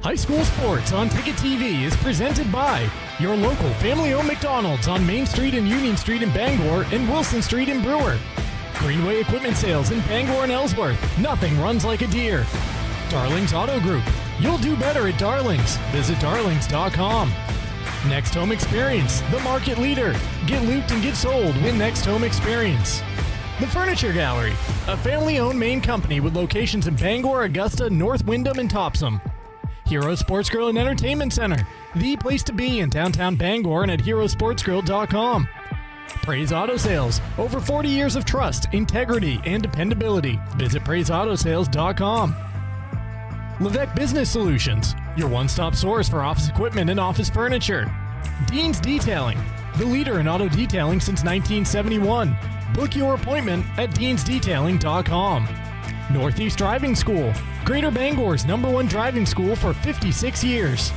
High school sports on Ticket TV is presented by your local family-owned McDonald's on Main Street and Union Street in Bangor and Wilson Street in Brewer. Greenway Equipment Sales in Bangor and Ellsworth. Nothing runs like a deer. Darlings Auto Group. You'll do better at Darlings. Visit darlings.com. Next Home Experience, the market leader. Get looped and get sold with Next Home Experience. The Furniture Gallery, a family-owned Maine company with locations in Bangor, Augusta, North Windham, and Topsom. Hero Sports Grill and Entertainment Center, the place to be in downtown Bangor and at herosportsgrill.com. Praise Auto Sales, over 40 years of trust, integrity, and dependability. Visit praiseautosales.com. Levesque Business Solutions, your one-stop source for office equipment and office furniture. Dean's Detailing, the leader in auto detailing since 1971. Book your appointment at deansdetailing.com. Northeast Driving School, Greater Bangor's #1 driving school for 56 years.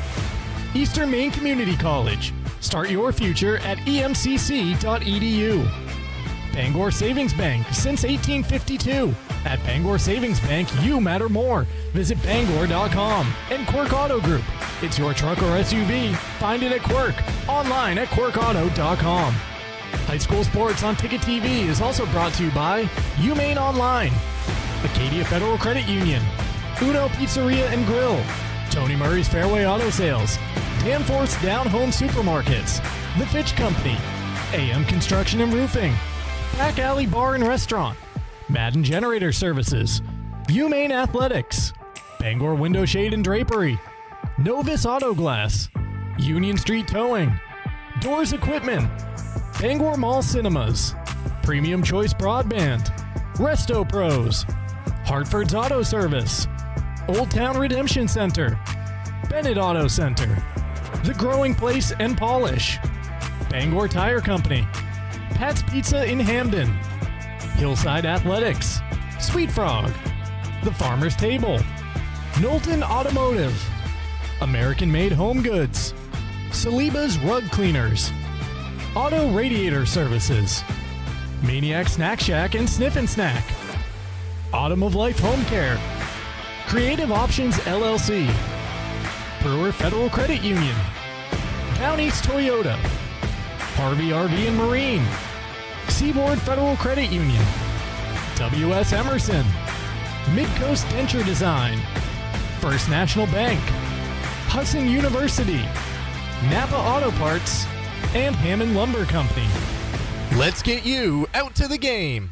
Eastern Maine Community College, start your future at emcc.edu. Bangor Savings Bank, since 1852. At Bangor Savings Bank, you matter more. Visit bangor.com. And Quirk Auto Group, it's your truck or SUV. Find it at Quirk, online at quirkauto.com. High school sports on Ticket TV is also brought to you by UMaine Online, Acadia Federal Credit Union, Uno Pizzeria and Grill, Tony Murray's Fairway Auto Sales, Danforth's Down Home Supermarkets, The Fitch Company, AM Construction and Roofing, Back Alley Bar and Restaurant, Madden Generator Services, UMaine Athletics, Bangor Window Shade and Drapery, Novus Auto Glass, Union Street Towing, Doors Equipment, Bangor Mall Cinemas, Premium Choice Broadband, Resto Pros, Hartford's Auto Service, Old Town Redemption Center, Bennett Auto Center, The Growing Place and Polish, Bangor Tire Company, Pat's Pizza in Hamden, Hillside Athletics, Sweet Frog, The Farmer's Table, Knowlton Automotive, American Made Home Goods, Saliba's Rug Cleaners, Auto Radiator Services, Maniac Snack Shack and Sniff and Snack, Autumn of Life Home Care, Creative Options LLC, Brewer Federal Credit Union, Down East Toyota, Harvey RV and Marine, Seaboard Federal Credit Union, W.S. Emerson, Midcoast Denture Design, First National Bank, Hudson University, Napa Auto Parts, and Hammond Lumber Company. Let's get you out to the game.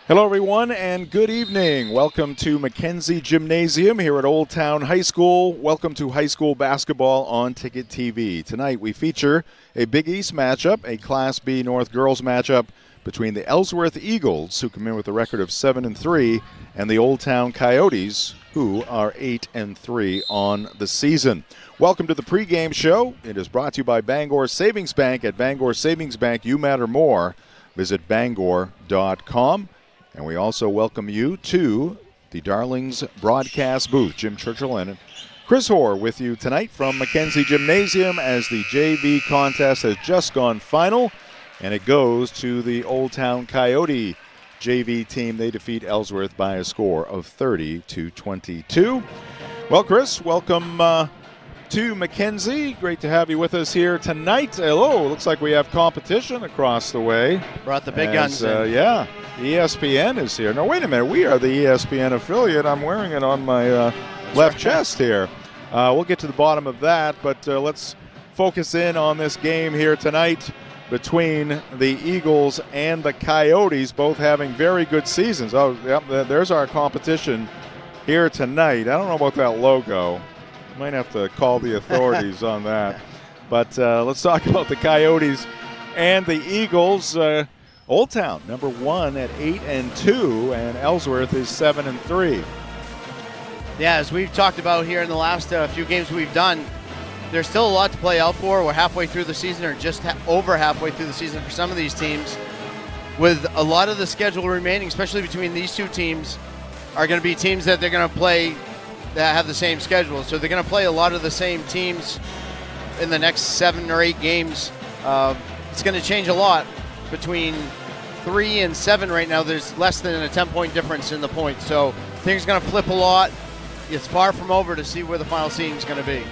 Hello, everyone, and good evening. Welcome to Mackenzie Gymnasium here at Old Town High School. Welcome to high school basketball on Ticket TV. Tonight we feature a Big East matchup, a Class B North girls matchup between the Ellsworth Eagles, who come in with a record of 7-3, and the Old Town Coyotes, who are 8-3 on the season. Welcome to the pregame show. It is brought to you by Bangor Savings Bank. At Bangor Savings Bank, you matter more. Visit bangor.com. And we also welcome you to the Darlings broadcast booth. Jim Churchill and Chris Hoare with you tonight from Mackenzie Gymnasium as the JV contest has just gone final. And it goes to the Old Town Coyote JV team. They defeat Ellsworth by a score of 30-22. Well, Chris, welcome to Mackenzie. Great to have you with us here tonight. Hello, looks like we have competition across the way. Brought the big guns in. Yeah, ESPN is here. No, wait a minute. We are the ESPN affiliate. I'm wearing it on my left chest here. We'll get to the bottom of that, but let's focus in on this game here tonight between the Eagles and the Coyotes, both having very good seasons. Oh, yep, there's our competition here tonight. I don't know about that logo. Might have to call the authorities on that. But let's talk about the Coyotes and the Eagles. Old Town, #1 at 8-2, and Ellsworth is 7-3. Yeah, as we've talked about here in the last few games we've done, there's still a lot to play out for. We're halfway through the season, or just over halfway through the season for some of these teams. With a lot of the schedule remaining, especially between these two teams, are going to be teams that they're going to play that have the same schedule. So they're going to play a lot of the same teams in the next 7 or 8 games. It's going to change a lot. Between 3 and 7 right now, there's less than a 10-point difference in the points. So things are going to flip a lot. It's far from over to see where the final seeding is going to be.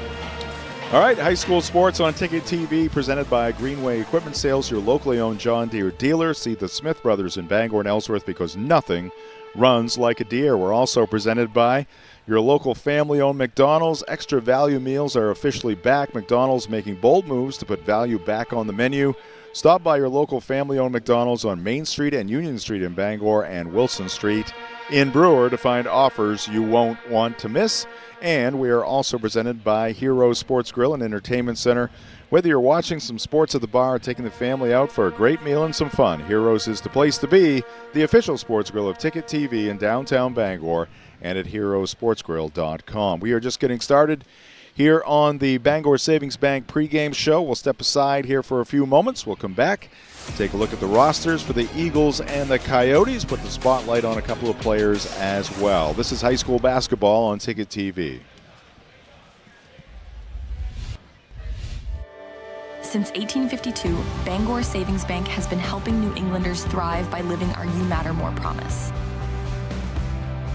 All right, high school sports on Ticket TV, presented by Greenway Equipment Sales, your locally owned John Deere dealer. See the Smith brothers in Bangor and Ellsworth, because nothing runs like a Deere. We're also presented by your local family-owned McDonald's. Extra value meals are officially back. McDonald's making bold moves to put value back on the menu. Stop by your local family-owned McDonald's on Main Street and Union Street in Bangor and Wilson Street in Brewer to find offers you won't want to miss. And we are also presented by Heroes Sports Grill and Entertainment Center. Whether you're watching some sports at the bar or taking the family out for a great meal and some fun, Heroes is the place to be. The official sports grill of Ticket TV in downtown Bangor and at heroesportsgrill.com. We are just getting started here on the Bangor Savings Bank pregame show. We'll step aside here for a few moments. We'll come back, take a look at the rosters for the Eagles and the Coyotes, put the spotlight on a couple of players as well. This is high school basketball on Ticket TV. Since 1852, Bangor Savings Bank has been helping New Englanders thrive by living our You Matter More promise.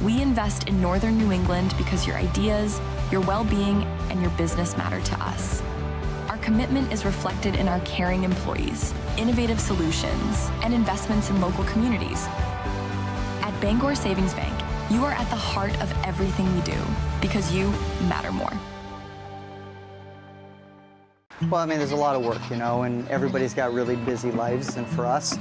We invest in Northern New England because your ideas, your well-being, and your business matter to us. Our commitment is reflected in our caring employees, innovative solutions, and investments in local communities. At Bangor Savings Bank, you are at the heart of everything we do because you matter more. Well, I mean, there's a lot of work, and everybody's got really busy lives. And for us,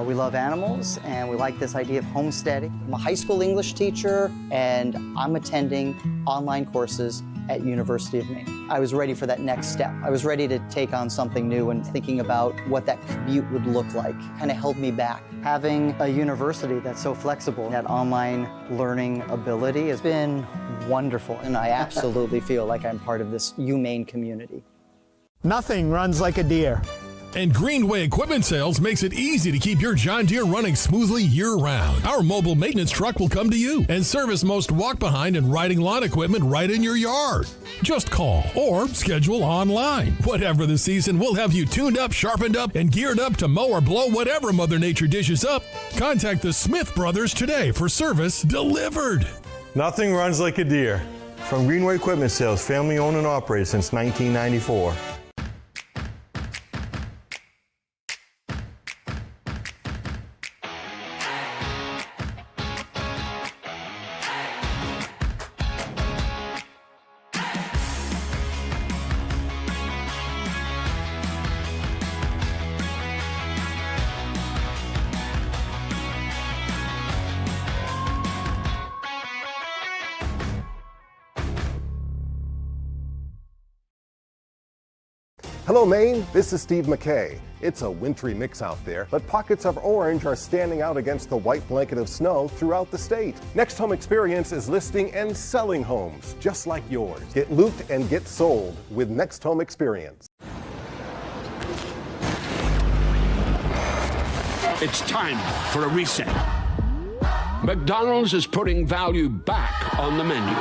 we love animals, and we like this idea of homesteading. I'm a high school English teacher, and I'm attending online courses at University of Maine. I was ready for that next step. I was ready to take on something new, and thinking about what that commute would look like kind of held me back. Having a university that's so flexible, that online learning ability has been wonderful, and I absolutely feel like I'm part of this UMaine community. Nothing runs like a Deere. And Greenway Equipment Sales makes it easy to keep your John Deere running smoothly year-round. Our mobile maintenance truck will come to you and service most walk-behind and riding lawn equipment right in your yard. Just call or schedule online. Whatever the season, we'll have you tuned up, sharpened up, and geared up to mow or blow whatever Mother Nature dishes up. Contact the Smith brothers today for service delivered. Nothing runs like a Deere. From Greenway Equipment Sales, family owned and operated since 1994. Hello Maine, this is Steve McKay. It's a wintry mix out there, but pockets of orange are standing out against the white blanket of snow throughout the state. Next Home Experience is listing and selling homes just like yours. Get looped and get sold with Next Home Experience. It's time for a reset. McDonald's is putting value back on the menu.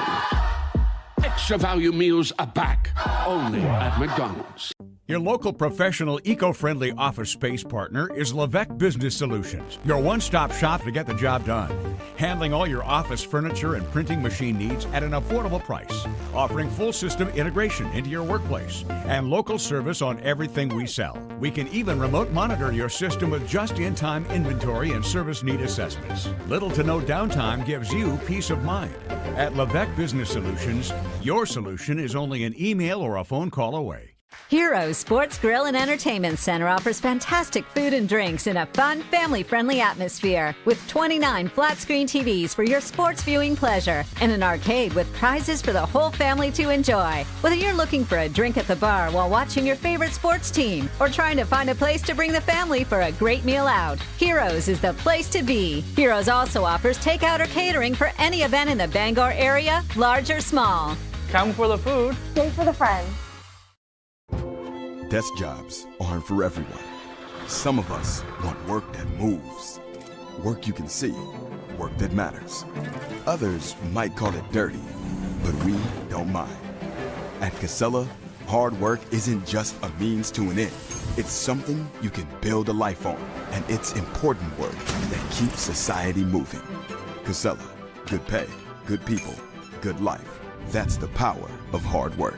Extra value meals are back, only at McDonald's. Your local professional, eco-friendly office space partner is Levesque Business Solutions, your one-stop shop to get the job done. Handling all your office furniture and printing machine needs at an affordable price. Offering full system integration into your workplace and local service on everything we sell. We can even remote monitor your system with just-in-time inventory and service need assessments. Little to no downtime gives you peace of mind. At Levesque Business Solutions, your solution is only an email or a phone call away. Heroes Sports Grill and Entertainment Center offers fantastic food and drinks in a fun, family-friendly atmosphere with 29 flat-screen TVs for your sports viewing pleasure and an arcade with prizes for the whole family to enjoy. Whether you're looking for a drink at the bar while watching your favorite sports team or trying to find a place to bring the family for a great meal out, Heroes is the place to be. Heroes also offers takeout or catering for any event in the Bangor area, large or small. Come for the food. Stay for the friends. Desk jobs aren't for everyone. Some of us want work that moves, work you can see, work that matters. Others might call it dirty, but we don't mind. At Casella, hard work isn't just a means to an end. It's something you can build a life on, and it's important work that keeps society moving. Casella, good pay, good people, good life. That's the power of hard work.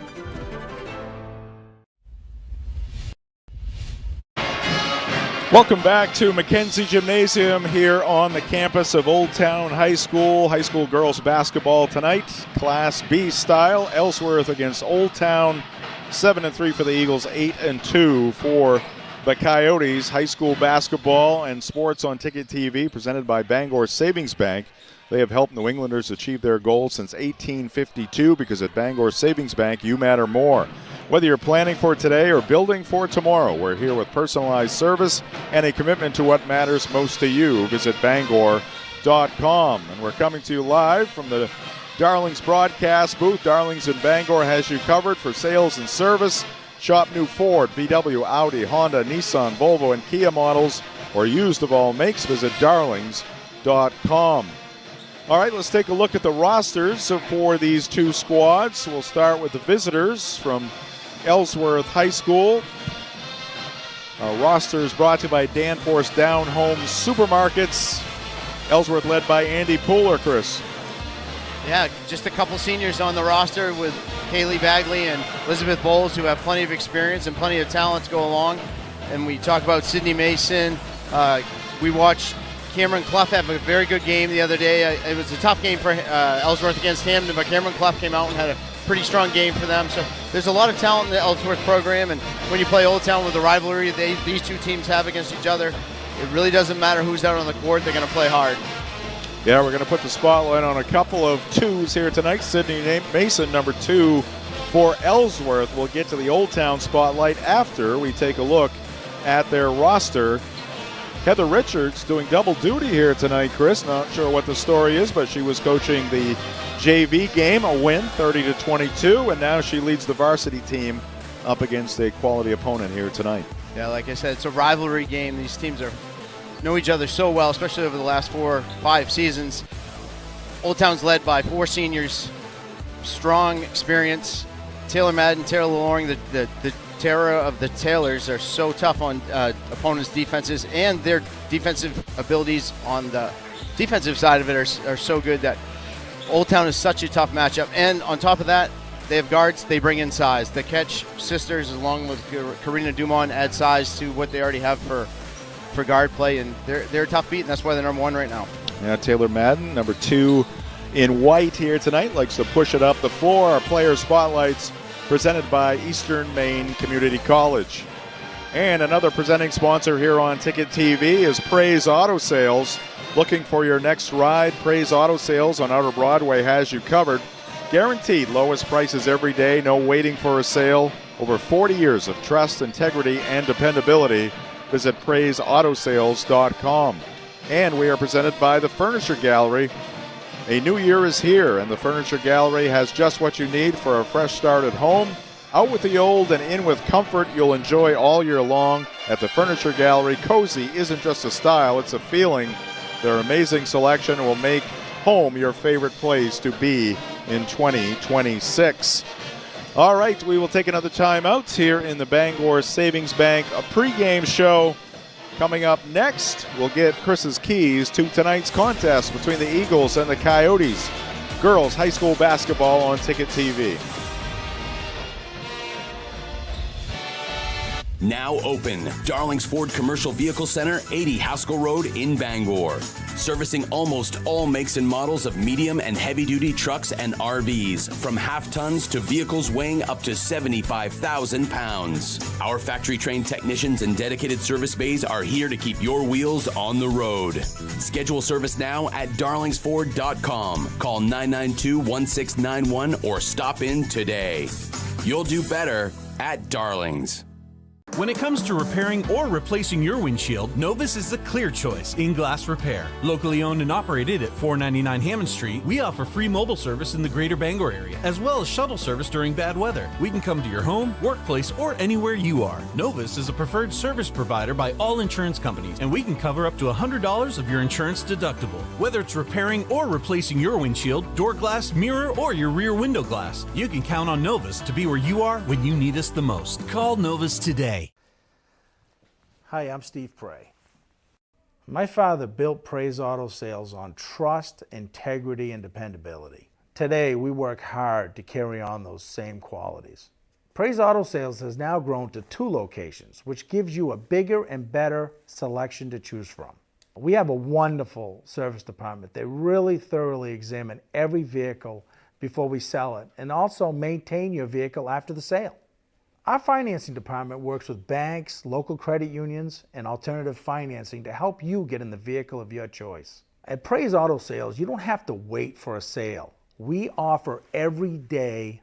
Welcome back to Mackenzie Gymnasium here on the campus of Old Town High School. High school girls basketball tonight, Class B style. Ellsworth against Old Town. 7-3 for the Eagles, 8-2 for the Coyotes. High school basketball and sports on Ticket TV, presented by Bangor Savings Bank. They have helped New Englanders achieve their goals since 1852 because at Bangor Savings Bank, you matter more. Whether you're planning for today or building for tomorrow, we're here with personalized service and a commitment to what matters most to you. Visit Bangor.com. And we're coming to you live from the Darlings broadcast booth. Darlings in Bangor has you covered for sales and service. Shop new Ford, VW, Audi, Honda, Nissan, Volvo, and Kia models, or used of all makes. Visit Darlings.com. All right, let's take a look at the rosters for these two squads. We'll start with the visitors from Ellsworth High School. Our roster is brought to you by Danforth Down Home Supermarkets. Ellsworth led by Andy Pooler, Chris. Yeah, just a couple seniors on the roster with Kaylee Bagley and Elizabeth Bowles, who have plenty of experience and plenty of talent to go along. And we talk about Sydney Mason. We watched Cameron Clough have a very good game the other day. It was a tough game for Ellsworth against Hamden, but Cameron Clough came out and had a pretty strong game for them. So there's a lot of talent in the Ellsworth program, and when you play Old Town with the rivalry these two teams have against each other, it really doesn't matter who's out on the court. They're going to play hard. Yeah, we're going to put the spotlight on a couple of twos here tonight. Sydney Mason, number 2 for Ellsworth. We'll get to the Old Town spotlight after we take a look at their roster. Heather Richards doing double duty here tonight, Chris. Not sure what the story is, but she was coaching the JV game, a win, 30-22, and now she leads the varsity team up against a quality opponent here tonight. Yeah, like I said, it's a rivalry game. These teams know each other so well, especially over the last 4 or 5 seasons. Old Town's led by 4 seniors, strong experience. Taylor Madden, Tara Loring, the terror of the Taylors are so tough on opponents' defenses, and their defensive abilities on the defensive side of it are so good that Old Town is such a tough matchup. And on top of that, they have guards. They bring in size. The Ketch sisters, along with Karina Dumont, add size to what they already have for guard play, and they're a tough beat, and that's why they're number 1 right now. Yeah, Taylor Madden, number 2 in white here tonight, likes to push it up the floor. Our player spotlights presented by Eastern Maine Community College. And another presenting sponsor here on Ticket TV is Praise Auto Sales. Looking for your next ride? Praise Auto Sales on Outer Broadway has you covered. Guaranteed lowest prices every day, no waiting for a sale. Over 40 years of trust, integrity, and dependability. Visit PraiseAutoSales.com. And we are presented by the Furniture Gallery. A new year is here, and the Furniture Gallery has just what you need for a fresh start at home. Out with the old and in with comfort you'll enjoy all year long. At the Furniture Gallery, cozy isn't just a style, it's a feeling. Their amazing selection will make home your favorite place to be in 2026. All right, we will take another time out here in the Bangor Savings Bank, a pregame show. Coming up next, we'll get Chris's keys to tonight's contest between the Eagles and the Coyotes. Girls high school basketball on Ticket TV. Now open, Darlings Ford Commercial Vehicle Center, 80 Haskell Road in Bangor. Servicing almost all makes and models of medium and heavy-duty trucks and RVs, from half-tons to vehicles weighing up to 75,000 pounds. Our factory-trained technicians and dedicated service bays are here to keep your wheels on the road. Schedule service now at darlingsford.com. Call 992-1691 or stop in today. You'll do better at Darlings. When it comes to repairing or replacing your windshield, Novus is the clear choice in glass repair. Locally owned and operated at 499 Hammond Street, we offer free mobile service in the greater Bangor area, as well as shuttle service during bad weather. We can come to your home, workplace, or anywhere you are. Novus is a preferred service provider by all insurance companies, and we can cover up to $100 of your insurance deductible. Whether it's repairing or replacing your windshield, door glass, mirror, or your rear window glass, you can count on Novus to be where you are when you need us the most. Call Novus today. Hi, I'm Steve Prey. My father built Prey's Auto Sales on trust, integrity, and dependability. Today, we work hard to carry on those same qualities. Prey's Auto Sales has now grown to 2 locations, which gives you a bigger and better selection to choose from. We have a wonderful service department. They really thoroughly examine every vehicle before we sell it and also maintain your vehicle after the sale. Our financing department works with banks, local credit unions, and alternative financing to help you get in the vehicle of your choice. At Prey's Auto Sales, you don't have to wait for a sale. We offer every day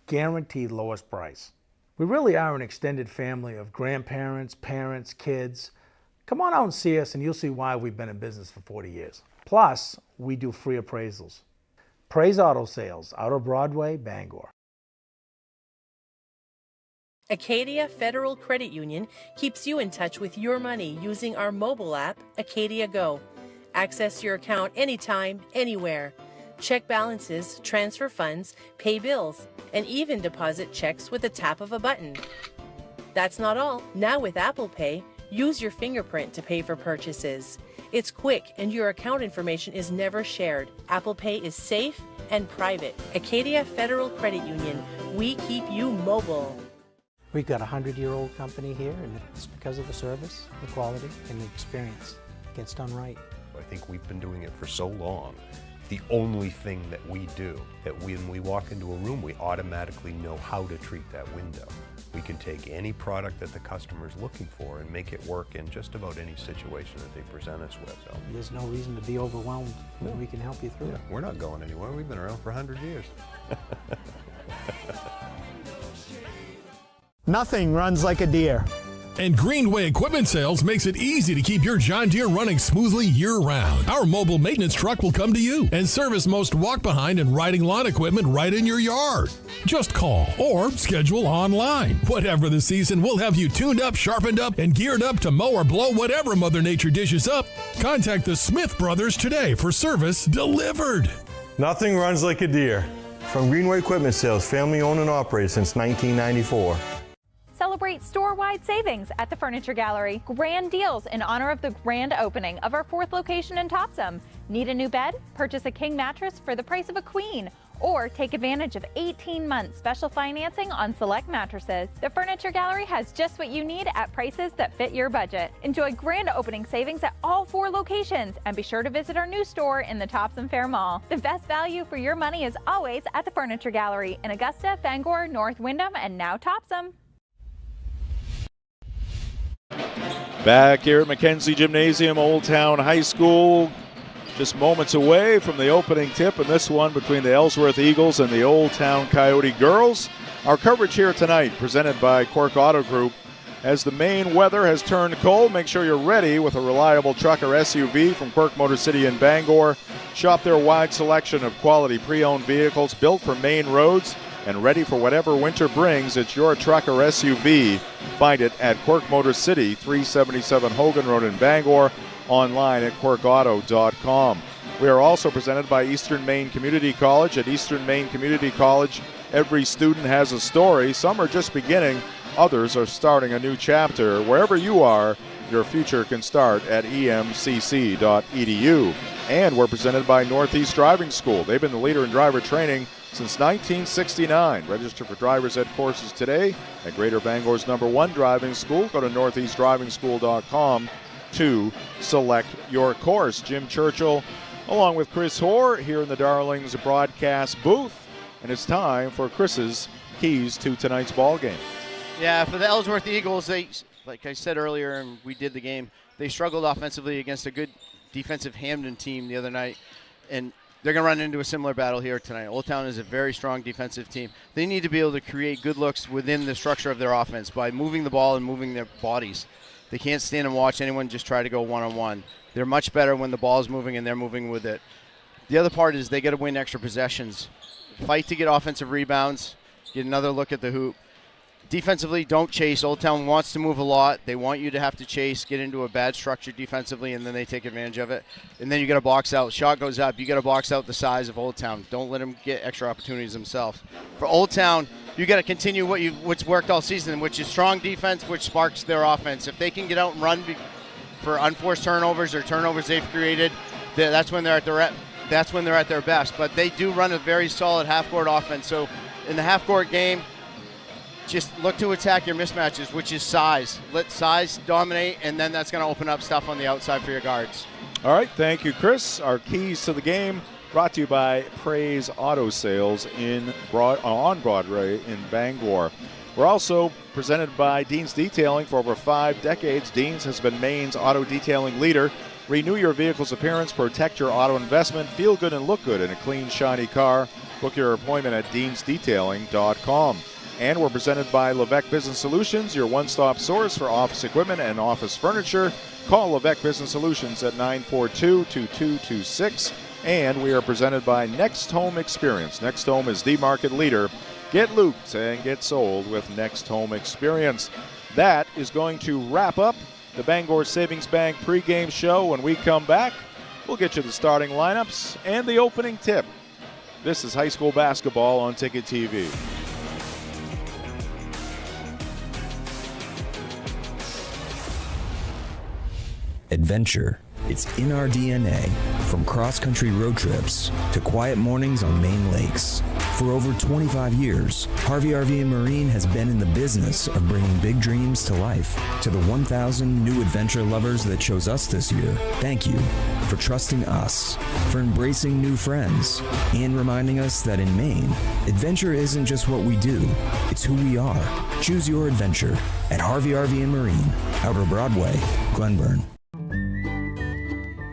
guaranteed lowest price. We really are an extended family of grandparents, parents, kids. Come on out and see us and you'll see why we've been in business for 40 years. Plus, we do free appraisals. Prey's Auto Sales, out of Broadway, Bangor. Acadia Federal Credit Union keeps you in touch with your money using our mobile app, Acadia Go. Access your account anytime, anywhere. Check balances, transfer funds, pay bills, and even deposit checks with the tap of a button. That's not all. Now with Apple Pay, use your fingerprint to pay for purchases. It's quick and your account information is never shared. Apple Pay is safe and private. Acadia Federal Credit Union. We keep you mobile. We've got a 100-year-old company here, and it's because of the service, the quality, and the experience. It gets done right. I think we've been doing it for so long. The only thing that we do, that when we walk into a room, we automatically know how to treat that window. We can take any product that the customer is looking for and make it work in just about any situation that they present us with. So there's no reason to be overwhelmed. No. We can help you through it. We're not going anywhere. We've been around for 100 years. Nothing runs like a deer. And Greenway Equipment Sales makes it easy to keep your John Deere running smoothly year-round. Our mobile maintenance truck will come to you and service most walk-behind and riding lawn equipment right in your yard. Just call or schedule online. Whatever the season, we'll have you tuned up, sharpened up, and geared up to mow or blow whatever Mother Nature dishes up. Contact the Smith Brothers today for service delivered. Nothing runs like a deer. From Greenway Equipment Sales, family owned and operated since 1994. Celebrate store-wide savings at the Furniture Gallery. Grand deals in honor of the grand opening of our 4th location in Topsom. Need a new bed? Purchase a king mattress for the price of a queen. Or take advantage of 18-month special financing on select mattresses. The Furniture Gallery has just what you need at prices that fit your budget. Enjoy grand opening savings at all 4 locations, and be sure to visit our new store in the Topsom Fair Mall. The best value for your money is always at the Furniture Gallery in Augusta, Bangor, North Windham, and now Topsom. Back here at Mackenzie Gymnasium, Old Town High School, just moments away from the opening tip in this one between the Ellsworth Eagles and the Old Town Coyote girls. Our coverage here tonight presented by Quirk Auto Group. As the Maine weather has turned cold, make sure you're ready with a reliable truck or SUV from Quirk Motor City in Bangor. Shop their wide selection of quality pre-owned vehicles built for Maine roads and ready for whatever winter brings. It's your truck or SUV. Find it at Quirk Motor City, 377 Hogan Road in Bangor, online at quirkauto.com. We are also presented by Eastern Maine Community College. At Eastern Maine Community College, every student has a story. Some are just beginning, others are starting a new chapter. Wherever you are, your future can start at emcc.edu. And we're presented by Northeast Driving School. They've been the leader in driver training since 1969. Register for driver's ed courses today at Greater Bangor's #1 driving school. Go to northeastdrivingschool.com to select your course. Jim Churchill along with Chris Hoare here in the Darlings broadcast booth. And it's time for Chris's keys to tonight's ball game. Yeah, for the Ellsworth Eagles, they, like I said earlier, and we did the game, they struggled offensively against a good defensive Hamden team the other night. And they're going to run into a similar battle here tonight. Old Town is a very strong defensive team. They need to be able to create good looks within the structure of their offense by moving the ball and moving their bodies. They can't stand and watch anyone just try to go one-on-one. They're much better when the ball's moving and they're moving with it. The other part is they got to win extra possessions. Fight to get offensive rebounds, get another look at the hoop. Defensively, don't chase. Old Town wants to move a lot. They want you to have to chase, get into a bad structure defensively, and then they take advantage of it. And then you got to box out. Shot goes up. You got to box out the size of Old Town. Don't let them get extra opportunities themselves. For Old Town, you got to continue what's worked all season, which is strong defense, which sparks their offense. If they can get out and run for unforced turnovers or turnovers they've created, that's when they're at their best. But they do run a very solid half-court offense. So in the half-court game, just look to attack your mismatches, which is size. Let size dominate, and then that's going to open up stuff on the outside for your guards. All right, thank you, Chris. Our keys to the game brought to you by Praise Auto Sales on Broadway in Bangor. We're also presented by Dean's Detailing. For over 5 decades, Dean's has been Maine's auto detailing leader. Renew your vehicle's appearance, protect your auto investment, feel good and look good in a clean, shiny car. Book your appointment at deansdetailing.com. And we're presented by Levesque Business Solutions, your one-stop source for office equipment and office furniture. Call Levesque Business Solutions at 942-2226. And we are presented by Next Home Experience. Next Home is the market leader. Get looped and get sold with Next Home Experience. That is going to wrap up the Bangor Savings Bank pregame show. When we come back, we'll get you the starting lineups and the opening tip. This is high school basketball on Ticket TV. Adventure. It's in our DNA. From cross-country road trips to quiet mornings on Maine lakes. For over 25 years, Harvey RV and Marine has been in the business of bringing big dreams to life. To the 1,000 new adventure lovers that chose us this year, thank you for trusting us, for embracing new friends, and reminding us that in Maine, adventure isn't just what we do, it's who we are. Choose your adventure at Harvey RV and Marine, Outer Broadway, Glenburn.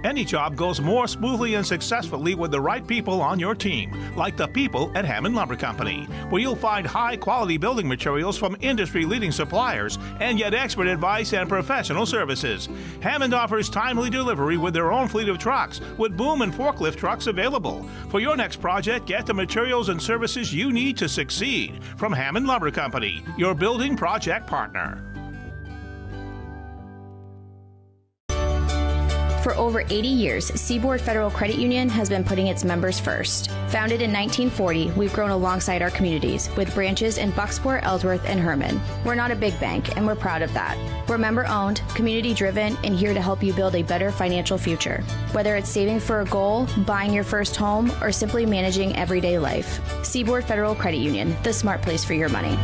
Any job goes more smoothly and successfully with the right people on your team, like the people at Hammond Lumber Company, where you'll find high-quality building materials from industry-leading suppliers and get expert advice and professional services. Hammond offers timely delivery with their own fleet of trucks, with boom and forklift trucks available. For your next project, get the materials and services you need to succeed from Hammond Lumber Company, your building project partner. For over 80 years, Seaboard Federal Credit Union has been putting its members first. Founded in 1940, we've grown alongside our communities with branches in Bucksport, Ellsworth, and Herman. We're not a big bank, and we're proud of that. We're member-owned, community-driven, and here to help you build a better financial future. Whether it's saving for a goal, buying your first home, or simply managing everyday life. Seaboard Federal Credit Union, the smart place for your money.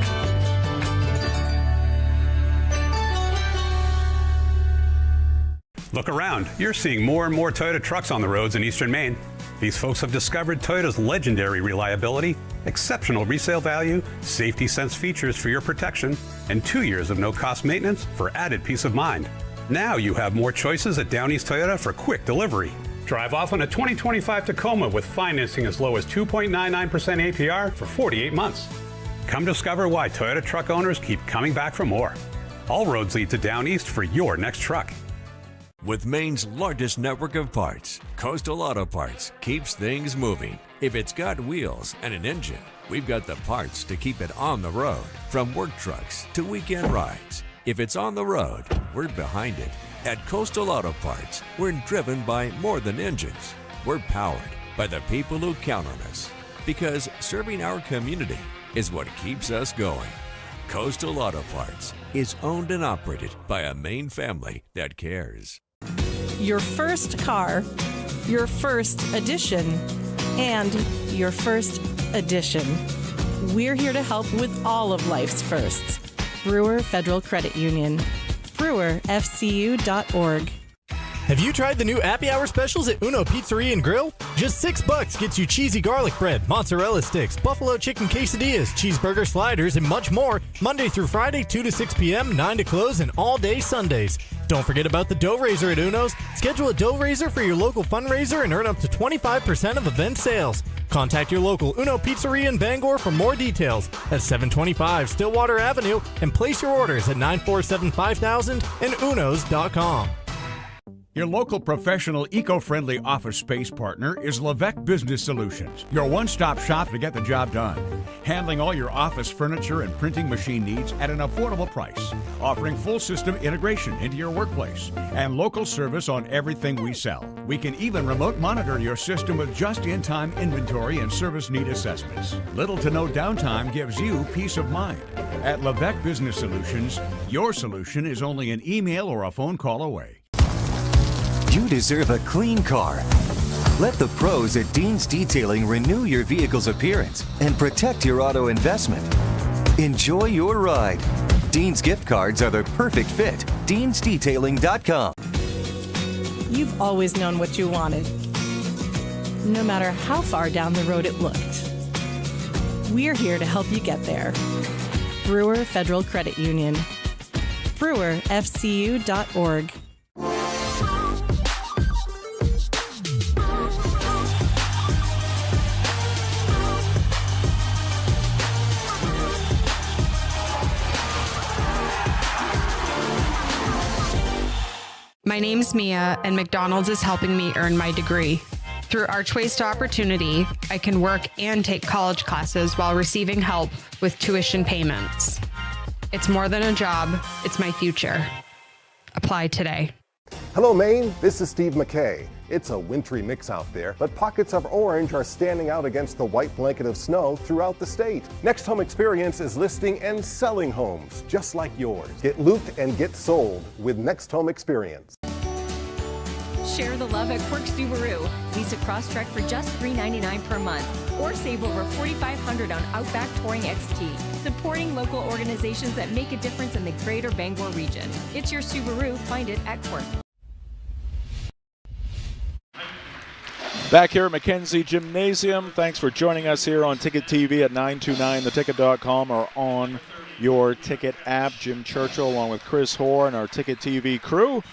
Look around. You're seeing more and more Toyota trucks on the roads in eastern Maine. These folks have discovered Toyota's legendary reliability, exceptional resale value, safety sense features for your protection, and 2 years of no-cost maintenance for added peace of mind. Now you have more choices at Down East Toyota for quick delivery. Drive off on a 2025 Tacoma with financing as low as 2.99% APR for 48 months. Come discover why Toyota truck owners keep coming back for more. All roads lead to Down East for your next truck. With Maine's largest network of parts, Coastal Auto Parts keeps things moving. If it's got wheels and an engine, we've got the parts to keep it on the road, from work trucks to weekend rides. If it's on the road, we're behind it. At Coastal Auto Parts, we're driven by more than engines. We're powered by the people who count on us, because serving our community is what keeps us going. Coastal Auto Parts is owned and operated by a Maine family that cares. Your first car, your first edition, and your first edition. We're here to help with all of life's firsts. Brewer Federal Credit Union. BrewerFCU.org. Have you tried the new Happy Hour specials at Uno Pizzeria and Grill? Just $6 gets you cheesy garlic bread, mozzarella sticks, buffalo chicken quesadillas, cheeseburger sliders, and much more, Monday through Friday, 2 to 6 p.m., 9 to close, and all day Sundays. Don't forget about the dough raiser at Uno's. Schedule a dough raiser for your local fundraiser and earn up to 25% of event sales. Contact your local Uno Pizzeria in Bangor for more details at 725 Stillwater Avenue and place your orders at 947-5000 and unos.com. Your local professional eco-friendly office space partner is Levesque Business Solutions, your one-stop shop to get the job done. Handling all your office furniture and printing machine needs at an affordable price. Offering full system integration into your workplace and local service on everything we sell. We can even remote monitor your system with just-in-time inventory and service need assessments. Little to no downtime gives you peace of mind. At Levesque Business Solutions, your solution is only an email or a phone call away. You deserve a clean car. Let the pros at Dean's Detailing renew your vehicle's appearance and protect your auto investment. Enjoy your ride. Dean's gift cards are the perfect fit. Dean'sDetailing.com. You've always known what you wanted, no matter how far down the road it looked. We're here to help you get there. Brewer Federal Credit Union. BrewerFCU.org. My name's Mia, and McDonald's is helping me earn my degree. Through Archways to Opportunity, I can work and take college classes while receiving help with tuition payments. It's more than a job, it's my future. Apply today. Hello, Maine. This is Steve McKay. It's a wintry mix out there, but pockets of orange are standing out against the white blanket of snow throughout the state. Next Home Experience is listing and selling homes just like yours. Get looped and get sold with Next Home Experience. Share the love at Quirk Subaru. Lease a Crosstrek for just $399 per month, or save over $4,500 on Outback Touring XT. Supporting local organizations that make a difference in the greater Bangor region. It's your Subaru. Find it at Quirk. Back here at Mackenzie Gymnasium. Thanks for joining us here on Ticket TV at 929theticket.com or on your Ticket app. Jim Churchill along with Chris Hoare and our Ticket TV crew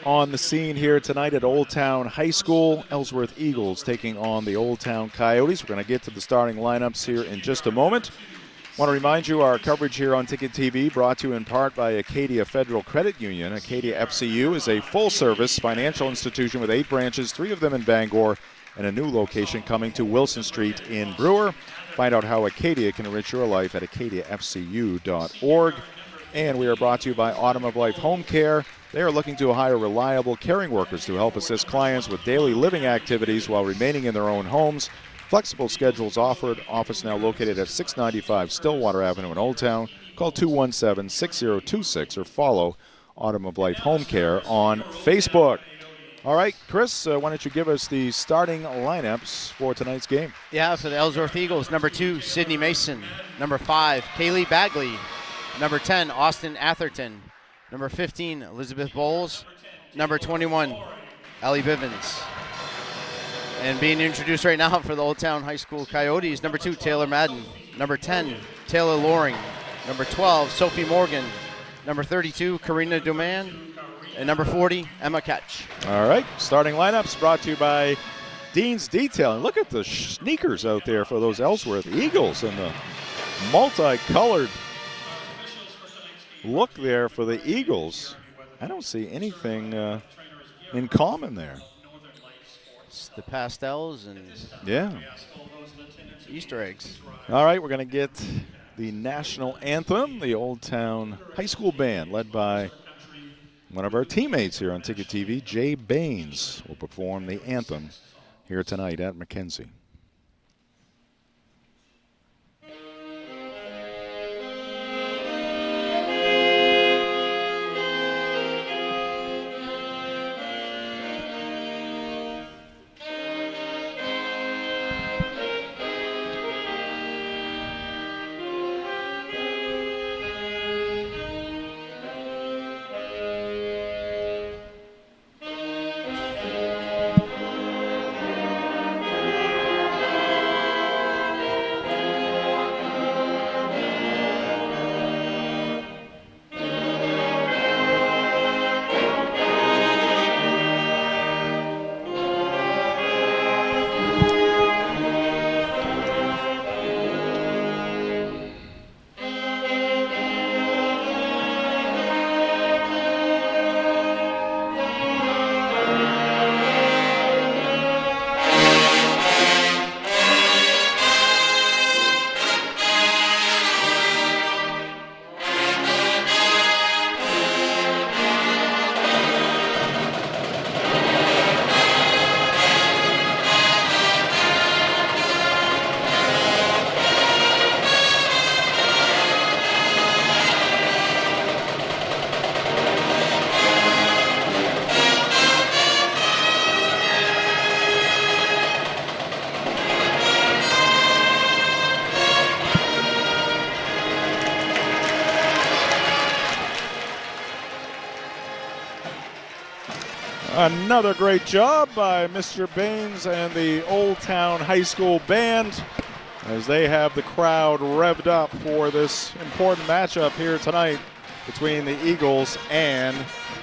on the scene here tonight at Old Town High School. Ellsworth Eagles taking on the Old Town Coyotes. We're going to get to the starting lineups here in just a moment. I want to remind you our coverage here on Ticket TV brought to you in part by Acadia Federal Credit Union. Acadia FCU is a full-service financial institution with 8 branches, 3 of them in Bangor, and a new location coming to Wilson Street in Brewer. Find out how Acadia can enrich your life at acadiafcu.org. And we are brought to you by Autumn of Life Home Care. They are looking to hire reliable caring workers to help assist clients with daily living activities while remaining in their own homes. Flexible schedules offered. Office now located at 695 Stillwater Avenue in Old Town. Call 217-6026 or follow Autumn of Life Home Care on Facebook. All right, Chris, why don't you give us the starting lineups for tonight's game? Yeah, for the Ellsworth Eagles, number 2, Sydney Mason. Number 5, Kaylee Bagley. Number 10, Austin Atherton. Number 15, Elizabeth Bowles. Number 21, Ellie Bivens. And being introduced right now for the Old Town High School Coyotes, number 2, Taylor Madden. Number 10, Taylor Loring. Number 12, Sophie Morgan. Number 32, Karina Duman. And number 40, Emma Ketch. All right, starting lineups brought to you by Dean's Detailing. Look at the sneakers out there for those Ellsworth Eagles and the multicolored look there for the Eagles. I don't see anything in common there. It's the pastels and Easter eggs. All right, we're going to get the national anthem. The Old Town High School Band, led by one of our teammates here on Ticket TV, Jay Baines, will perform the anthem here tonight at Mackenzie. Another great job by Mr. Baines and the Old Town High School Band as they have the crowd revved up for this important matchup here tonight between the Eagles and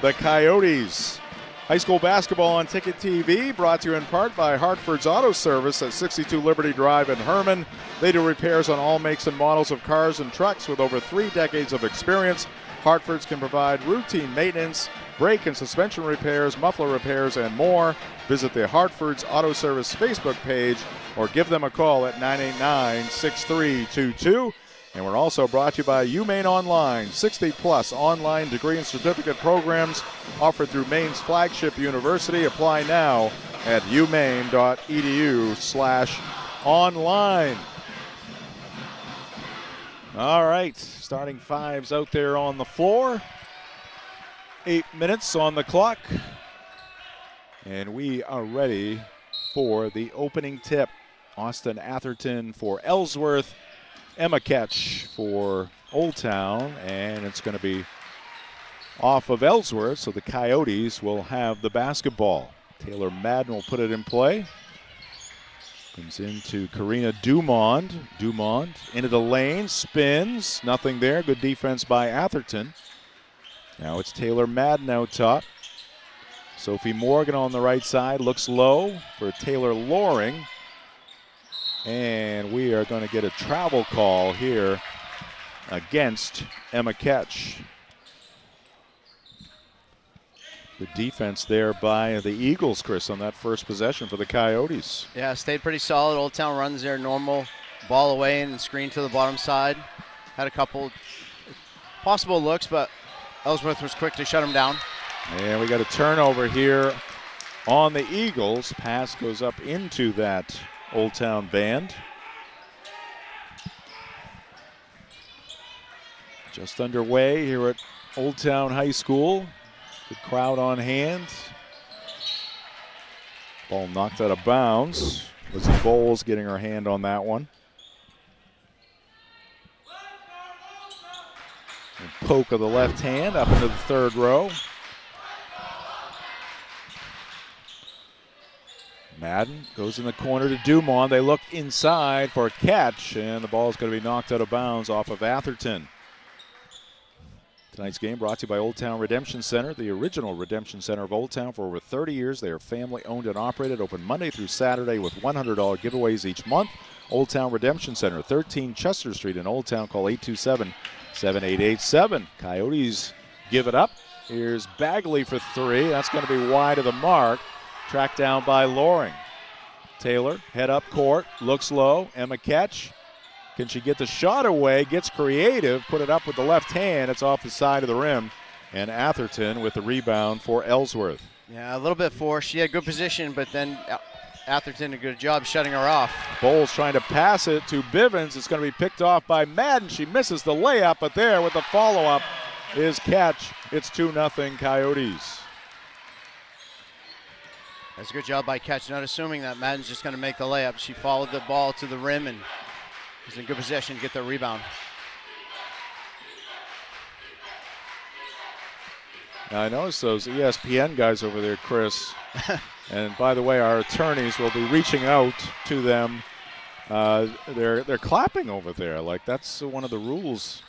the Coyotes. High school basketball on Ticket TV, brought to you in part by Hartford's Auto Service at 62 Liberty Drive in Herman. They do repairs on all makes and models of cars and trucks with over 3 decades of experience. Hartford's can provide routine maintenance, brake and suspension repairs, muffler repairs, and more. Visit the Hartford's Auto Service Facebook page or give them a call at 989-6322. And we're also brought to you by Maine Online, 60-plus online degree and certificate programs offered through Maine's flagship university. Apply now at umaine.edu/online. All right, starting fives out there on the floor. 8 minutes on the clock. And we are ready for the opening tip. Austin Atherton for Ellsworth. Emma Ketch for Old Town, and it's going to be off of Ellsworth, so the Coyotes will have the basketball. Taylor Madden will put it in play. Comes into Karina Dumond. Dumond into the lane, spins, nothing there. Good defense by Atherton. Now it's Taylor Madden out top. Sophie Morgan on the right side, looks low for Taylor Loring. And we are going to get a travel call here against Emma Ketch. The defense there by the Eagles, Chris, on that first possession for the Coyotes. Yeah, stayed pretty solid. Old Town runs their normal ball away and screen to the bottom side. Had a couple possible looks, but Ellsworth was quick to shut them down. And we got a turnover here on the Eagles. Pass goes up into that Old Town band. Just underway here at Old Town High School. Good crowd on hand. Ball knocked out of bounds. Lizzie Bowles getting her hand on that one. And poke of the left hand up into the third row. Madden goes in the corner to Dumont. They look inside for a catch, and the ball is going to be knocked out of bounds off of Atherton. Tonight's game brought to you by Old Town Redemption Center, the original Redemption Center of Old Town for over 30 years. They are family owned and operated, open Monday through Saturday with $100 giveaways each month. Old Town Redemption Center, 13 Chester Street in Old Town. Call 827-7887. Coyotes give it up. Here's Bagley for three. That's going to be wide of the mark. Tracked down by Loring. Taylor, head up court, looks low. Emma Ketch. Can she get the shot away? Gets creative, put it up with the left hand. It's off the side of the rim. And Atherton with the rebound for Ellsworth. Yeah, a little bit forced. She had good position, but then Atherton did a good job shutting her off. Bowles trying to pass it to Bivens. It's going to be picked off by Madden. She misses the layup, but there with the follow-up is Ketch. It's 2-0 Coyotes. That's a good job by Ketch, not assuming that Madden's just going to make the layup. She followed the ball to the rim and was in good position to get the rebound. Now I noticed those ESPN guys over there, Chris. And by the way, our attorneys will be reaching out to them. They're clapping over there. Like, that's one of the rules.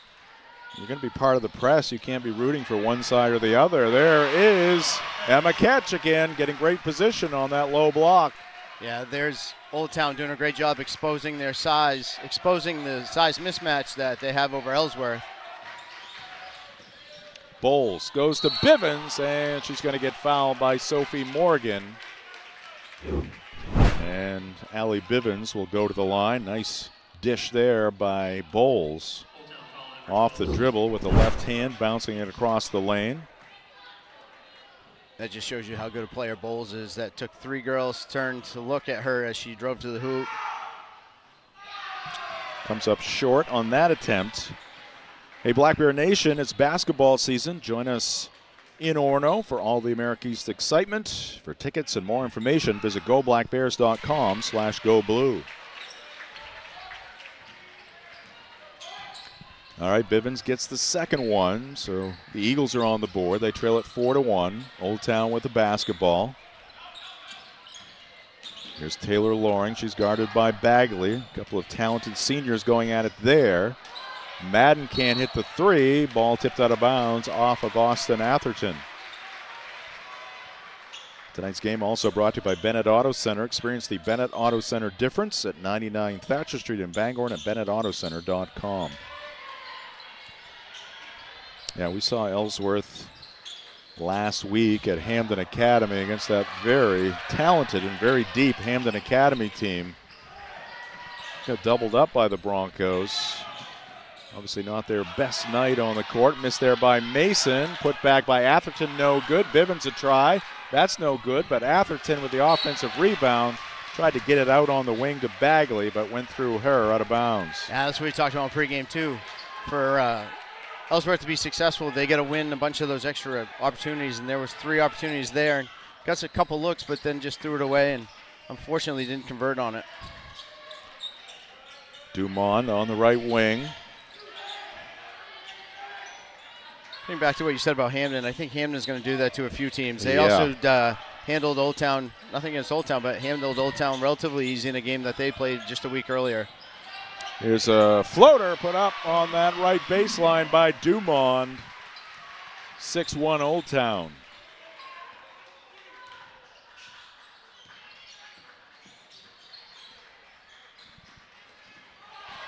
You're going to be part of the press. You can't be rooting for one side or the other. There is Emma Ketch again, getting great position on that low block. Yeah, there's Old Town doing a great job exposing their size, exposing the size mismatch that they have over Ellsworth. Bowles goes to Bivens, and she's going to get fouled by Sophie Morgan. And Allie Bivens will go to the line. Nice dish there by Bowles. Off the dribble with the left hand, bouncing it across the lane. That just shows you how good a player Bowles is. That took three girls' turn to look at her as she drove to the hoop. Comes up short on that attempt. Hey, Black Bear Nation, it's basketball season. Join us in Orono for all the America East excitement. For tickets and more information, visit goblackbears.com/goblue. All right, Bivens gets the second one, so the Eagles are on the board. They trail it 4-1. Old Town with the basketball. Here's Taylor Loring. She's guarded by Bagley. A couple of talented seniors going at it there. Madden can't hit the three. Ball tipped out of bounds off of Austin Atherton. Tonight's game also brought to you by Bennett Auto Center. Experience the Bennett Auto Center difference at 99 Thatcher Street in Bangor and at BennettAutoCenter.com. Yeah, we saw Ellsworth last week at Hamden Academy against that very talented and very deep Hamden Academy team. Got doubled up by the Broncos. Obviously not their best night on the court. Missed there by Mason. Put back by Atherton, no good. Bivens a try. That's no good, but Atherton with the offensive rebound tried to get it out on the wing to Bagley, but went through her out of bounds. Yeah, that's what we talked about in pregame too. For Ellsworth to be successful, they got to win a bunch of those extra opportunities, and there was 3 opportunities there. And got a couple looks, but then just threw it away, and unfortunately didn't convert on it. Dumont on the right wing. Getting back to what you said about Hamden, I think Hamden is going to do that to a few teams. They also handled Old Town, nothing against Old Town, but handled Old Town relatively easy in a game that they played just a week earlier. Here's a floater put up on that right baseline by Dumont. 6-1 Old Town.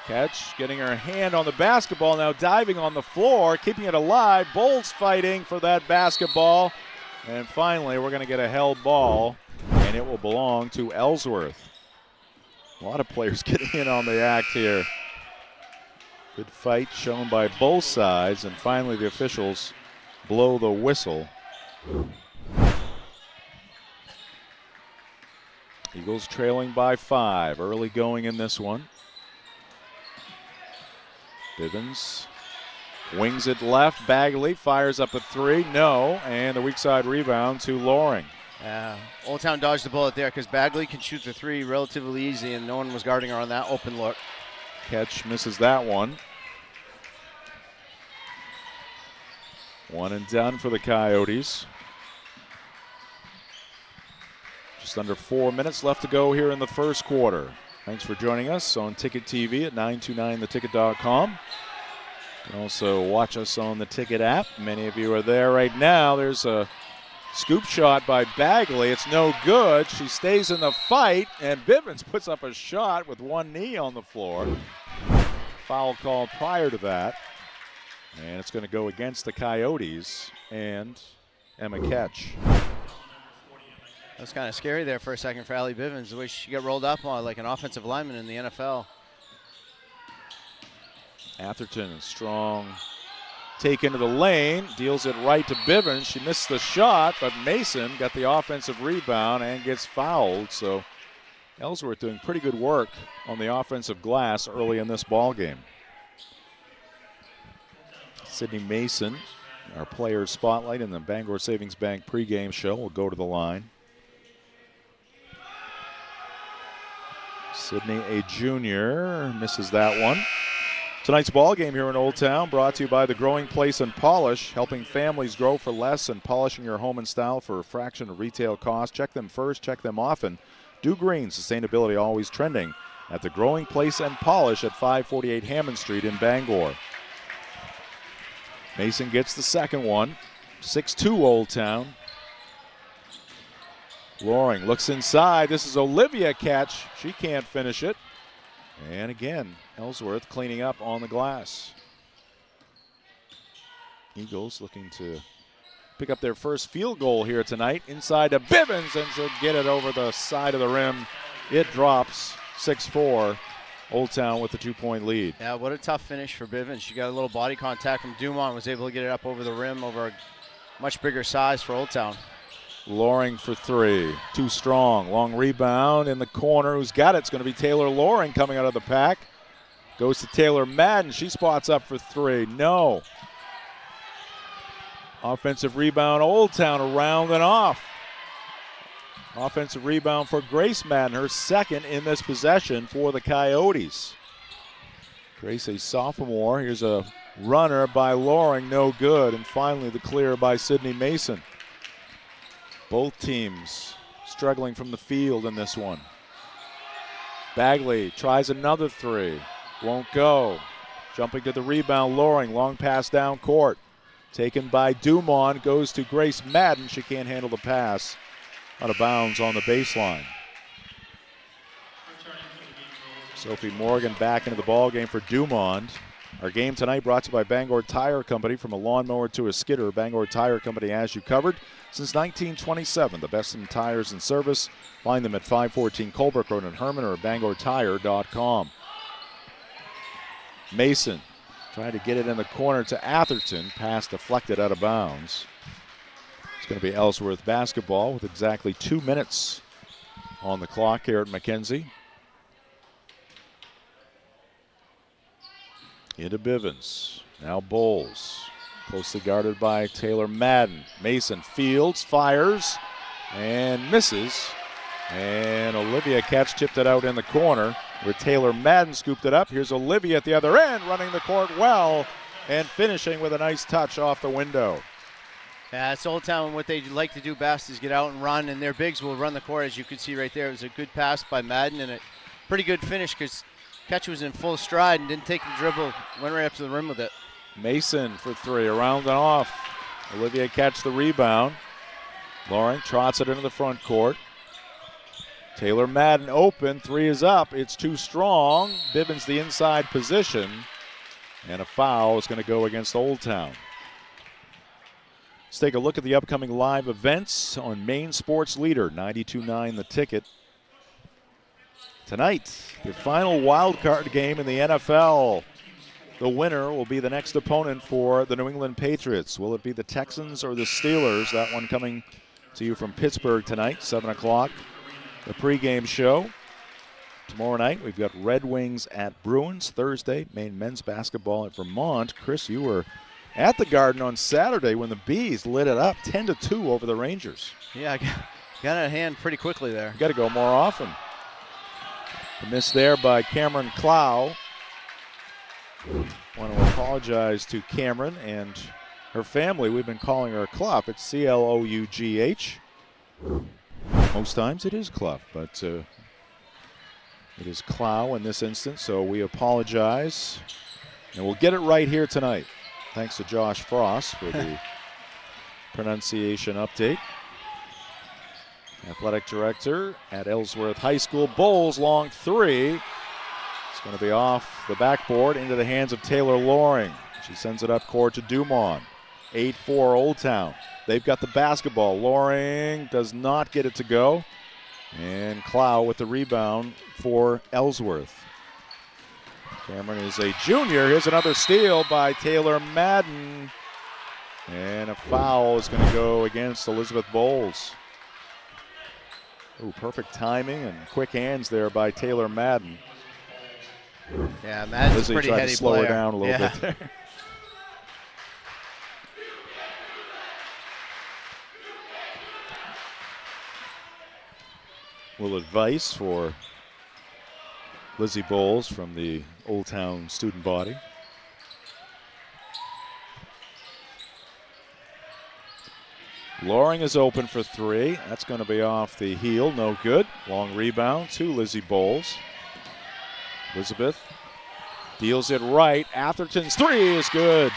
Catch, getting her hand on the basketball, now diving on the floor, keeping it alive. Bulls fighting for that basketball. And finally, we're going to get a held ball, and it will belong to Ellsworth. A lot of players getting in on the act here. Good fight shown by both sides, and finally the officials blow the whistle. Eagles trailing by 5, early going in this one. Bivens wings it left. Bagley fires up a 3. No. And the weak side rebound to Loring. Old Town dodged the bullet there because Bagley can shoot the 3 relatively easy, and no one was guarding her on that open look. Catch misses that one. 1 and done for the Coyotes. Just under 4 minutes left to go here in the first quarter. Thanks for joining us on Ticket TV at 929theticket.com. You can also watch us on the Ticket app. Many of you are there right now. There's a scoop shot by Bagley. It's no good. She stays in the fight, and Bivens puts up a shot with one knee on the floor. Foul called prior to that. And it's going to go against the Coyotes and Emma Ketch. That was kind of scary there for a second for Allie Bivens, the way she got rolled up on like an offensive lineman in the NFL. Atherton, strong take into the lane, deals it right to Bivens. She missed the shot, but Mason got the offensive rebound and gets fouled. So Ellsworth doing pretty good work on the offensive glass early in this ball game. Sydney Mason, our players spotlight in the Bangor Savings Bank pregame show, will go to the line. Sydney, a junior, misses that one. Tonight's ball game here in Old Town brought to you by The Growing Place and Polish, helping families grow for less and polishing your home in style for a fraction of retail cost. Check them first, check them often. Do Green, sustainability always trending at The Growing Place and Polish at 548 Hammond Street in Bangor. Mason gets the second one. 6-2 Old Town. Loring looks inside. This is Olivia catch. She can't finish it. And again, Ellsworth cleaning up on the glass. Eagles looking to pick up their first field goal here tonight. Inside to Bivens, and she'll get it over the side of the rim. It drops 6-4. Old Town with the 2-point lead. Yeah, what a tough finish for Bivens. She got a little body contact from Dumont, was able to get it up over the rim over a much bigger size for Old Town. Loring for 3. Too strong. Long rebound in the corner. Who's got it? It's going to be Taylor Loring coming out of the pack. Goes to Taylor Madden. She spots up for 3. No. Offensive rebound. Old Town around and off. Offensive rebound for Grace Madden, her second in this possession for the Coyotes. Grace, a sophomore. Here's a runner by Loring, no good. And finally the clear by Sydney Mason. Both teams struggling from the field in this one. Bagley tries another three. Won't go. Jumping to the rebound, Loring. Long pass down court. Taken by Dumont. Goes to Grace Madden. She can't handle the pass. Out of bounds on the baseline. Sophie Morgan back into the ball game for Dumont. Our game tonight brought to you by Bangor Tire Company. From a lawnmower to a skidder, Bangor Tire Company has you covered since 1927. The best in tires and service. Find them at 514 Colebrook Road in Herman or at BangorTire.com. Mason trying to get it in the corner to Atherton. Pass deflected out of bounds. It's going to be Ellsworth basketball with exactly 2 minutes on the clock here at Mackenzie. Into Bivens. Now Bowles. Closely guarded by Taylor Madden. Mason fields, fires, and misses. And Olivia tipped it out in the corner where Taylor Madden scooped it up. Here's Olivia at the other end, running the court well and finishing with a nice touch off the window. Yeah, it's Old Town. What they like to do best is get out and run, and their bigs will run the court, as you can see right there. It was a good pass by Madden and a pretty good finish because catch was in full stride and didn't take the dribble, went right up to the rim with it. Mason for three, around and off. Olivia catch the rebound. Loring trots it into the front court. Taylor Madden open, three is up, it's too strong. Bivens the inside position, and a foul is going to go against Old Town. Let's take a look at the upcoming live events on Maine Sports Leader, 92.9 The Ticket. Tonight, the final wild card game in the NFL. The winner will be the next opponent for the New England Patriots. Will it be the Texans or the Steelers? That one coming to you from Pittsburgh tonight, 7 o'clock. The pregame show. Tomorrow night, we've got Red Wings at Bruins. Thursday, Maine men's basketball at Vermont. Chris, you were at the Garden on Saturday when the Bees lit it up 10-2 over the Rangers. Yeah, I got it in hand pretty quickly there. Got to go more often. A miss there by Cameron Clow. Want to apologize to Cameron and her family. We've been calling her Clough. It's C-L-O-U-G-H. Most times it is Clough, but it is Clow in this instance, so we apologize. And we'll get it right here tonight. Thanks to Josh Frost for the pronunciation update. Athletic director at Ellsworth High School. Bowles, long three. It's going to be off the backboard into the hands of Taylor Loring. She sends it up court to Dumont. 8-4 Old Town. They've got the basketball. Loring does not get it to go. And Clow with the rebound for Ellsworth. Cameron is a junior. Here's another steal by Taylor Madden. And a foul is going to go against Elizabeth Bowles. Ooh, perfect timing and quick hands there by Taylor Madden. Yeah, Madden's a pretty tried heady to slow player. her down a little bit there. A little advice for Lizzie Bowles from the Old Town student body. Loring is open for three. That's going to be off the heel. No good. Long rebound to Lizzie Bowles. Elizabeth deals it right. Atherton's three is good.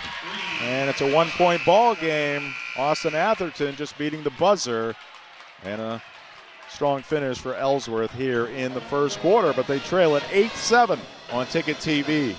And it's a one-point ball game. Austin Atherton just beating the buzzer. And a strong finish for Ellsworth here in the first quarter. But they trail at 8-7 on Ticket TV.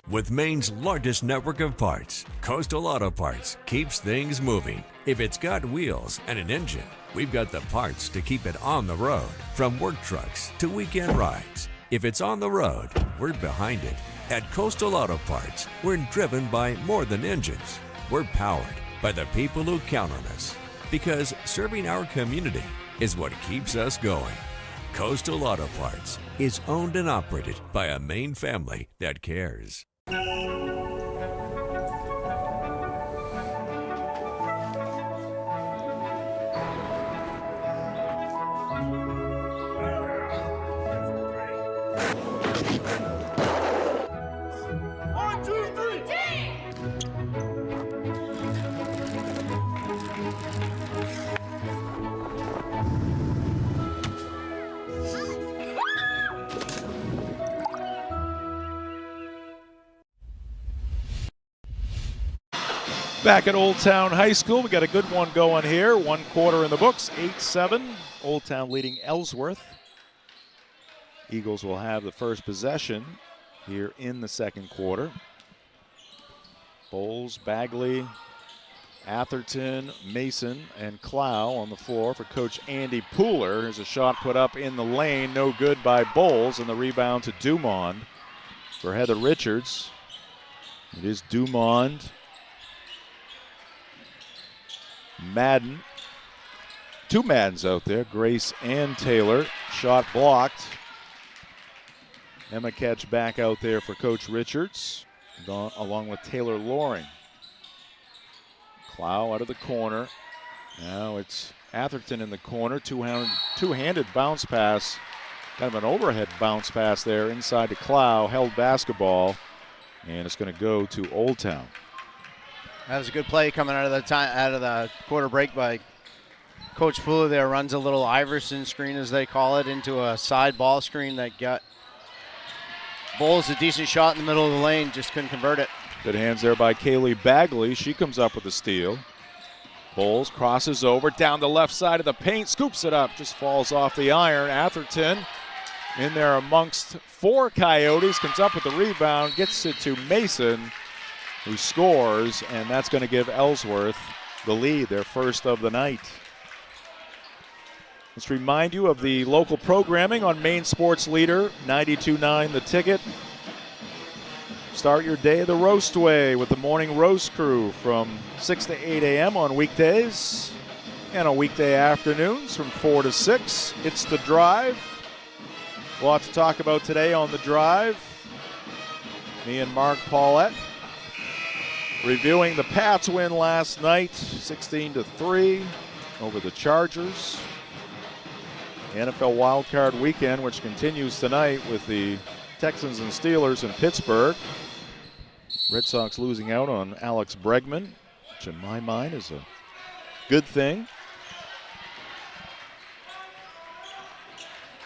With Maine's largest network of parts, Coastal Auto Parts keeps things moving. If it's got wheels and an engine, we've got the parts to keep it on the road. From work trucks to weekend rides. If it's on the road, we're behind it. At Coastal Auto Parts, we're driven by more than engines. We're powered by the people who count on us. Because serving our community is what keeps us going. Coastal Auto Parts is owned and operated by a Maine family that cares. Back at Old Town High School, we got a good one going here. 1 quarter in the books, 8-7. Old Town leading Ellsworth. Eagles will have the first possession here in the second quarter. Bowles, Bagley, Atherton, Mason, and Clow on the floor for Coach Andy Pooler. There's a shot put up in the lane, no good by Bowles, and the rebound to Dumond for Heather Richards. It is Dumond, Madden. 2 Maddens out there, Grace and Taylor. Shot blocked. Emma Ketch back out there for Coach Richards, along with Taylor Loring. Clow out of the corner. Now it's Atherton in the corner. Two-handed bounce pass. Kind of an overhead bounce pass there inside to Clow. Held basketball. And it's going to go to Old Town. That was a good play coming out of the quarter break by Coach Pooler there. Runs a little Iverson screen, as they call it, into a side ball screen that got Bowles a decent shot in the middle of the lane, just couldn't convert it. Good hands there by Kaylee Bagley. She comes up with the steal. Bowles crosses over down the left side of the paint, scoops it up, just falls off the iron. Atherton in there amongst 4 Coyotes, comes up with the rebound, gets it to Mason, who scores, and that's going to give Ellsworth the lead, their first of the night. Let's remind you of the local programming on Maine Sports Leader, 92.9 The Ticket. Start your day the roast way with the morning roast crew from 6 to 8 a.m. on weekdays, and on weekday afternoons from 4 to 6. It's The Drive. Lots to talk about today on The Drive. Me and Mark Paulette reviewing the Pats win last night, 16-3 over the Chargers. NFL wildcard weekend, which continues tonight with the Texans and Steelers in Pittsburgh. Red Sox losing out on Alex Bregman, which in my mind is a good thing.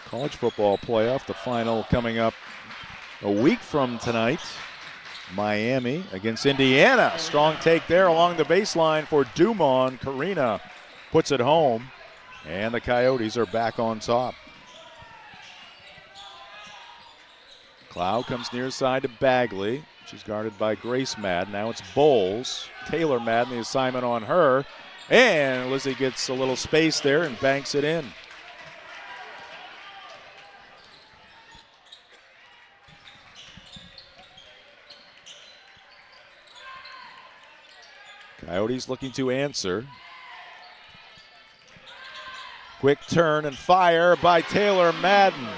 College football playoff, the final coming up a week from tonight. Miami against Indiana. Strong take there along the baseline for Dumont. Karina puts it home, and the Coyotes are back on top. Clow comes near side to Bagley. She's guarded by Grace Madden. Now it's Bowles. Taylor Madden, the assignment on her. And Lizzie gets a little space there and banks it in. Coyotes looking to answer. Quick turn and fire by Taylor Madden.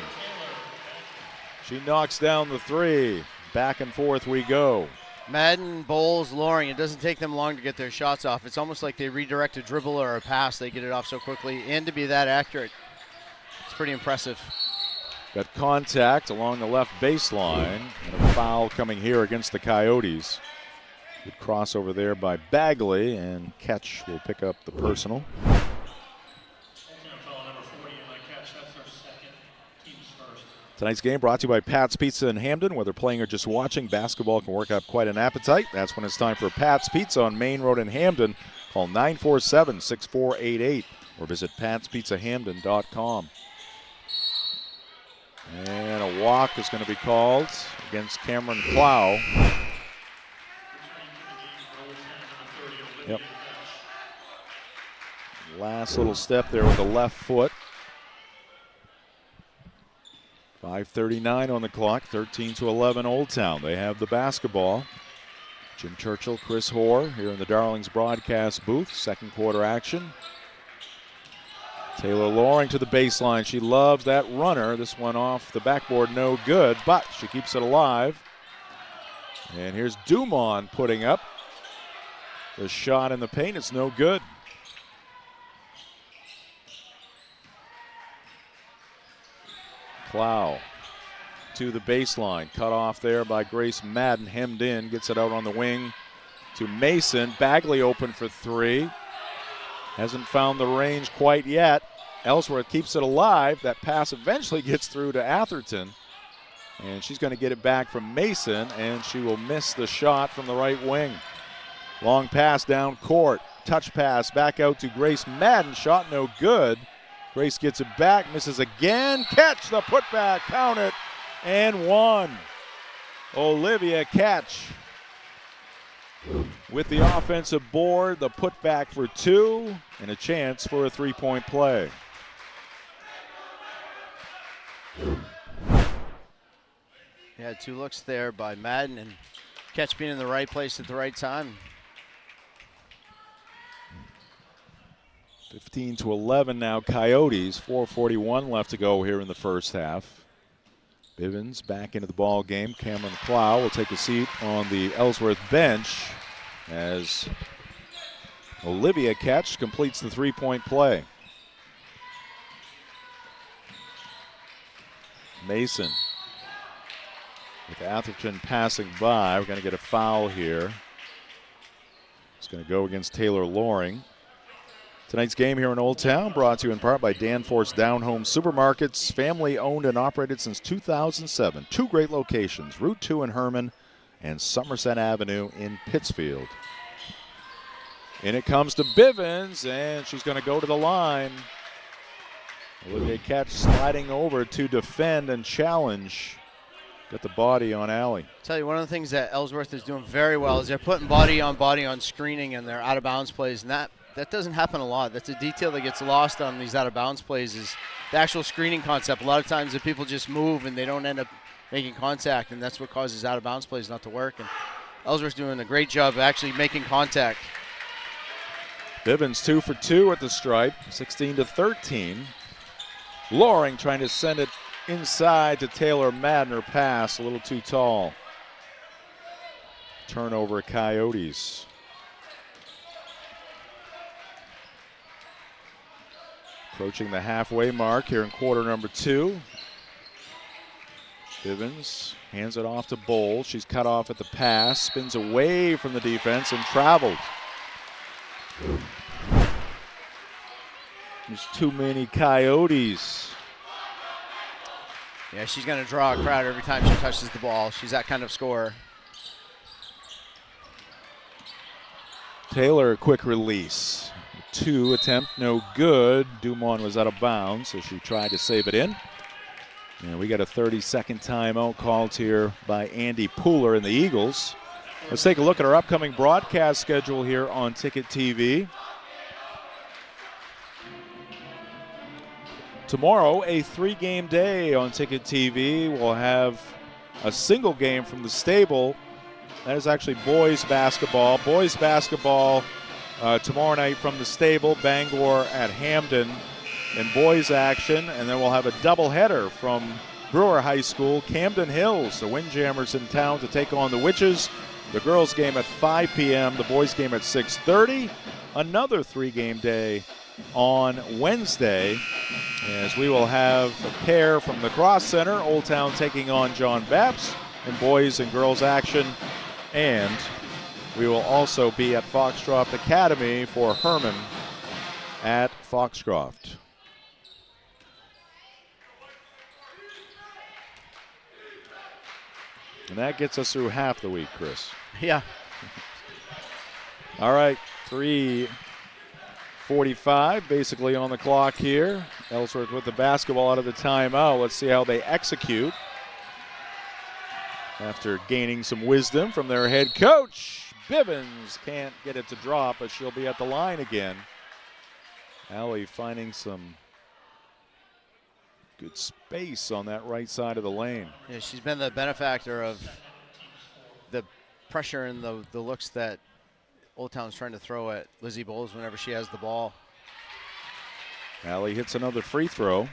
She knocks down the 3. Back and forth we go. Madden, Bowles, Loring, it doesn't take them long to get their shots off. It's almost like they redirect a dribble or a pass. They get it off so quickly, and to be that accurate, it's pretty impressive. Got contact along the left baseline, and a foul coming here against the Coyotes. Good crossover there by Bagley, and Ketch will pick up the personal. Tonight's game brought to you by Pat's Pizza in Hamden. Whether playing or just watching, basketball can work up quite an appetite. That's when it's time for Pat's Pizza on Main Road in Hamden. Call 947-6488 or visit patspizzahamden.com. And a walk is going to be called against Cameron Clow. Yep. Last little step there with the left foot. 5:39 on the clock, 13-11 Old Town. They have the basketball. Jim Churchill, Chris Hoare here in the Darlings broadcast booth. Second quarter action. Taylor Loring to the baseline. She loves that runner. This one off the backboard, no good, but she keeps it alive. And here's Dumont putting up the shot in the paint. It's no good. Clow to the baseline. Cut off there by Grace Madden. Hemmed in. Gets it out on the wing to Mason. Bagley open for 3. Hasn't found the range quite yet. Ellsworth keeps it alive. That pass eventually gets through to Atherton. And she's going to get it back from Mason, and she will miss the shot from the right wing. Long pass down court. Touch pass back out to Grace Madden. Shot no good. Grace gets it back, misses again. Catch the putback, count it, and one. Olivia Catch with the offensive board, the putback for two, and a chance for a three-point play. Yeah, 2 looks there by Madden, and Catch being in the right place at the right time. 15-11 now, Coyotes. 4:41 left to go here in the first half. Bivens back into the ball game. Cameron Clow will take a seat on the Ellsworth bench as Olivia Catch completes the three-point play. Mason with Atherton passing by. We're going to get a foul here. It's going to go against Taylor Loring. Tonight's game here in Old Town brought to you in part by Danforth's Down Home Supermarkets, family owned and operated since 2007. 2 great locations, Route 2 in Herman and Somerset Avenue in Pittsfield. And it comes to Bivens, and she's going to go to the line. Olivia Catch sliding over to defend and challenge. Got the body on Allie. Tell you, one of the things that Ellsworth is doing very well is they're putting body on screening and their out-of-bounds plays, and that doesn't happen a lot. That's a detail that gets lost on these out-of-bounds plays is the actual screening concept. A lot of times the people just move and they don't end up making contact, and that's what causes out-of-bounds plays not to work. And Ellsworth's doing a great job of actually making contact. Bivens 2 for 2 at the stripe, 16-13. Loring trying to send it inside to Taylor Madden. Her pass a little too tall. Turnover Coyotes. Approaching the halfway mark here in quarter number 2. Bivens hands it off to Bowl. She's cut off at the pass, spins away from the defense and traveled. There's too many Coyotes. Yeah, she's going to draw a crowd every time she touches the ball. She's that kind of scorer. Taylor, a quick release. 2 attempt, no good. Dumont was out of bounds, so she tried to save it in. And we got a 30-second timeout called here by Andy Pooler and the Eagles. Let's take a look at our upcoming broadcast schedule here on Ticket TV. Tomorrow, a 3-game day on Ticket TV. We'll have a single game from the stable. That is actually boys basketball. Boys basketball tomorrow night from the stable, Bangor at Hamden in boys action. And then we'll have a doubleheader from Brewer High School, Camden Hills. The Windjammers in town to take on the Witches. The girls game at 5 p.m., the boys game at 6:30. Another 3-game day on Wednesday, as we will have a pair from the Cross Center, Old Town taking on John Babs in boys and girls action. And we will also be at Foxcroft Academy for Herman at Foxcroft. And that gets us through half the week, Chris. Yeah. All right, 3:45 basically on the clock here. Ellsworth with the basketball out of the timeout. Let's see how they execute. After gaining some wisdom from their head coach, Bivens can't get it to drop, but she'll be at the line again. Allie finding some good space on that right side of the lane. Yeah, she's been the benefactor of the pressure and the looks that Old Town's trying to throw at Lizzie Bowles whenever she has the ball. Allie hits another free throw.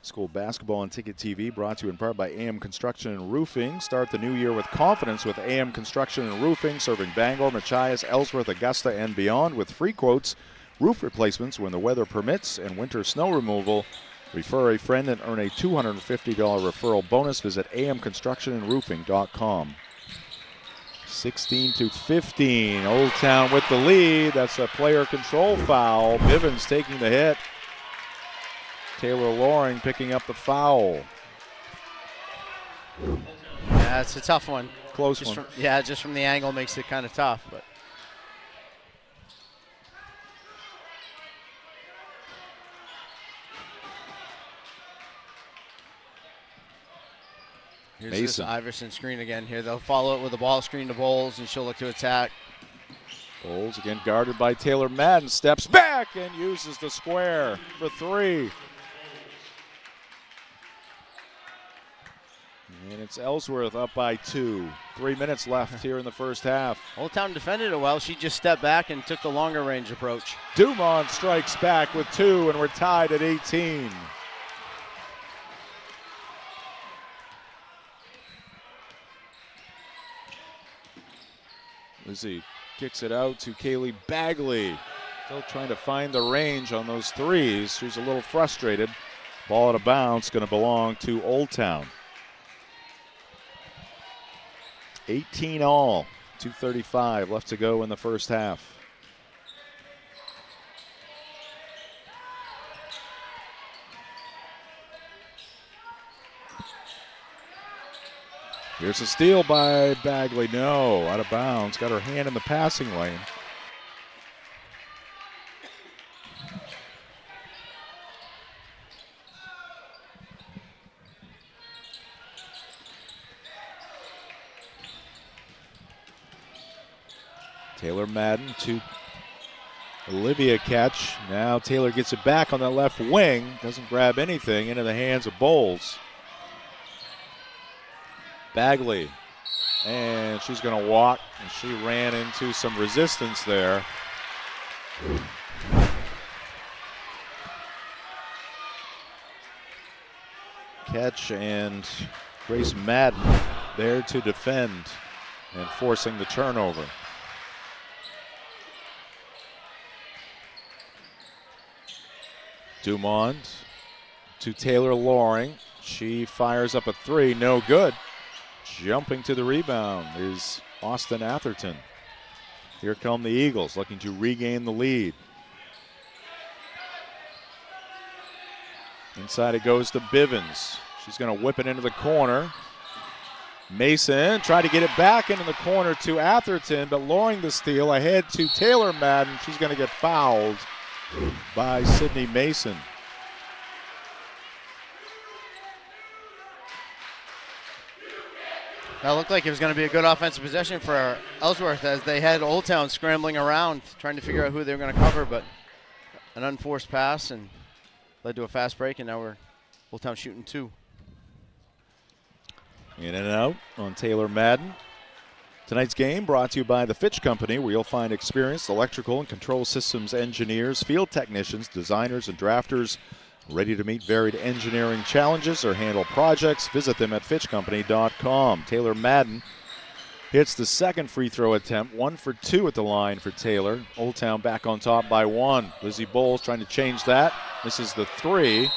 School basketball on Ticket TV brought to you in part by AM Construction and Roofing. Start the new year with confidence with AM Construction and Roofing, serving Bangor, Machias, Ellsworth, Augusta, and beyond with free quotes, roof replacements when the weather permits, and winter snow removal. Refer a friend and earn a $250 referral bonus. Visit amconstructionandroofing.com. 16-15. Old Town with the lead. That's a player control foul. Bivens taking the hit. Taylor Loring picking up the foul. Yeah, it's a tough one. close just one. just from the angle makes it kind of tough. But here's this Mason. Iverson screen again here. They'll follow it with a ball screen to Bowles, and she'll look to attack. Bowles again guarded by Taylor Madden. Steps back and uses the square for 3. And it's Ellsworth up by 2. 3 minutes left here in the first half. Old Town defended it well. She just stepped back and took the longer range approach. Dumont strikes back with 2, and we're tied at 18. Lizzie kicks it out to Kaylee Bagley. Still trying to find the range on those threes. She's a little frustrated. Ball out of bounds, going to belong to Old Town. 18 all, 2:35 left to go in the first half. Here's a steal by Bagley. No, out of bounds. Got her hand in the passing lane. Taylor Madden to Olivia catch. Now Taylor gets it back on the left wing. Doesn't grab anything into the hands of Bowles. Bagley, and she's going to walk, and she ran into some resistance there. Catch, and Grace Madden there to defend and forcing the turnover. Dumont to Taylor Loring. She fires up a 3, no good. Jumping to the rebound is Austin Atherton. Here come the Eagles looking to regain the lead. Inside it goes to Bivens. She's going to whip it into the corner. Mason tried to get it back into the corner to Atherton, but Loring the steal ahead to Taylor Madden. She's going to get fouled by Sydney Mason. That looked like it was going to be a good offensive possession for Ellsworth as they had Old Town scrambling around trying to figure out who they were going to cover, but an unforced pass and led to a fast break, and now we're Old Town shooting 2. In and out on Taylor Madden. Tonight's game brought to you by the Fitch Company, where you'll find experienced electrical and control systems engineers, field technicians, designers, and drafters ready to meet varied engineering challenges or handle projects. Visit them at fitchcompany.com. Taylor Madden hits the second free throw attempt. 1 for 2 at the line for Taylor. Old Town back on top by 1. Lizzie Bowles trying to change that. Misses the 3.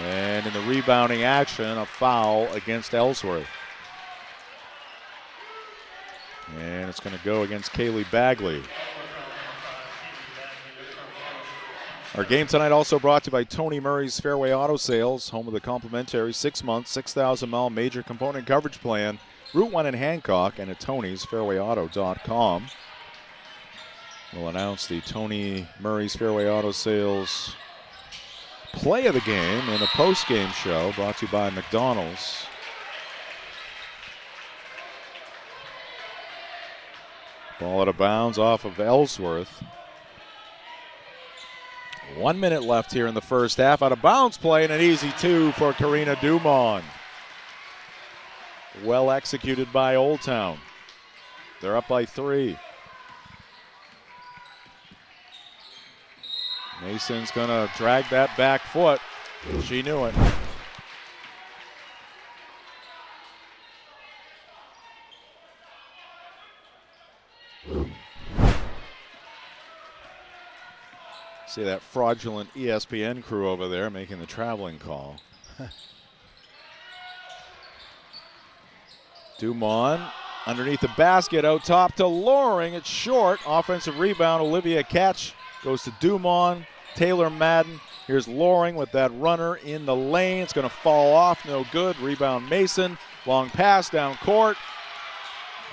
And in the rebounding action, a foul against Ellsworth. And it's going to go against Kaylee Bagley. Our game tonight also brought to you by Tony Murray's Fairway Auto Sales, home of the complimentary 6-month, 6,000-mile major component coverage plan. Route 1 in Hancock and at Tony'sFairwayAuto.com. We'll announce the Tony Murray's Fairway Auto Sales play of the game in a post-game show brought to you by McDonald's. Ball out of bounds off of Ellsworth. 1 minute left here in the first half. Out of bounds play and an easy 2 for Karina Dumont. Well executed by Old Town. They're up by 3. Mason's going to drag that back foot. She knew it. See that fraudulent ESPN crew over there making the traveling call. Dumont underneath the basket, out top to Loring. It's short. Offensive rebound. Olivia catch goes to Dumont. Taylor Madden. Here's Loring with that runner in the lane. It's going to fall off. No good. Rebound Mason. Long pass down court.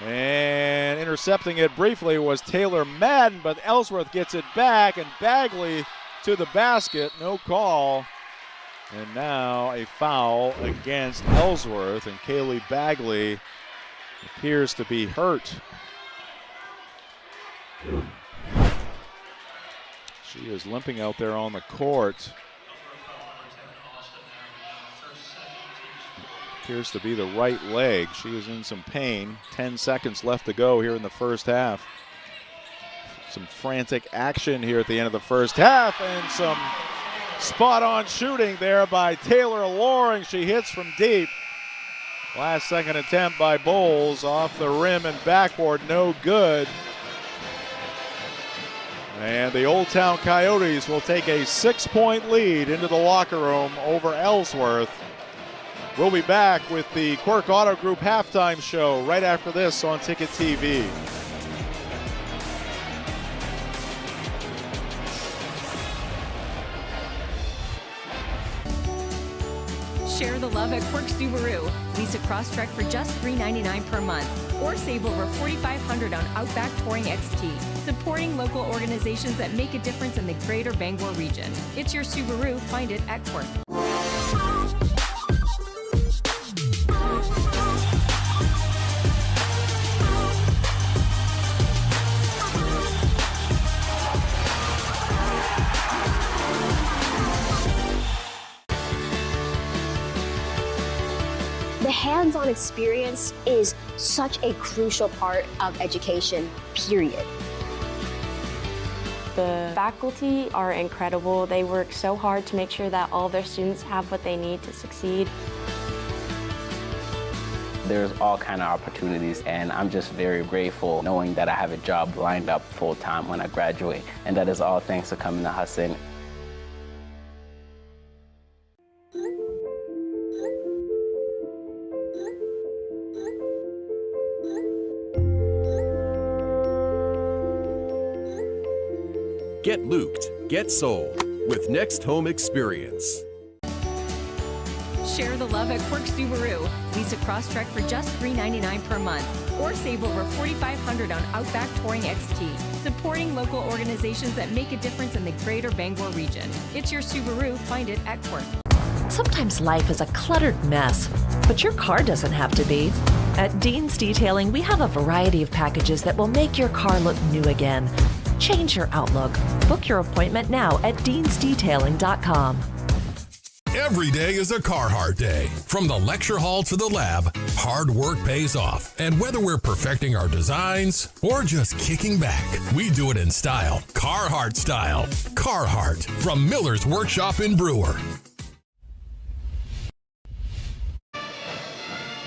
And intercepting it briefly was Taylor Madden, but Ellsworth gets it back, and Bagley to the basket, no call. And now a foul against Ellsworth, and Kaylee Bagley appears to be hurt. She is limping out there on the court. Appears to be the right leg. She is in some pain. 10 seconds left to go here in the first half. Some frantic action here at the end of the first half, and some spot-on shooting there by Taylor Loring. She hits from deep. Last second attempt by Bowles off the rim and backboard, no good. And the Old Town Coyotes will take a 6-point lead into the locker room over Ellsworth. We'll be back with the Quirk Auto Group halftime show right after this on Ticket TV. Share the love at Quirk Subaru. Lease a Crosstrek for just $399 per month, or save over $4,500 on Outback Touring XT. Supporting local organizations that make a difference in the greater Bangor region. It's your Subaru. Find it at Quirk. The hands-on experience is such a crucial part of education, period. The faculty are incredible. They work so hard to make sure that all their students have what they need to succeed. There's all kind of opportunities, and I'm just very grateful knowing that I have a job lined up full-time when I graduate, and that is all thanks to coming to Hudson. Get looped, get sold with Next Home Experience. Share the love at Quirk Subaru. Lease a Crosstrek for just $399 per month, or save over $4,500 on Outback Touring XT. Supporting local organizations that make a difference in the greater Bangor region. It's your Subaru. Find it at Quirk. Sometimes life is a cluttered mess, but your car doesn't have to be. At Dean's Detailing, we have a variety of packages that will make your car look new again. Change your outlook. Book your appointment now at deansdetailing.com. Every day is a Carhartt day. From the lecture hall to the lab, hard work pays off. And whether we're perfecting our designs or just kicking back, we do it in style. Carhartt style. Carhartt from Miller's Workshop in Brewer.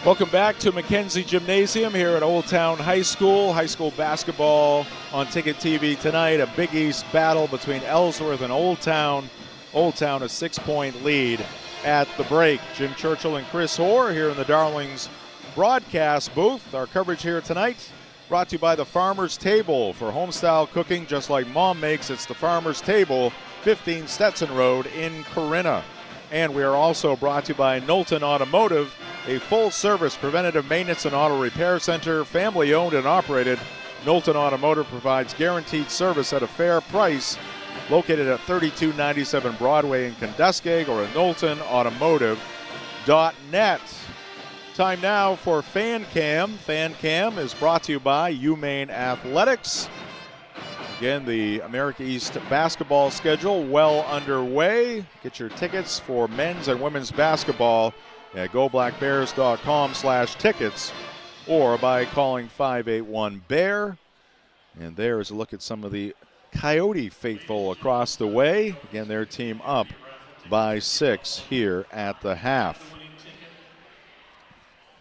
Welcome back to Mackenzie Gymnasium here at Old Town High School. High school basketball on Ticket TV tonight. A Big East battle between Ellsworth and Old Town. Old Town a 6-point lead at the break. Jim Churchill and Chris Hoare here in the Darlings broadcast booth. Our coverage here tonight brought to you by the Farmer's Table. For home-style cooking just like Mom makes, it's the Farmer's Table, 15 Stetson Road in Corinna. And we are also brought to you by Knowlton Automotive, a full-service preventative maintenance and auto repair center, family-owned and operated. Knowlton Automotive provides guaranteed service at a fair price. Located at 3297 Broadway in Kenduskeag or at knowltonautomotive.net. Time now for Fan Cam. Fan Cam is brought to you by UMaine Athletics. Again, the America East basketball schedule well underway. Get your tickets for men's and women's basketball at goblackbears.com/tickets or by calling 581-BEAR. And there is a look at some of the Coyote faithful across the way. Again, their team up by 6 here at the half.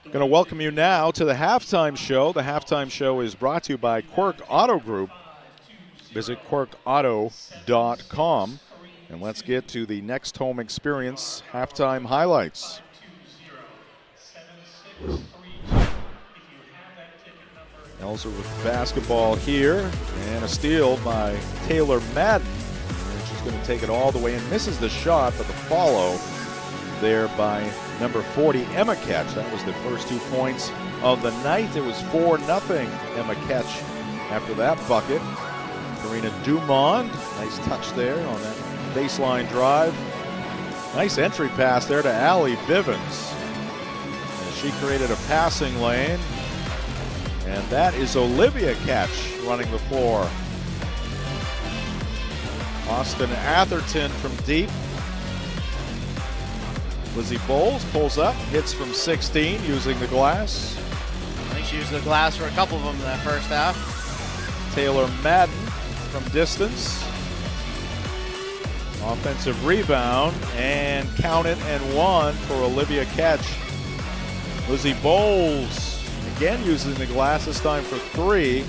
Going to welcome you now to the halftime show. The halftime show is brought to you by Quirk Auto Group. Visit quirkauto.com. And let's get to the Next Home Experience halftime highlights. Ellsworth basketball here, and a steal by Taylor Madden. She's going to take it all the way and misses the shot, but the follow there by number 40, Emma Ketch. That was the first 2 points of the night. It was 4-0 Emma Ketch after that bucket. Karina Dumond, nice touch there on that baseline drive. Nice entry pass there to Allie Bivens. And she created a passing lane. And that is Olivia Ketch running the floor. Austin Atherton from deep. Lizzie Bowles pulls up, hits from 16 using the glass. I think she used the glass for a couple of them in that first half. Taylor Madden from distance. Offensive rebound, and count it and one for Olivia Ketch. Lizzie Bowles again using the glass, this time for 3.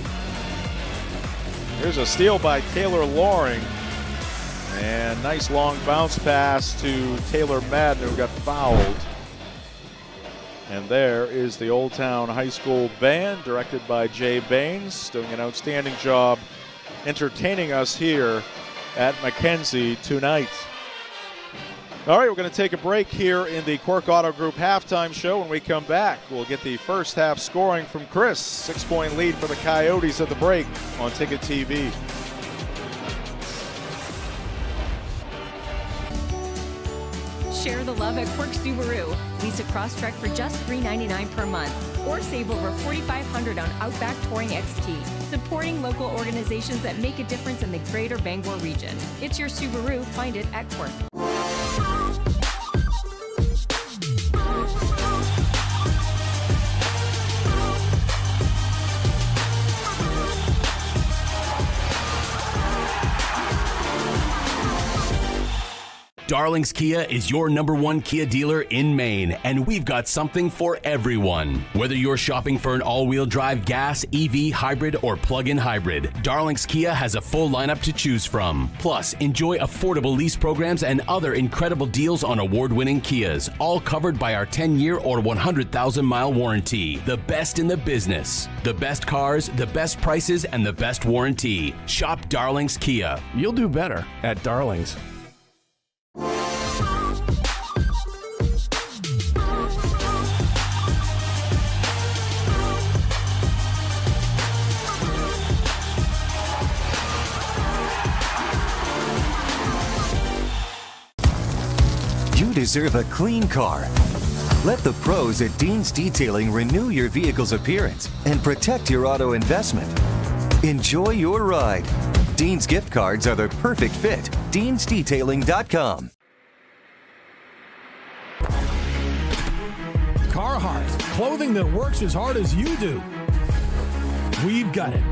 Here's a steal by Taylor Loring. And nice long bounce pass to Taylor Madden, who got fouled. And there is the Old Town High School Band, directed by Jay Baines, doing an outstanding job entertaining us here at Mackenzie tonight. All right, we're going to take a break here in the Cork Auto Group halftime show. When we come back, we'll get the first half scoring from Chris. 6-point lead for the Coyotes at the break on Ticket TV. Share the love at Quirk Subaru. Lease a Crosstrek for just $399 per month, or save over $4,500 on Outback Touring XT. Supporting local organizations that make a difference in the greater Bangor region. It's your Subaru. Find it at Quirk. Darling's Kia is your #1 Kia dealer in Maine, and we've got something for everyone. Whether you're shopping for an all-wheel drive gas, EV, hybrid, or plug-in hybrid, Darling's Kia has a full lineup to choose from. Plus, enjoy affordable lease programs and other incredible deals on award-winning Kias, all covered by our 10-year or 100,000-mile warranty. The best in the business. The best cars, the best prices, and the best warranty. Shop Darling's Kia. You'll do better at Darling's. You deserve a clean car. Let the pros at Dean's Detailing renew your vehicle's appearance and protect your auto investment. Enjoy your ride. Dean's gift cards are the perfect fit. Dean'sDetailing.com. Carhartt, clothing that works as hard as you do. We've got it.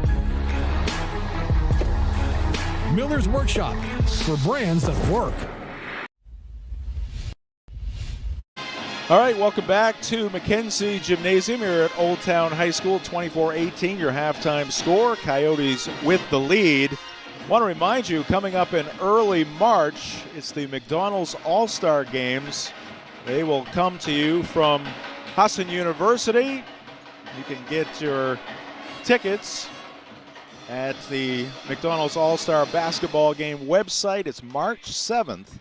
Miller's Workshop, for brands that work. All right, welcome back to Mackenzie Gymnasium here at Old Town High School. 24-18, your halftime score. Coyotes with the lead. Want to remind you, coming up in early March, it's the McDonald's All-Star Games. They will come to you from Husson University. You can get your tickets at the McDonald's All-Star Basketball Game website. It's March 7th.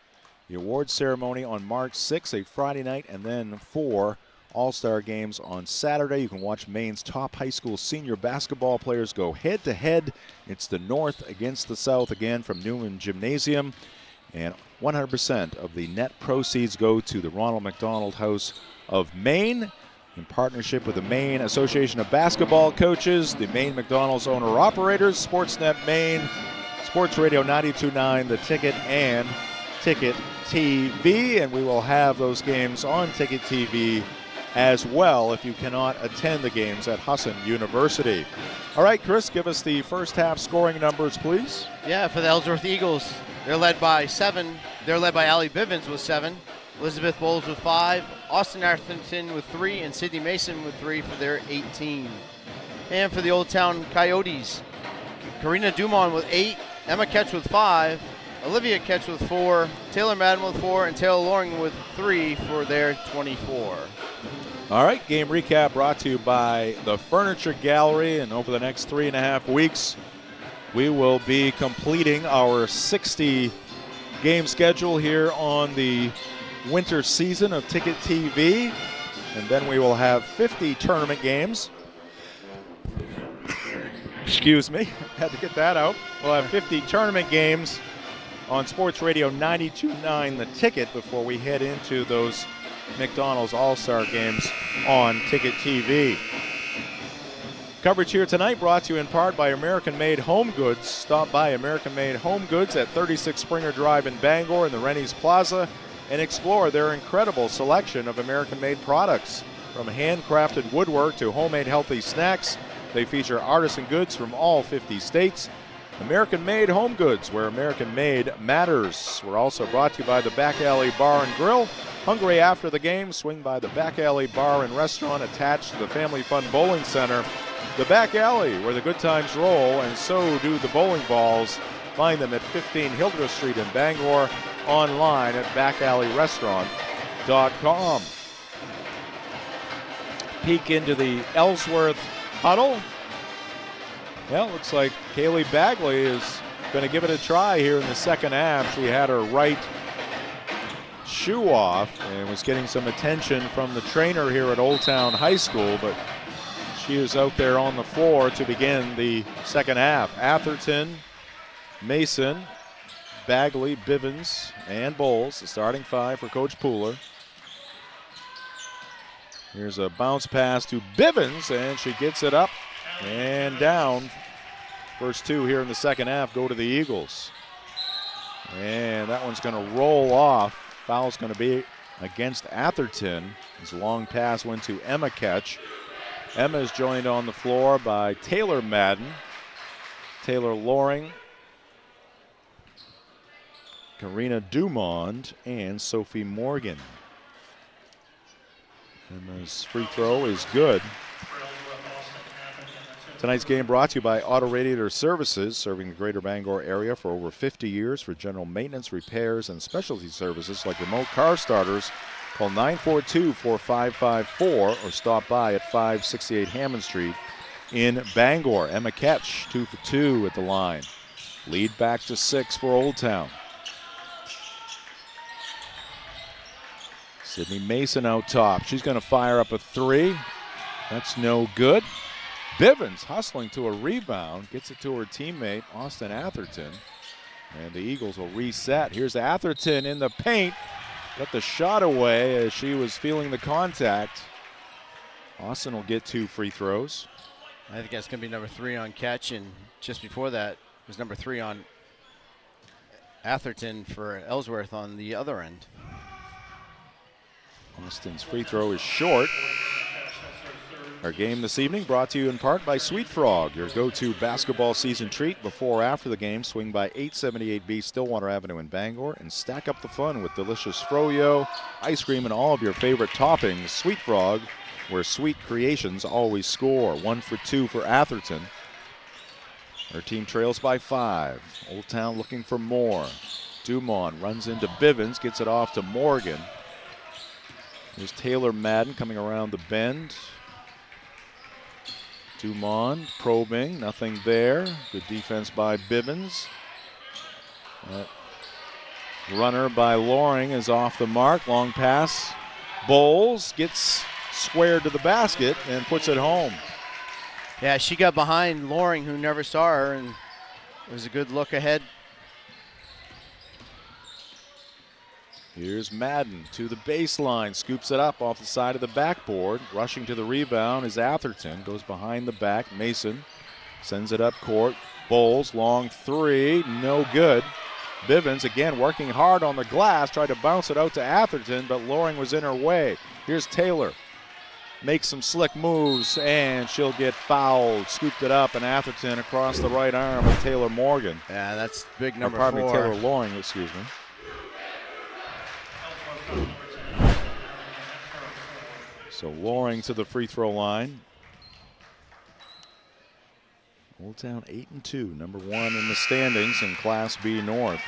The awards ceremony on March 6th, a Friday night, and then 4 All-Star games on Saturday. You can watch Maine's top high school senior basketball players go head-to-head. It's the North against the South again from Newman Gymnasium. And 100% of the net proceeds go to the Ronald McDonald House of Maine in partnership with the Maine Association of Basketball Coaches, the Maine McDonald's owner-operators, Sportsnet Maine, Sports Radio 92.9, The Ticket, and Ticket TV. And we will have those games on Ticket TV as well if you cannot attend the games at Husson University. All right, Chris, give us the first half scoring numbers, please. Yeah, for the Ellsworth Eagles, they're led by 7. They're led by Allie Bivens with 7, Elizabeth Bowles with 5, Austin Atherton with 3, and Sydney Mason with 3 for their 18. And for the Old Town Coyotes, Karina Dumont with 8, Emma Ketch with 5, Olivia Ketch with 4, Taylor Madden with 4, and Taylor Loring with 3 for their 24. All right, game recap brought to you by the Furniture Gallery. And over the next 3.5 weeks, we will be completing our 60-game schedule here on the winter season of Ticket TV. And then we will have 50 tournament games. Excuse me, had to get that out. We'll have 50 tournament games on Sports Radio 92.9 The Ticket before we head into those McDonald's All-Star games on Ticket TV. Coverage here tonight brought to you in part by American Made Home Goods. Stop by American Made Home Goods at 36 Springer Drive in Bangor in the Rennie's Plaza and explore their incredible selection of American Made products. From handcrafted woodwork to homemade healthy snacks, they feature artisan goods from all 50 states. American Made Home Goods, where American Made matters. We're also brought to you by the Back Alley Bar and Grill. Hungry after the game? Swing by the Back Alley Bar and Restaurant attached to the Family Fun Bowling Center. The Back Alley, where the good times roll, and so do the bowling balls. Find them at 15 Hildreth Street in Bangor, online at backalley.restaurant.com. Peek into the Ellsworth huddle. Well, looks like Kaylee Bagley is going to give it a try here in the second half. She had her right shoe off and was getting some attention from the trainer here at Old Town High School, but she is out there on the floor to begin the second half. Atherton, Mason, Bagley, Bivens, and Bowles, the starting five for Coach Pooler. Here's a bounce pass to Bivens, and she gets it up and down. First two here in the second half go to the Eagles. And that one's going to roll off. Foul's going to be against Atherton. His long pass went to Emma Ketch. Emma is joined on the floor by Taylor Madden, Taylor Loring, Karina Dumond, and Sophie Morgan. Emma's free throw is good. Tonight's game brought to you by Auto Radiator Services, serving the greater Bangor area for over 50 years for general maintenance, repairs, and specialty services like remote car starters. Call 942-4554 or stop by at 568 Hammond Street in Bangor. Emma Ketch, 2 for 2 at the line. Lead back to 6 for Old Town. Sydney Mason out top. She's going to fire up a three. That's no good. Bivens hustling to a rebound. Gets it to her teammate, Austin Atherton. And the Eagles will reset. Here's Atherton in the paint. Got the shot away as she was feeling the contact. Austin will get 2 free throws. I think that's going to be number 3 on Ketch, and just before that was number 3 on Atherton for Ellsworth on the other end. Austin's free throw is short. Our game this evening brought to you in part by Sweet Frog, your go-to basketball season treat. Before or after the game, swing by 878B Stillwater Avenue in Bangor and stack up the fun with delicious froyo, ice cream, and all of your favorite toppings. Sweet Frog, where sweet creations always score. 1 for 2 for Atherton. Our team trails by 5. Old Town looking for more. Dumont runs into Bivens, gets it off to Morgan. Here's Taylor Madden coming around the bend. Dumont probing, nothing there. Good defense by Bivens. Runner by Loring is off the mark. Long pass. Bowles gets squared to the basket and puts it home. Yeah, she got behind Loring, who never saw her, and it was a good look ahead. Here's Madden to the baseline, scoops it up off the side of the backboard. Rushing to the rebound is Atherton, goes behind the back. Mason sends it up court. Bowles, long three, no good. Bivens again working hard on the glass, tried to bounce it out to Atherton, but Loring was in her way. Here's Taylor, makes some slick moves, and she'll get fouled. Scooped it up, and Atherton across the right arm of Taylor Morgan. Yeah, that's big number 4. Pardon me, Taylor Loring, excuse me. So Loring to the free throw line. Old Town 8-2, number 1 in the standings in Class B North.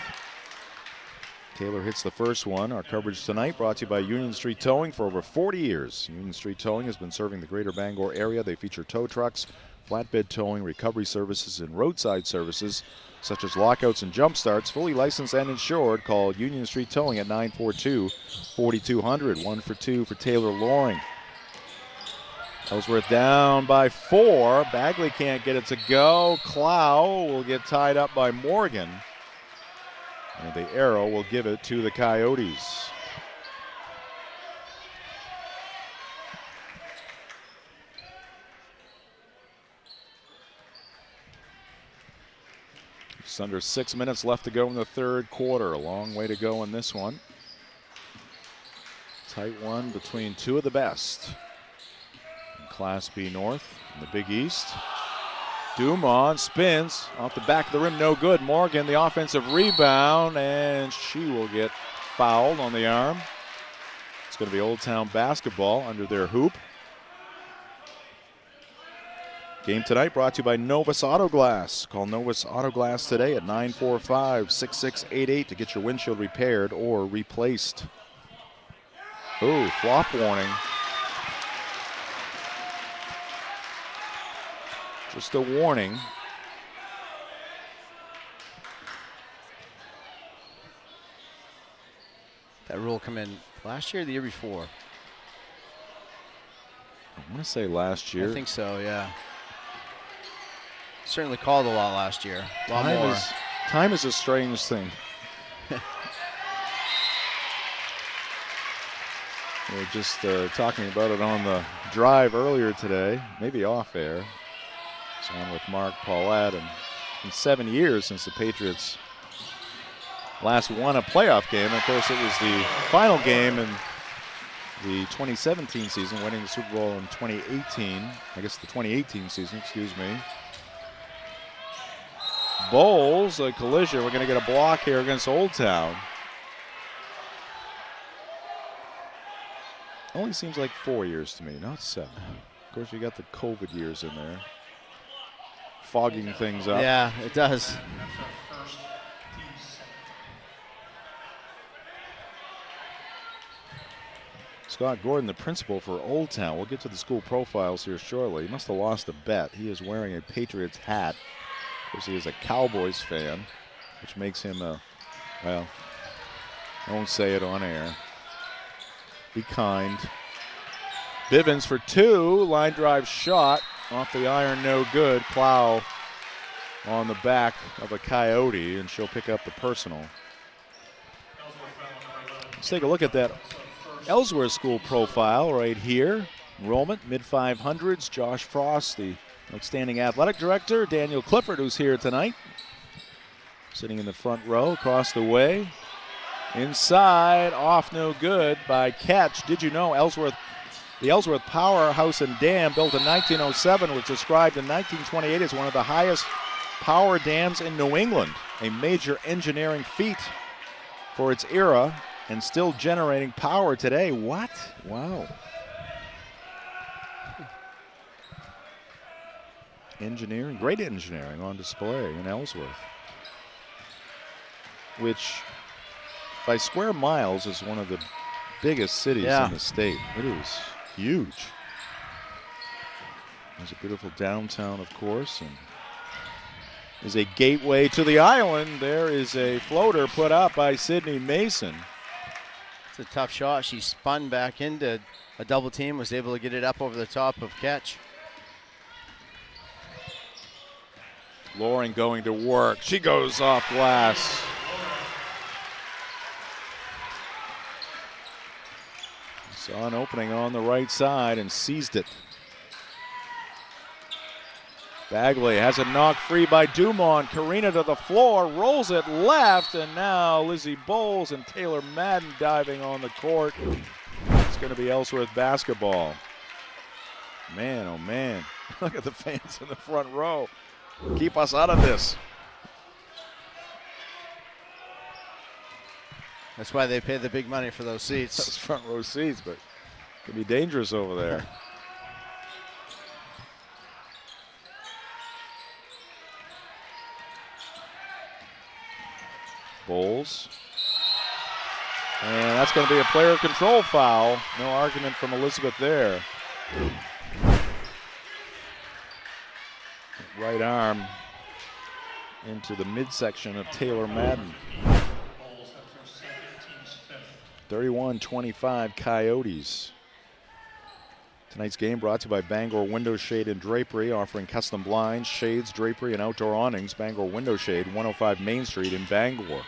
Taylor hits the first one. Our coverage tonight brought to you by Union Street Towing for over 40 years. Union Street Towing has been serving the greater Bangor area. They feature tow trucks flatbed towing, recovery services, and roadside services, such as lockouts and jump starts. Fully licensed and insured. Call Union Street Towing at 942-4200. 1 for 2 for Taylor Loring. Ellsworth down by 4. Bagley can't get it to go. Clow will get tied up by Morgan. And the arrow will give it to the Coyotes. Just under 6 minutes left to go in the third quarter. A long way to go in this one. Tight one between two of the best in Class B North in the Big East. Dumont spins off the back of the rim, no good. Morgan, the offensive rebound, and she will get fouled on the arm. It's going to be Old Town basketball under their hoop. Game tonight brought to you by Novus Auto Glass. Call Novus Auto Glass today at 945-6688 to get your windshield repaired or replaced. Ooh, flop warning. Just a warning. That rule come in last year or the year before? I want to say last year. I think so, yeah. Certainly called a lot last year. A lot more. Time is a strange thing. We were just talking about it on the drive earlier today, maybe off air. It's on with Mark Paulette, and in 7 years since the Patriots last won a playoff game. Of course, it was the final game in the 2017 season, winning the Super Bowl in 2018. I guess the 2018 season, excuse me. Bowles, a collision. We're going to get a block here against Old Town. Only seems like 4 years to me, not 7. Of course, you got the COVID years in there, fogging things up. Yeah, it does. Scott Gordon, the principal for Old Town. We'll get to the school profiles here shortly. He must have lost a bet. He is wearing a Patriots hat. Of course, he is a Cowboys fan, which makes him a, well, I won't say it on air. Be kind. Bivens for 2. Line drive shot off the iron, no good. Plow on the back of a Coyote, and she'll pick up the personal. Let's take a look at that Ellsworth school profile right here. Enrollment, mid-500s. Josh Frost, the outstanding athletic director. Daniel Clifford, who's here tonight, sitting in the front row across the way. Inside, off no good by Ketch. Did you know the Ellsworth Powerhouse and Dam, built in 1907, was described in 1928 as one of the highest power dams in New England, a major engineering feat for its era and still generating power today. What? Wow. Engineering, great engineering on display in Ellsworth, which by square miles is one of the biggest cities in the state. It is huge. There's a beautiful downtown, of course, and is a gateway to the island. There is a floater put up by Sydney Mason. It's a tough shot. She spun back into a double team, was able to get it up over the top of Ketch. Loring going to work. She goes off glass. Saw an opening on the right side and seized it. Bagley has it knocked free by Dumont. Karina to the floor, rolls it left, and now Lizzie Bowles and Taylor Madden diving on the court. It's going to be Ellsworth basketball. Man, oh man. Look at the fans in the front row. Keep us out of this. That's why they pay the big money for those seats. Those front row seats, but it can be dangerous over there. Bowles. And that's going to be a player control foul. No argument from Elizabeth there. right arm into the midsection of Taylor Madden. 31-25 Coyotes. Tonight's game brought to you by Bangor Window Shade and Drapery, offering custom blinds, shades, drapery, and outdoor awnings. Bangor Window Shade, 105 Main Street in Bangor.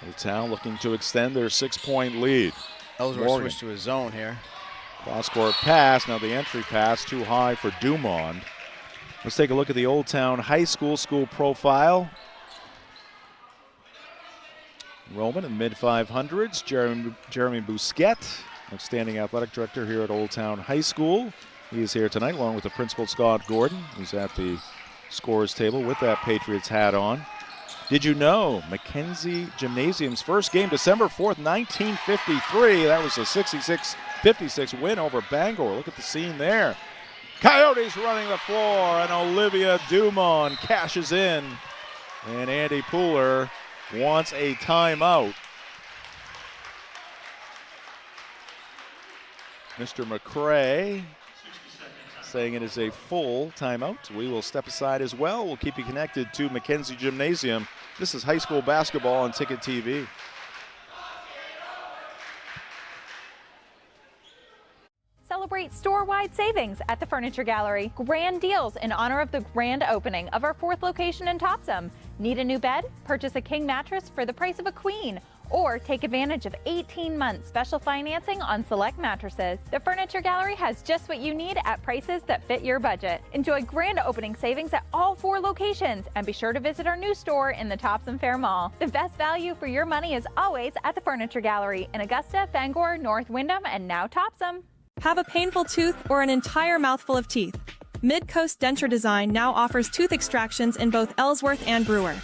Old Town looking to extend their 6-point lead. Ellsworth switched to his zone here. Cross-court pass. Now the entry pass too high for Dumond. Let's take a look at the Old Town High School profile. Enrollment in mid-500s. Jeremy Bousquet, outstanding athletic director here at Old Town High School. He is here tonight along with the principal, Scott Gordon, who's at the scorer's table with that Patriots hat on. Did you know Mackenzie Gymnasium's first game, December 4th, 1953. That was a 66-56 win over Bangor. Look at the scene there. Coyotes running the floor, and Olivia Dumond cashes in. And Andy Pooler wants a timeout. Mr. McCrae saying it is a full timeout. We will step aside as well. We'll keep you connected to Mackenzie Gymnasium. This is high school basketball on Ticket TV. Celebrate store-wide savings at the Furniture Gallery. Grand deals in honor of the grand opening of our 4th location in Topsom. Need a new bed? Purchase a king mattress for the price of a queen. Or take advantage of 18-month special financing on select mattresses. The Furniture Gallery has just what you need at prices that fit your budget. Enjoy grand opening savings at all 4 locations, and be sure to visit our new store in the Topsom Fair Mall. The best value for your money is always at the Furniture Gallery in Augusta, Bangor, North Windham, and now Topsom. Have a painful tooth or an entire mouthful of teeth? Midcoast Denture Design now offers tooth extractions in both Ellsworth and Brewer.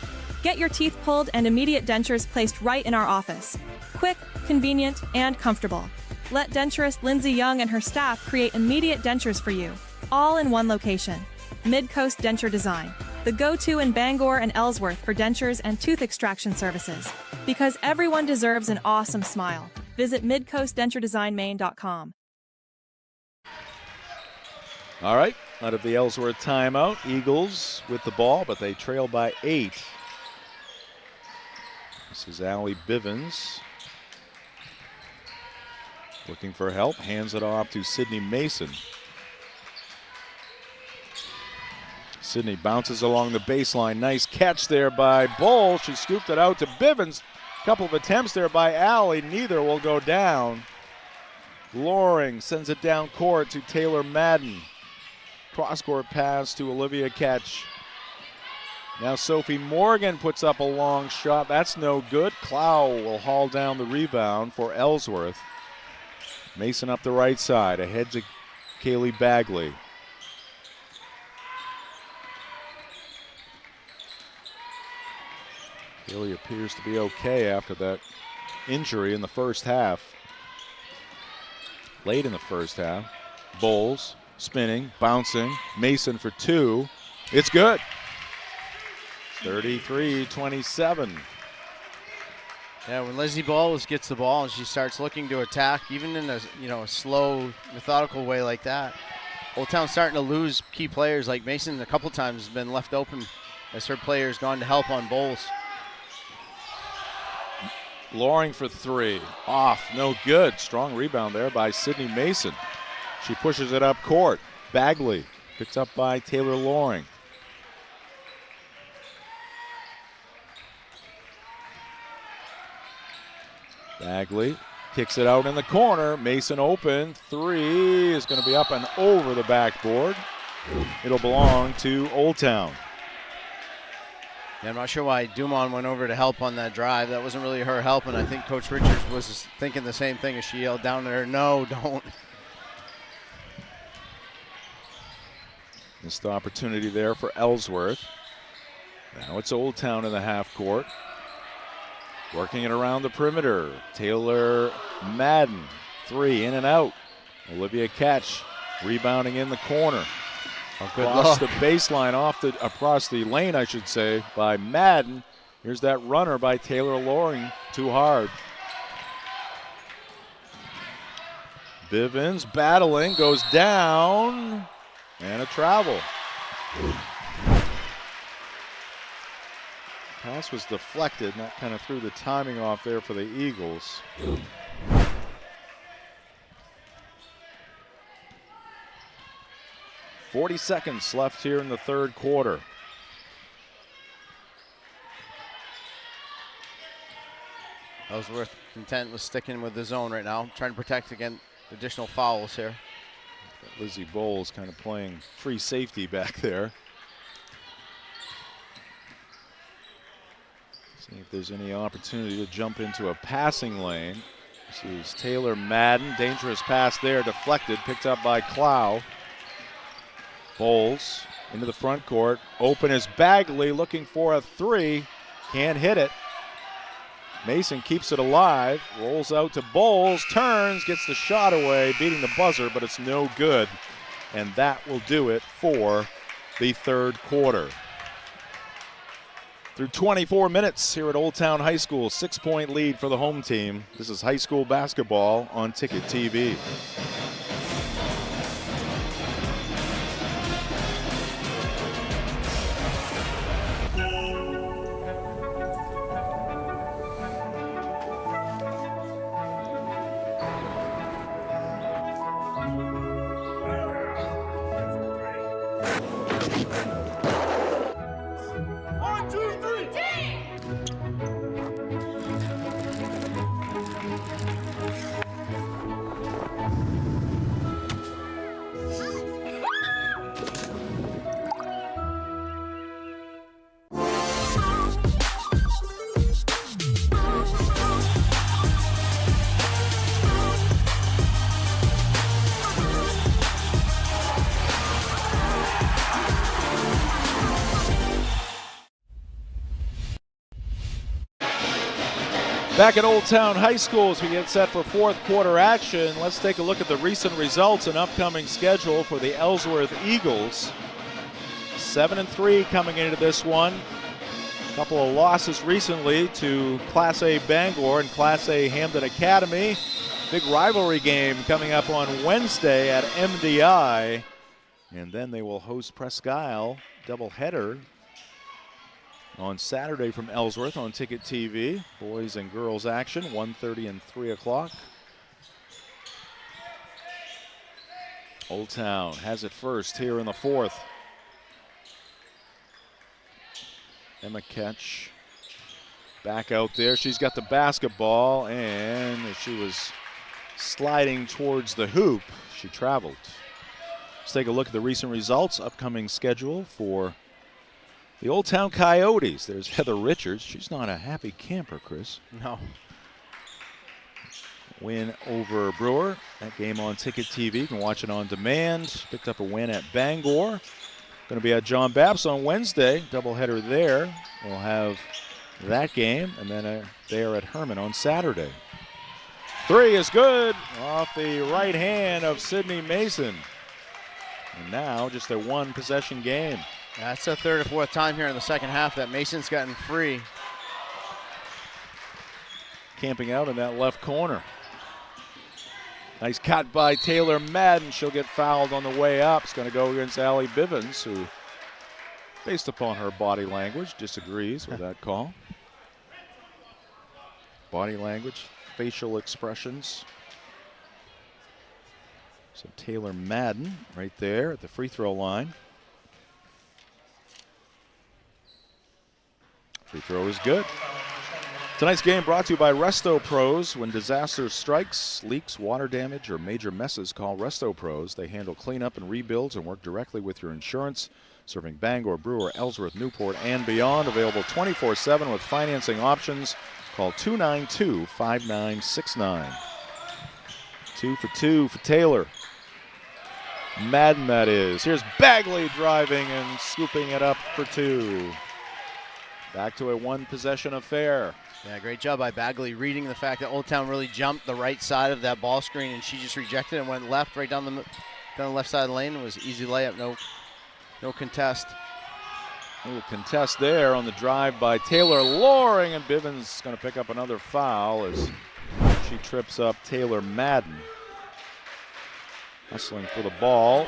Get your teeth pulled and immediate dentures placed right in our office. Quick, convenient, and comfortable. Let denturist Lindsay Young and her staff create immediate dentures for you, all in one location. Midcoast Denture Design, the go-to in Bangor and Ellsworth for dentures and tooth extraction services. Because everyone deserves an awesome smile. Visit midcoastdenturedesignmaine.com. All right, out of the Ellsworth timeout, Eagles with the ball, but they trail by 8. This is Allie Bivens looking for help, hands it off to Sydney Mason. Sydney bounces along the baseline, nice catch there by Bull. She scooped it out to Bivens. Couple of attempts there by Allie, neither will go down. Loring sends it down court to Taylor Madden. Cross-court pass to Olivia Ketch. Now Sophie Morgan puts up a long shot. That's no good. Clow will haul down the rebound for Ellsworth. Mason up the right side, ahead to Kaylee Bagley. Kaylee appears to be okay after that injury in the first half. Late in the first half. Bowles spinning, bouncing. Mason for 2. It's good. 33-27. Yeah, when Leslie Bowles gets the ball and she starts looking to attack, even in a slow, methodical way like that, Old Town's starting to lose key players. Like Mason a couple times has been left open as her player's gone to help on Bowles. Loring for 3. Off, no good. Strong rebound there by Sydney Mason. She pushes it up court. Bagley picked up by Taylor Loring. Bagley kicks it out in the corner. Mason open. 3 is going to be up and over the backboard. It'll belong to Old Town. Yeah, I'm not sure why Dumond went over to help on that drive. That wasn't really her help, and I think Coach Richards was thinking the same thing as she yelled down at her, no, don't. Missed the opportunity there for Ellsworth. Now it's Old Town in the half court. Working it around the perimeter. Taylor Madden, 3 in and out. Olivia Ketch rebounding in the corner. Across the baseline, across the lane, I should say, by Madden. Here's that runner by Taylor Loring, too hard. Bivens battling, goes down. And a travel. Pass was deflected, and that kind of threw the timing off there for the Eagles. .40 seconds left here in the third quarter. Ellsworth content with sticking with the zone right now, trying to protect against additional fouls here. Lizzie Bowles kind of playing free safety back there. See if there's any opportunity to jump into a passing lane. This is Taylor Madden. Dangerous pass there, deflected, picked up by Clow. Bowles into the front court. Open is Bagley looking for a three. Can't hit it. Mason keeps it alive, rolls out to Bowles, turns, gets the shot away, beating the buzzer, but it's no good. And that will do it for the third quarter. Through 24 minutes here at Old Town High School, 6-point lead for the home team. This is high school basketball on Ticket TV. Back at Old Town High School as we get set for fourth quarter action. Let's take a look at the recent results and upcoming schedule for the Ellsworth Eagles. 7-3 coming into this one. A couple of losses recently to Class A Bangor and Class A Hamden Academy. Big rivalry game coming up on Wednesday at MDI. And then they will host Presque Isle, doubleheader on Saturday from Ellsworth on Ticket TV. Boys and girls action, 1:30 and 3 o'clock. Old Town has it first here in the fourth. Emma Ketch back out there. She's got the basketball, and as she was sliding towards the hoop, she traveled. Let's take a look at the recent results, upcoming schedule for the Old Town Coyotes. There's Heather Richards. She's not a happy camper, Chris. No. Win over Brewer. That game on Ticket TV. You can watch it on demand. Picked up a win at Bangor. Going to be at John Babs on Wednesday. Doubleheader there. We'll have that game. And then they are at Herman on Saturday. Three is good off the right hand of Sydney Mason. And now just a one possession game. That's the third or fourth time here in the second half that Mason's gotten free. Camping out in that left corner. Nice cut by Taylor Madden. She'll get fouled on the way up. It's going to go against Allie Bivens, who, based upon her body language, disagrees with that call. Body language, facial expressions. So Taylor Madden right there at the free throw line. Free throw is good. Tonight's game brought to you by Resto Pros. When disaster strikes, leaks, water damage, or major messes, call Resto Pros. They handle cleanup and rebuilds and work directly with your insurance. Serving Bangor, Brewer, Ellsworth, Newport, and beyond. Available 24/7 with financing options. Call 292-5969. 2 for 2 for Taylor. Madden, that is. Here's Bagley driving and scooping it up for two. Back to a one-possession affair. Yeah, great job by Bagley reading the fact that Old Town really jumped the right side of that ball screen, and she just rejected and went left, right down the left side of the lane. It was easy layup, no contest. A little contest there on the drive by Taylor Loring, and Bivens going to pick up another foul as she trips up Taylor Madden. Hustling for the ball.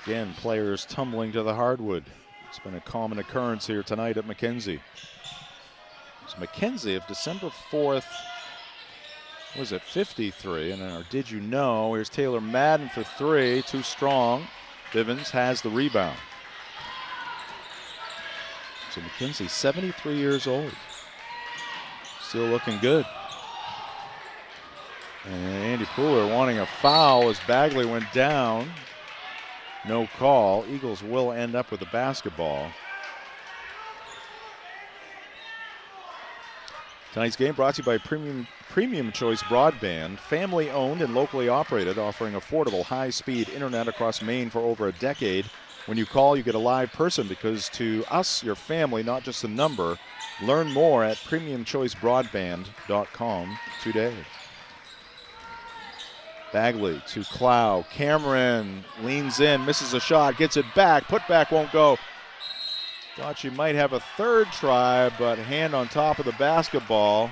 Again, players tumbling to the hardwood. It's been a common occurrence here tonight at Mackenzie. So Mackenzie of December 4th, was it 53? And our Did You Know? Here's Taylor Madden for three, too strong. Bivens has the rebound. So Mackenzie, 73 years old. Still looking good. And Andy Pooler wanting a foul as Bagley went down. No call. Eagles will end up with the basketball. Tonight's game brought to you by Premium Choice Broadband, family owned and locally operated, offering affordable high-speed internet across Maine for over a decade. When you call, you get a live person because to us, your family, not just a number. Learn more at premiumchoicebroadband.com today. Bagley to Clow. Cameron leans in, misses a shot, gets it back. Putback won't go. Thought she might have a third try, but hand on top of the basketball.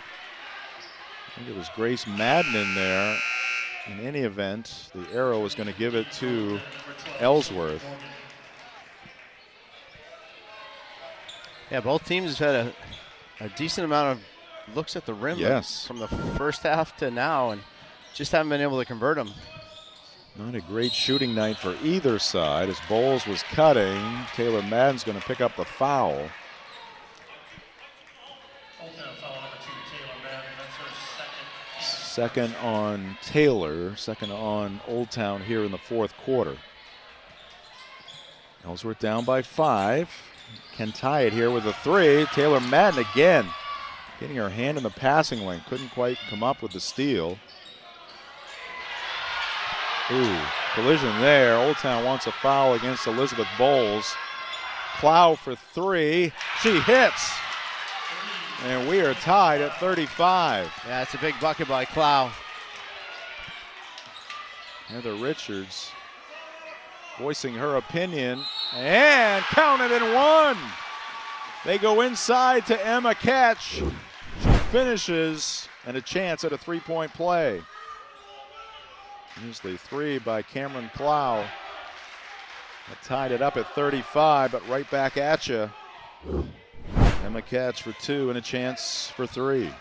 I think it was Grace Madden in there. In any event, the arrow is going to give it to Ellsworth. Yeah, both teams have had a decent amount of looks at the rim from the first half to now, and just haven't been able to convert them. Not a great shooting night for either side as Bowles was cutting. Taylor Madden's going to pick up the foul. Second on Taylor, second on Old Town here in the fourth quarter. Ellsworth down by 5. Can tie it here with a 3. Taylor Madden again getting her hand in the passing lane. Couldn't quite come up with the steal. Ooh, collision there. Old Town wants a foul against Elizabeth Bowles. Clow for 3. She hits. And we are tied at 35. Yeah, it's a big bucket by Clow. Heather Richards voicing her opinion. And counted and one. They go inside to Emma Ketch. She finishes and a chance at a three-point play. Here's the 3 by Cameron Clow. That tied it up at 35, but right back at you. Emma Ketch for 2 and a chance for 3.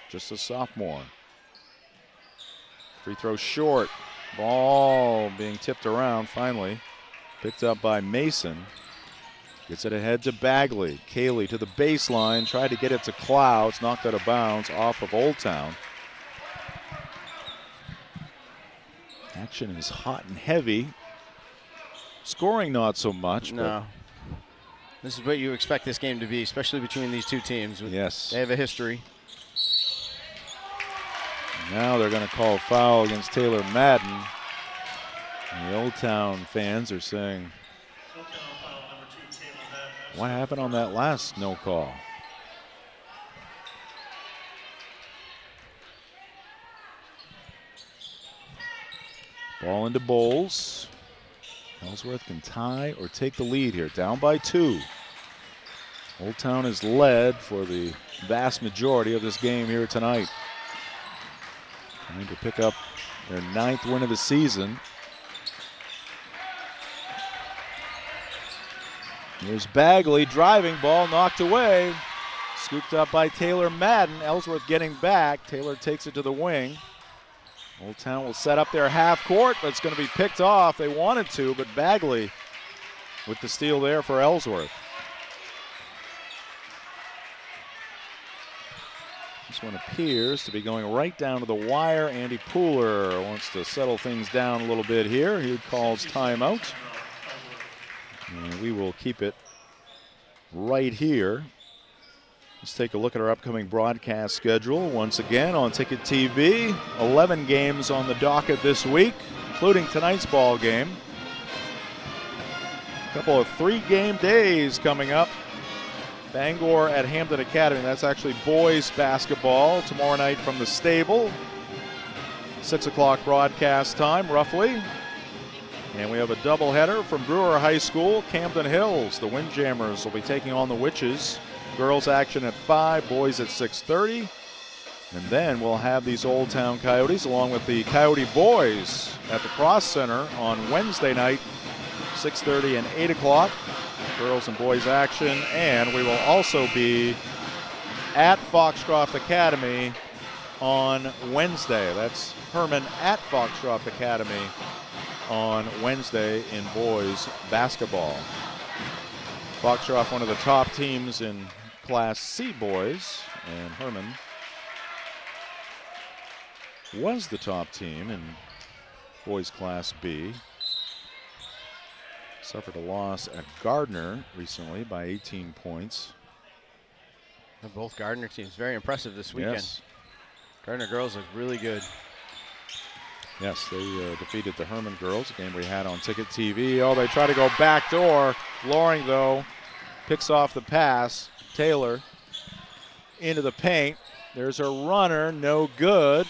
Just a sophomore. Free throw short. Ball being tipped around finally. Picked up by Mason. Gets it ahead to Bagley. Kaylee to the baseline. Tried to get it to Clow. It's knocked out of bounds off of Old Town. Action is hot and heavy. Scoring not so much. No. This is what you expect this game to be, especially between these two teams. Yes. They have a history. Now they're going to call a foul against Taylor Madden. And the Old Town fans are saying, what happened on that last no call? Ball into Bowles. Ellsworth can tie or take the lead here. Down by 2. Old Town is led for the vast majority of this game here tonight. Trying to pick up their 9th win of the season. Here's Bagley driving, ball knocked away. Scooped up by Taylor Madden. Ellsworth getting back. Taylor takes it to the wing. Old Town will set up their half court, but it's going to be picked off. They wanted to, but Bagley with the steal there for Ellsworth. This one appears to be going right down to the wire. Andy Pooler wants to settle things down a little bit here. He calls timeout. And we will keep it right here. Let's take a look at our upcoming broadcast schedule. Once again on Ticket TV, 11 games on the docket this week, including tonight's ball game. A couple of 3-game days coming up. Bangor at Hampton Academy. That's actually boys basketball tomorrow night from the stable. 6 o'clock broadcast time, roughly. And we have a doubleheader from Brewer High School, Camden Hills. The Windjammers will be taking on the Witches. Girls action at 5, boys at 6:30. And then we'll have these Old Town Coyotes along with the Coyote boys at the Cross Center on Wednesday night, 6:30 and 8 o'clock. Girls and boys action. And we will also be at Foxcroft Academy on Wednesday. That's Herman at Foxcroft Academy on Wednesday in boys basketball. Foxcroft, one of the top teams in Class C boys, and Herman was the top team in boys Class B. Suffered a loss at Gardner recently by 18 points. And both Gardner teams very impressive this weekend. Yes. Gardner girls look really good. Yes, they defeated the Herman girls, a game we had on Ticket TV. Oh, they try to go backdoor. Loring, though, picks off the pass. Taylor into the paint. There's a runner, no good.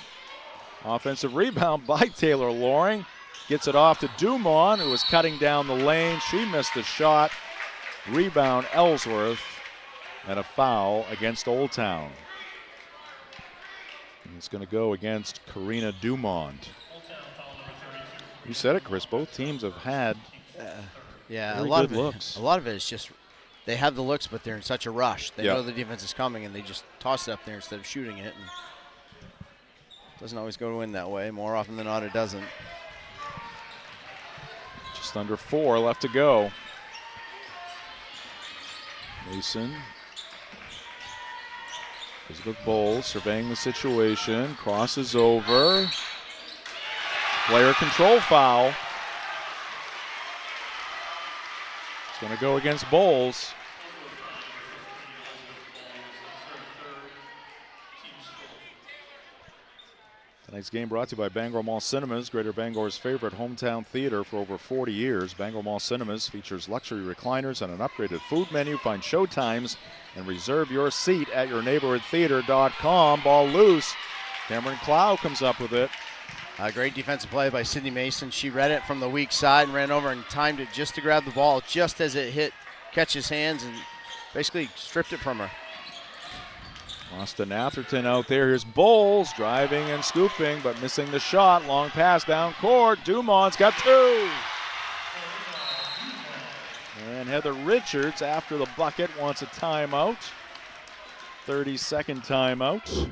Offensive rebound by Taylor Loring. Gets it off to Dumont, who was cutting down the lane. She missed the shot. Rebound Ellsworth, and a foul against Old Town. And it's going to go against Karina Dumont. You said it, Chris. Both teams have had yeah, very a lot good of it, looks. A lot of it is just they have the looks, but they're in such a rush. They Yep. know the defense is coming, and they just toss it up there instead of shooting it. And it doesn't always go to win that way. More often than not, it doesn't. Just under 4 left to go. Mason is with Bowles, surveying the situation, crosses over. Player control foul. It's going to go against Bowles. Tonight's game brought to you by Bangor Mall Cinemas, Greater Bangor's favorite hometown theater for over 40 years. Bangor Mall Cinemas features luxury recliners and an upgraded food menu. Find showtimes and reserve your seat at yourneighborhoodtheater.com. Ball loose. Cameron Clow comes up with it. A great defensive play by Sydney Mason. She read it from the weak side and ran over and timed it just to grab the ball just as it hit Ketch's hands and basically stripped it from her. Austin Atherton out there. Here's Bowles driving and scooping, but missing the shot. Long pass down court. Dumont's got 2. And Heather Richards, after the bucket, wants a timeout. 30-second timeout.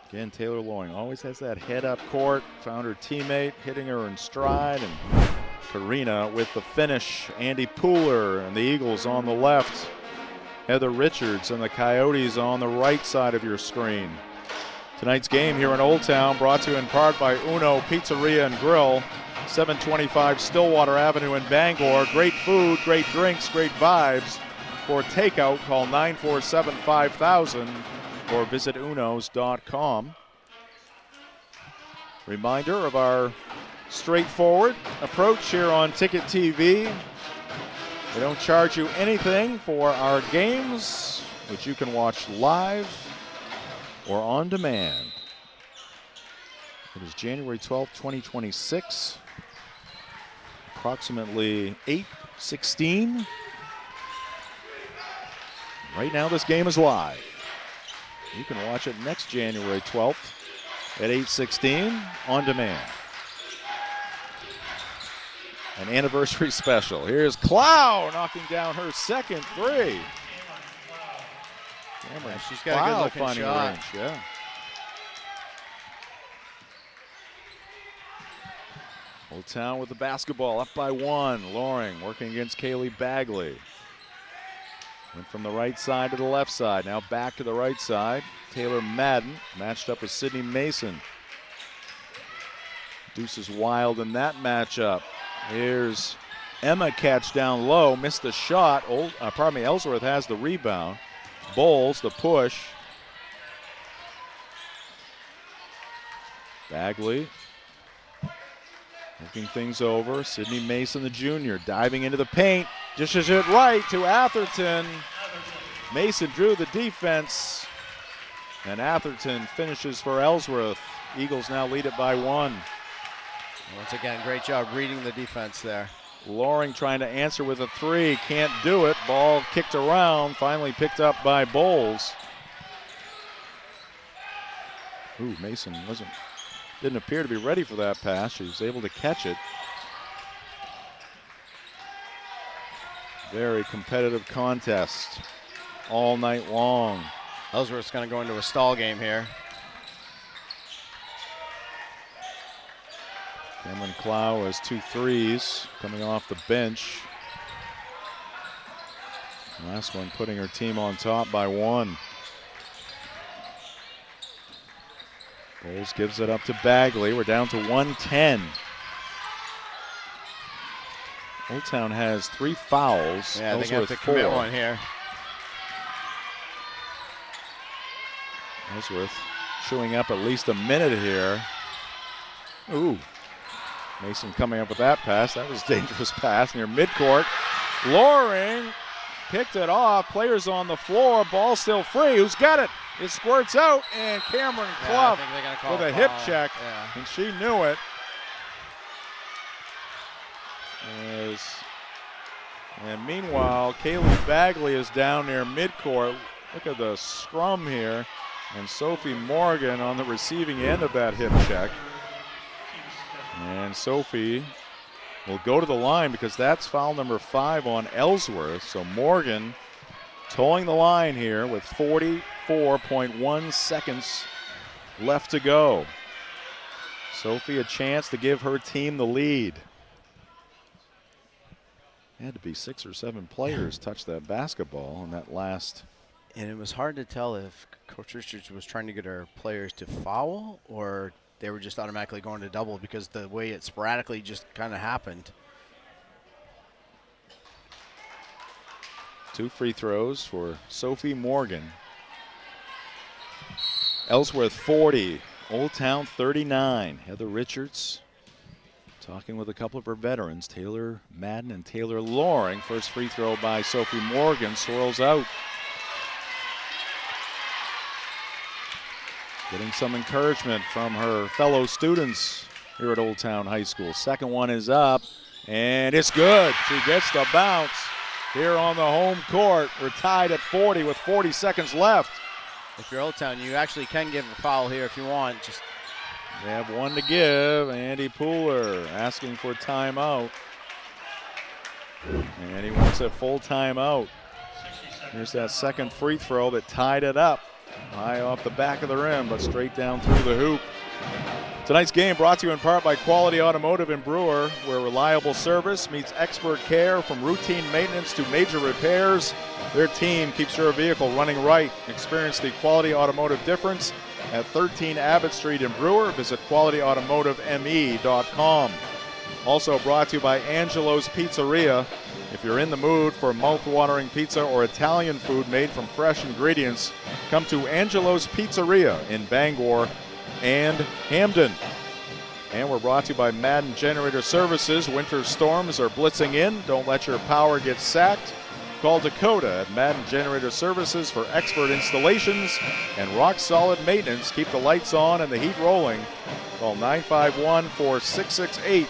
Again, Taylor Loring always has that head up court. Found her teammate hitting her in stride. And Karina with the finish. Andy Pooler and the Eagles on the left. Heather Richards and the Coyotes on the right side of your screen. Tonight's game here in Old Town brought to you in part by Uno Pizzeria and Grill, 725 Stillwater Avenue in Bangor. Great food, great drinks, great vibes. For takeout, call 947-5000 or visit unos.com. Reminder of our straightforward approach here on Ticket TV. We don't charge you anything for our games, which you can watch live or on demand. It is January 12th, 2026, approximately 8:16. Right now this game is live. You can watch it next January 12th at 8:16 on demand. An anniversary special. Here's Clow knocking down her second 3. Yeah, she's got a good looking finding shot. range, yeah. Old Town with the basketball, up by 1. Loring working against Kaylee Bagley. Went from the right side to the left side. Now back to the right side. Taylor Madden matched up with Sydney Mason. Deuces Wild in that matchup. Here's Emma, catch down low, missed the shot. Ellsworth has the rebound. Bowles the push. Bagley looking things over. Sydney Mason, the junior, diving into the paint. Dishes it right to Atherton. Mason drew the defense. And Atherton finishes for Ellsworth. Eagles now lead it by 1. Once again, great job reading the defense there. Loring trying to answer with a 3. Can't do it. Ball kicked around. Finally picked up by Bowles. Ooh, Mason didn't appear to be ready for that pass. She was able to catch it. Very competitive contest all night long. Ellsworth's going to go into a stall game here. Cameron Clow has 2 threes coming off the bench. Last one putting her team on top by 1. Bowles gives it up to Bagley. We're down to 110. Old Town has 3 fouls. Yeah, they have to commit 1 here. Ellsworth chewing up at least a minute here. Ooh. Mason coming up with that pass. That was a dangerous pass near midcourt. Loring picked it off. Players on the floor. Ball still free. Who's got it? It squirts out, and Cameron Clough with a hip check, and she knew it. And meanwhile, Kaylee Bagley is down near midcourt. Look at the scrum here. And Sophie Morgan on the receiving end of that hip check. And Sophie will go to the line because that's foul number 5 on Ellsworth. So Morgan towing the line here with 44.1 seconds left to go. Sophie a chance to give her team the lead. Had to be 6 or 7 players touch that basketball in that last. And it was hard to tell if Coach Richards was trying to get our players to foul or they were just automatically going to double because the way it sporadically just kind of happened. 2 free throws for Sophie Morgan. Ellsworth 40, Old Town 39. Heather Richards talking with a couple of her veterans, Taylor Madden and Taylor Loring. First free throw by Sophie Morgan, swirls out. Getting some encouragement from her fellow students here at Old Town High School. Second one is up, and it's good. She gets the bounce here on the home court. We're tied at 40 with 40 seconds left. If you're Old Town, you actually can give a foul here if you want. Just they have 1 to give. Andy Pooler asking for timeout. And he wants a full timeout. Here's that second free throw that tied it up. High off the back of the rim, but straight down through the hoop. Tonight's game brought to you in part by Quality Automotive in Brewer, where reliable service meets expert care from routine maintenance to major repairs. Their team keeps your vehicle running right. Experience the Quality Automotive difference at 13 Abbott Street in Brewer. Visit qualityautomotiveme.com. Also brought to you by Angelo's Pizzeria. If you're in the mood for mouth-watering pizza or Italian food made from fresh ingredients, come to Angelo's Pizzeria in Bangor and Hamden. And we're brought to you by Madden Generator Services. Winter storms are blitzing in. Don't let your power get sacked. Call Dakota at Madden Generator Services for expert installations and rock-solid maintenance. Keep the lights on and the heat rolling. Call 951-4668.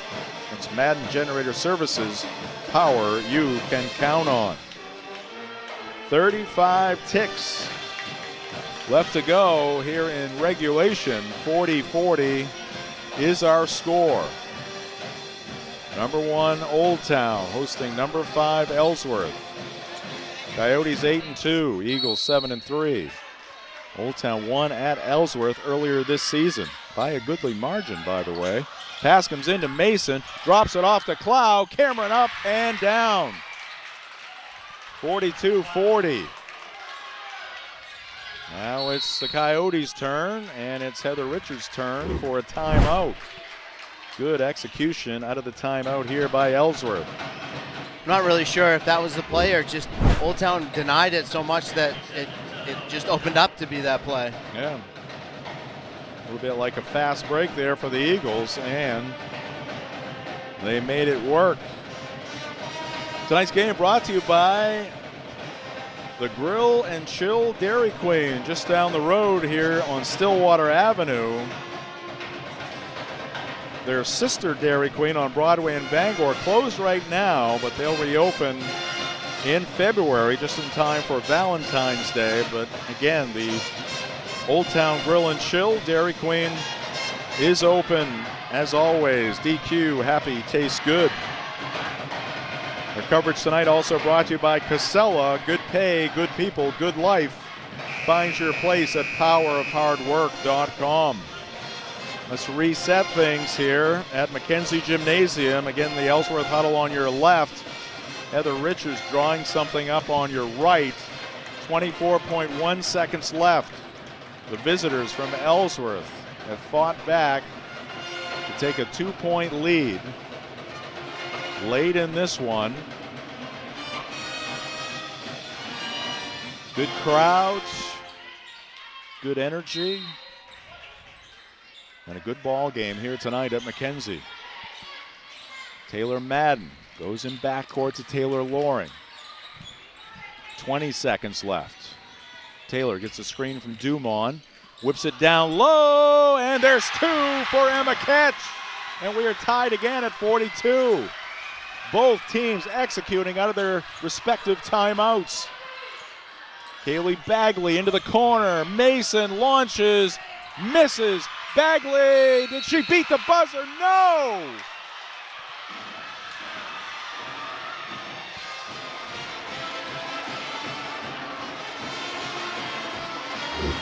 It's Madden Generator Services. Power you can count on. 35 ticks left to go here in regulation. 40-40 is our score. Number 1 Old Town hosting number 5 Ellsworth. Coyotes 8-2, Eagles 7-3. Old Town won at Ellsworth earlier this season by a goodly margin, by the way. Pass comes into Mason, drops it off to Clow. Cameron up and down. 42-40. Now it's the Coyotes' turn, and it's Heather Richards' turn for a timeout. Good execution out of the timeout here by Ellsworth. I'm not really sure if that was the play or just Old Town denied it so much that it just opened up to be that play. Yeah. A little bit like a fast break there for the Eagles, and they made it work. Tonight's game brought to you by the Grill and Chill Dairy Queen just down the road here on Stillwater Avenue. Their sister Dairy Queen on Broadway in Bangor closed right now, but they'll reopen in February just in time for Valentine's Day. But again, the Old Town Grill and Chill, Dairy Queen is open as always. DQ, happy, tastes good. Our coverage tonight also brought to you by Casella. Good pay, good people, good life. Find your place at powerofhardwork.com. Let's reset things here at Mackenzie Gymnasium. Again, the Ellsworth huddle on your left. Heather Richards drawing something up on your right. 24.1 seconds left. The visitors from Ellsworth have fought back to take a 2-point lead late in this one. Good crowds, good energy, and a good ball game here tonight at Mackenzie. Taylor Madden goes in backcourt to Taylor Loring. 20 seconds left. Taylor gets a screen from Dumont, whips it down low, and there's 2 for Emma Ketch. And we are tied again at 42. Both teams executing out of their respective timeouts. Kaylee Bagley into the corner. Mason launches, misses. Bagley, did she beat the buzzer? No!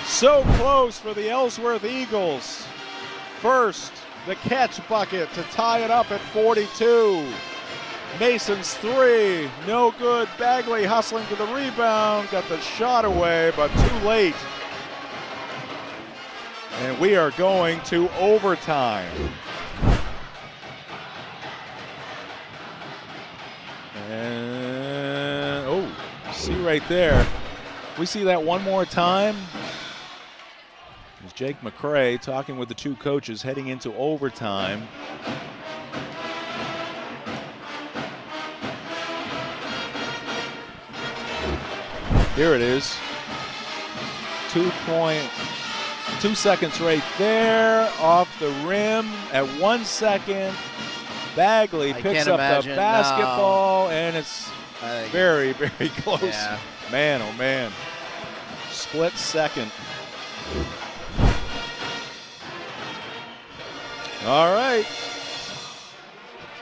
So close for the Ellsworth Eagles. First, the Ketch bucket to tie it up at 42. Mason's 3, no good. Bagley hustling to the rebound, got the shot away, but too late. And we are going to overtime. And, oh, see right there. We see that one more time. It's Jake McCrae talking with the two coaches heading into overtime. Here it is. 2 seconds right there off the rim at 1 second. Bagley picks up the basketball, and it's very, very close. Yeah. Man, oh man. Split second. All right.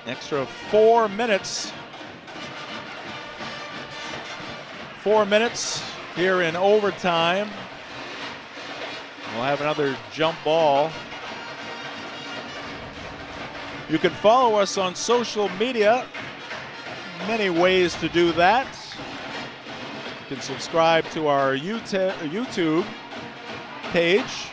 Extra 4 minutes. 4 minutes here in overtime. We'll have another jump ball. You can follow us on social media. Many ways to do that. You can subscribe to our YouTube page,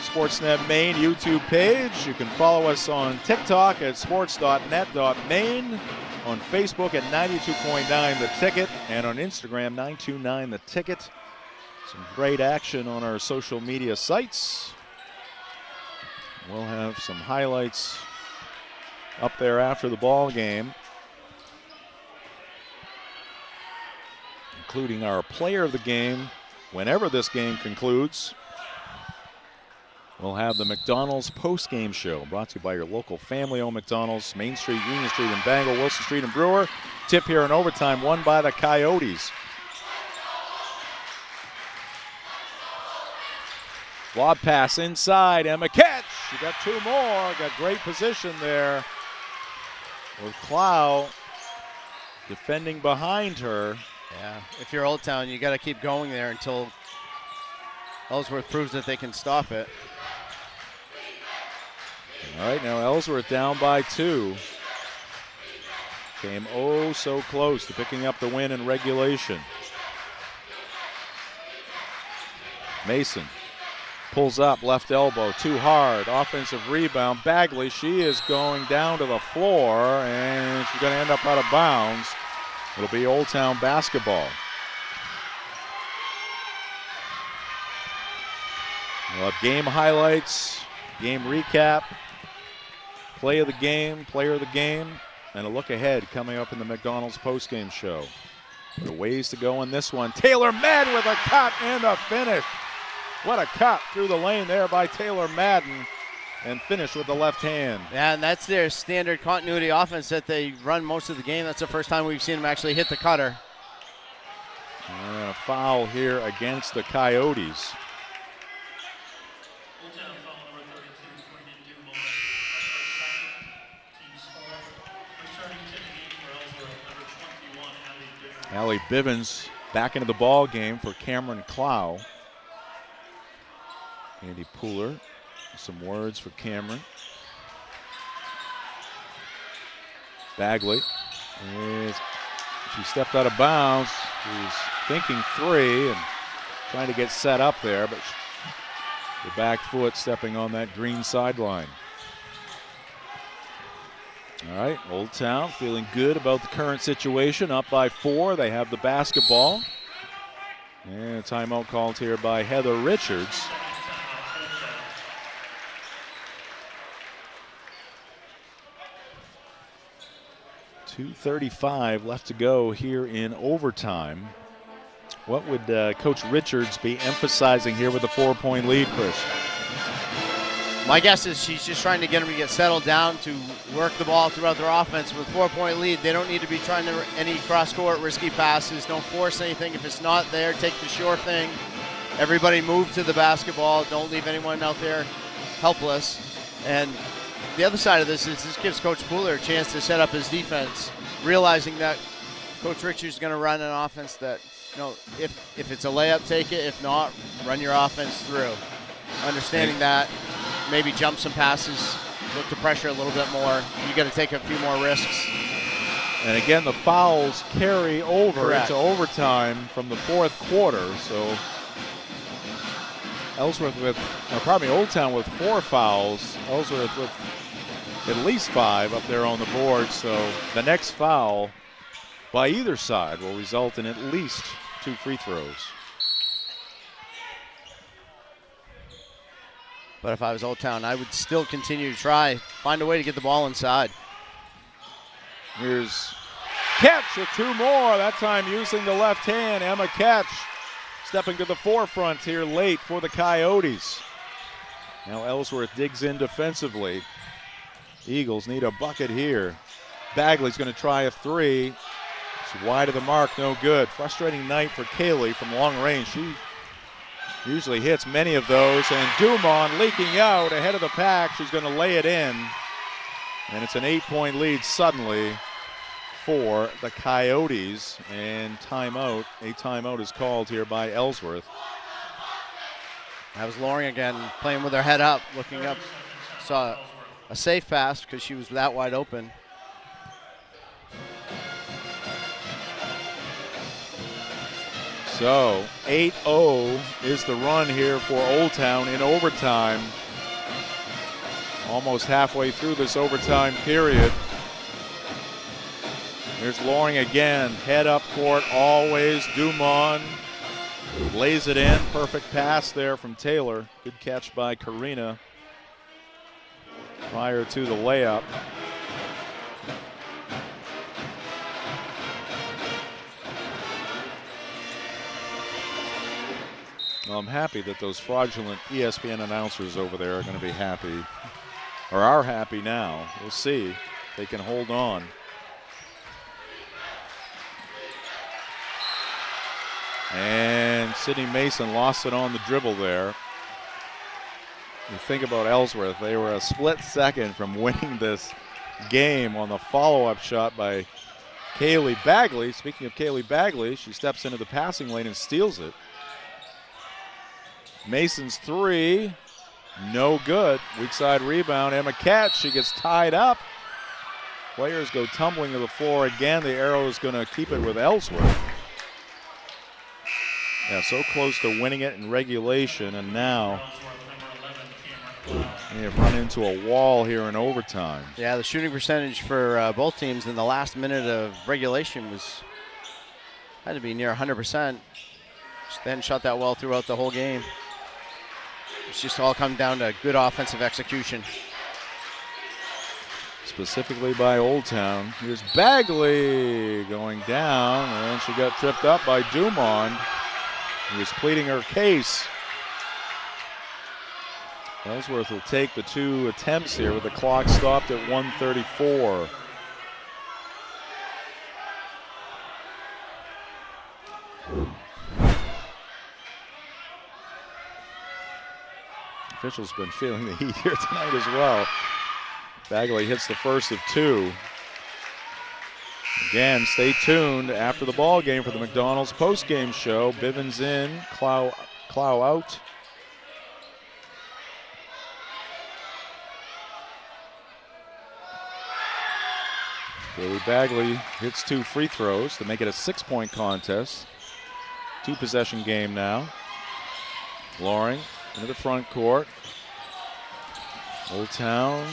Sportsnet Maine YouTube page. You can follow us on TikTok at sports.net.maine, on Facebook at 92.9 The Ticket, and on Instagram 929 The Ticket. Some great action on our social media sites. We'll have some highlights up there after the ball game, including our player of the game whenever this game concludes. We'll have the McDonald's post-game show brought to you by your local family-owned McDonald's, Main Street, Union Street, and Bangor, Wilson Street, and Brewer. Tip here in overtime, won by the Coyotes. Lob pass inside, Emma Ketch. She got 2 more, got great position there with Clow defending behind her. Yeah, if you're Old Town, you got to keep going there until Ellsworth proves that they can stop it. All right, now Ellsworth down by 2. Came oh so close to picking up the win in regulation. Mason pulls up, left elbow, too hard. Offensive rebound. Bagley, she is going down to the floor, and she's going to end up out of bounds. It'll be Old Town basketball. We'll have game highlights, game recap, play of the game, player of the game, and a look ahead coming up in the McDonald's postgame show. The ways to go in this one. Taylor Madden with a cut and a finish. What a cut through the lane there by Taylor Madden, and finish with the left hand. Yeah, and that's their standard continuity offense that they run most of the game. That's the first time we've seen them actually hit the cutter. And a foul here against the Coyotes. Allie Bivens back into the ball game for Cameron Clow. Andy Pooler, some words for Cameron. Bagley, she stepped out of bounds. She's thinking three and trying to get set up there, but the back foot stepping on that green sideline. All right, Old Town feeling good about the current situation, up by 4. They have the basketball. And a timeout called here by Heather Richards. .235 left to go here in overtime. What would Coach Richards be emphasizing here with a 4-point lead, Chris? My guess is she's just trying to get them to get settled down to work the ball throughout their offense. With 4-point lead, they don't need to be trying to any cross-court risky passes. Don't force anything. If it's not there, take the sure thing. Everybody move to the basketball. Don't leave anyone out there helpless. And the other side of this is this gives Coach Pooler a chance to set up his defense, realizing that Coach Richards is going to run an offense that, if it's a layup, take it. If not, run your offense through. Understanding that, maybe jump some passes, look to pressure a little bit more. You got to take a few more risks. And again, the fouls carry over Correct. into overtime from the fourth quarter. So Old Town with 4 fouls. Ellsworth with at least 5 up there on the board. So the next foul by either side will result in at least 2 free throws. But if I was Old Town, I would still continue to try, find a way to get the ball inside. Here's Ketch with 2 more, that time using the left hand. Emma Ketch stepping to the forefront here late for the Coyotes. Now Ellsworth digs in defensively. Eagles need a bucket here. Bagley's going to try a 3. It's wide of the mark, no good. Frustrating night for Kaylee from long range. She usually hits many of those, and Dumont leaking out ahead of the pack. She's going to lay it in, and it's an 8-point lead suddenly for the Coyotes, and a timeout is called here by Ellsworth. That was Loring again, playing with her head up, looking up. Saw a safe pass because she was that wide open. So 8-0 is the run here for Old Town in overtime. Almost halfway through this overtime period. Here's Loring again, head up court always. Dumont lays it in, perfect pass there from Taylor. Good catch by Karina prior to the layup. Well, I'm happy that those fraudulent ESPN announcers over there are going to be happy, or are happy now. We'll see if they can hold on. And Sydney Mason lost it on the dribble there. You think about Ellsworth, they were a split second from winning this game on the follow-up shot by Kaylee Bagley. Speaking of Kaylee Bagley, she steps into the passing lane and steals it. Mason's 3, no good. Weak side rebound. Emma Katz, she gets tied up. Players go tumbling to the floor again. The arrow is going to keep it with Ellsworth. Yeah, so close to winning it in regulation, and now they have run into a wall here in overtime. Yeah, the shooting percentage for both teams in the last minute of regulation had to be near 100%. They hadn't shot that well throughout the whole game. It's just all come down to good offensive execution. Specifically by Old Town. Here's Bagley going down, and she got tripped up by Dumont, who was pleading her case. Ellsworth will take the 2 attempts here with the clock stopped at 1:34. Officials been feeling the heat here tonight as well. Bagley hits the first of 2. Again, stay tuned after the ball game for the McDonald's post-game show. Bivens in, Clow out. Kaylee Bagley hits 2 free throws to make it a 6-point contest. 2-possession game now. Loring into the front court. Old Town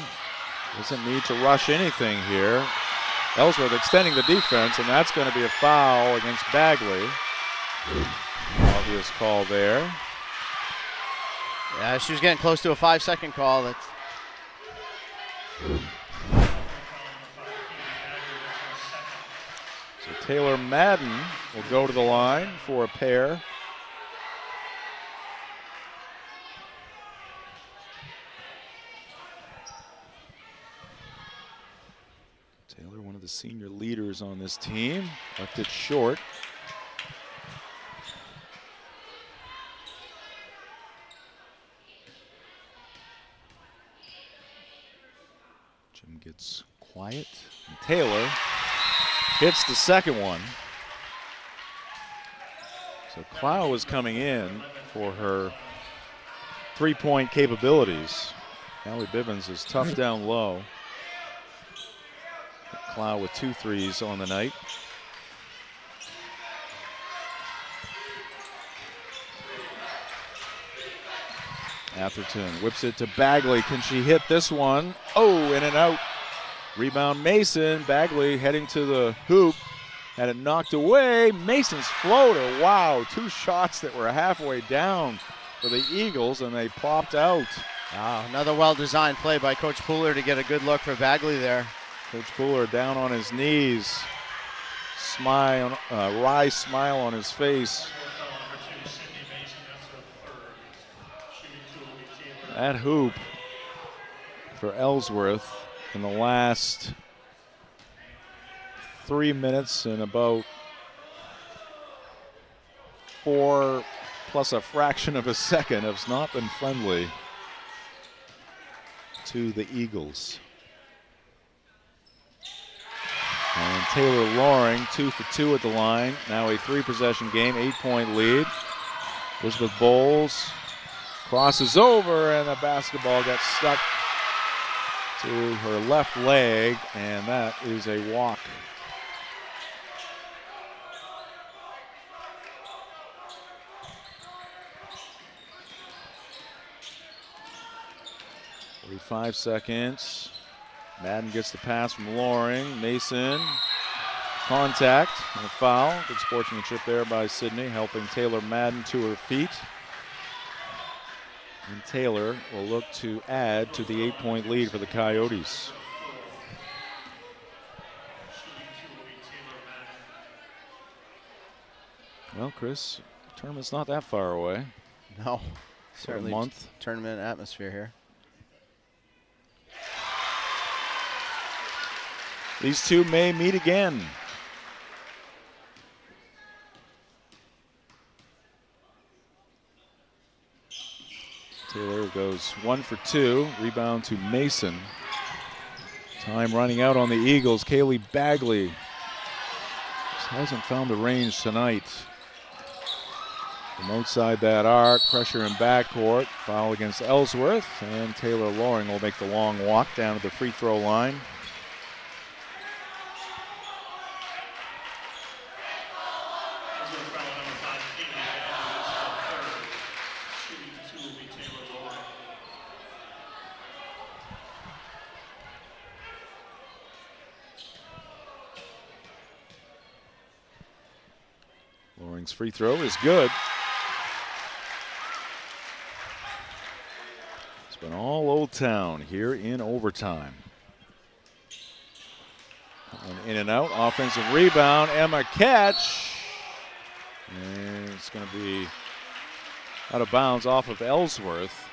doesn't need to rush anything here. Ellsworth extending the defense, and that's going to be a foul against Bagley. Obvious call there. Yeah, she was getting close to a 5-second call. So Taylor Madden will go to the line for a pair. Taylor, one of the senior leaders on this team, left it short. Jim gets quiet, and Taylor hits the second one. So Clow is coming in for her 3-point capabilities. Allie Bivens is tough down low. Clow with 2 threes on the night. Atherton whips it to Bagley. Can she hit this one? Oh, in and out. Rebound Mason. Bagley heading to the hoop. Had it knocked away. Mason's floater. Wow, 2 shots that were halfway down for the Eagles, and they popped out. Wow, another well-designed play by Coach Pooler to get a good look for Bagley there. Coach Pooler down on his knees. Smile, wry smile on his face. That hoop for Ellsworth in the last 3 minutes and about 4 plus a fraction of a second has not been friendly to the Eagles. And Taylor Loring, 2 for 2 at the line. Now a 3-possession game, 8-point lead. Elizabeth Bowles crosses over, and the basketball gets stuck to her left leg, and that is a walk. "45 seconds. Madden gets the pass from Loring. Mason, contact and a foul. Good sportsmanship there by Sydney, helping Taylor Madden to her feet. And Taylor will look to add to the 8-point lead for the Coyotes. Well, Chris, tournament's not that far away. No, certainly a month. Tournament atmosphere here. These two may meet again. Taylor goes 1 for 2. Rebound to Mason. Time running out on the Eagles. Kaylee Bagley just hasn't found the range tonight. From outside that arc, pressure in backcourt. Foul against Ellsworth, and Taylor Loring will make the long walk down to the free throw line. Loring's free throw is good. It's been all Old Town here in overtime. One in and out, offensive rebound, Emma catch. And it's going to be out of bounds off of Ellsworth.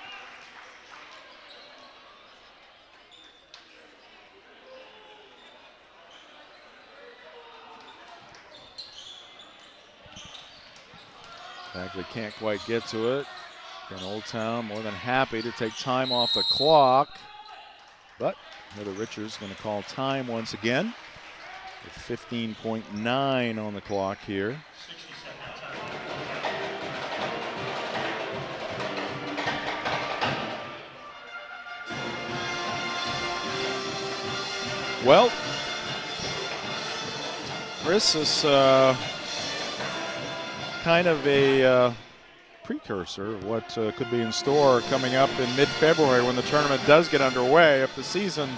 Bagley can't quite get to it. And Old Town more than happy to take time off the clock. But Heather Richards going to call time once again. With 15.9 on the clock here. Well, Chris is kind of a precursor of what could be in store coming up in mid-February when the tournament does get underway. If the season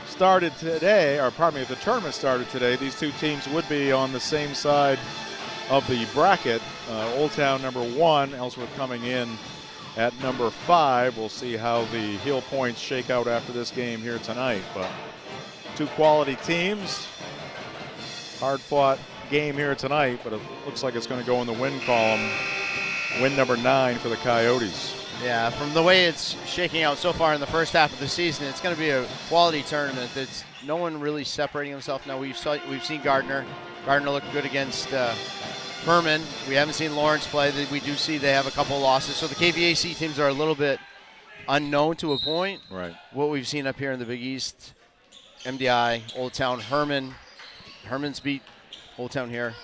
started today, or pardon me, if the tournament started today, these two teams would be on the same side of the bracket. Old Town number 1, Ellsworth coming in at number 5. We'll see how the heel points shake out after this game here tonight. But two quality teams. Hard-fought game here tonight, but it looks like it's going to go in the win column. Win number 9 for the Coyotes. Yeah, from the way it's shaking out so far in the first half of the season, it's going to be a quality tournament. That's no one really separating himself. Now we've seen Gardner. Gardner looked good against Herman. We haven't seen Lawrence play. We do see they have a couple losses. So the KVAC teams are a little bit unknown to a point. Right. What we've seen up here in the Big East, MDI, Old Town, Herman. Herman's beat Old Town here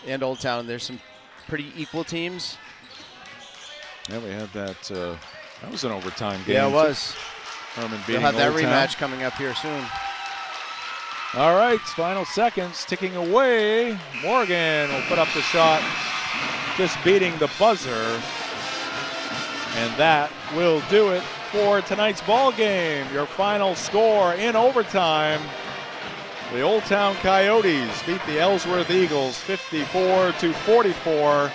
and Old Town. There's some pretty equal teams. Yeah, we had that. That was an overtime game. Yeah, it was. Herman beating We'll have that Old rematch Town. coming up here soon. All right, final seconds ticking away. Morgan will put up the shot, just beating the buzzer. And that will do it for tonight's ball game. Your final score in overtime. The Old Town Coyotes beat the Ellsworth Eagles 54-44.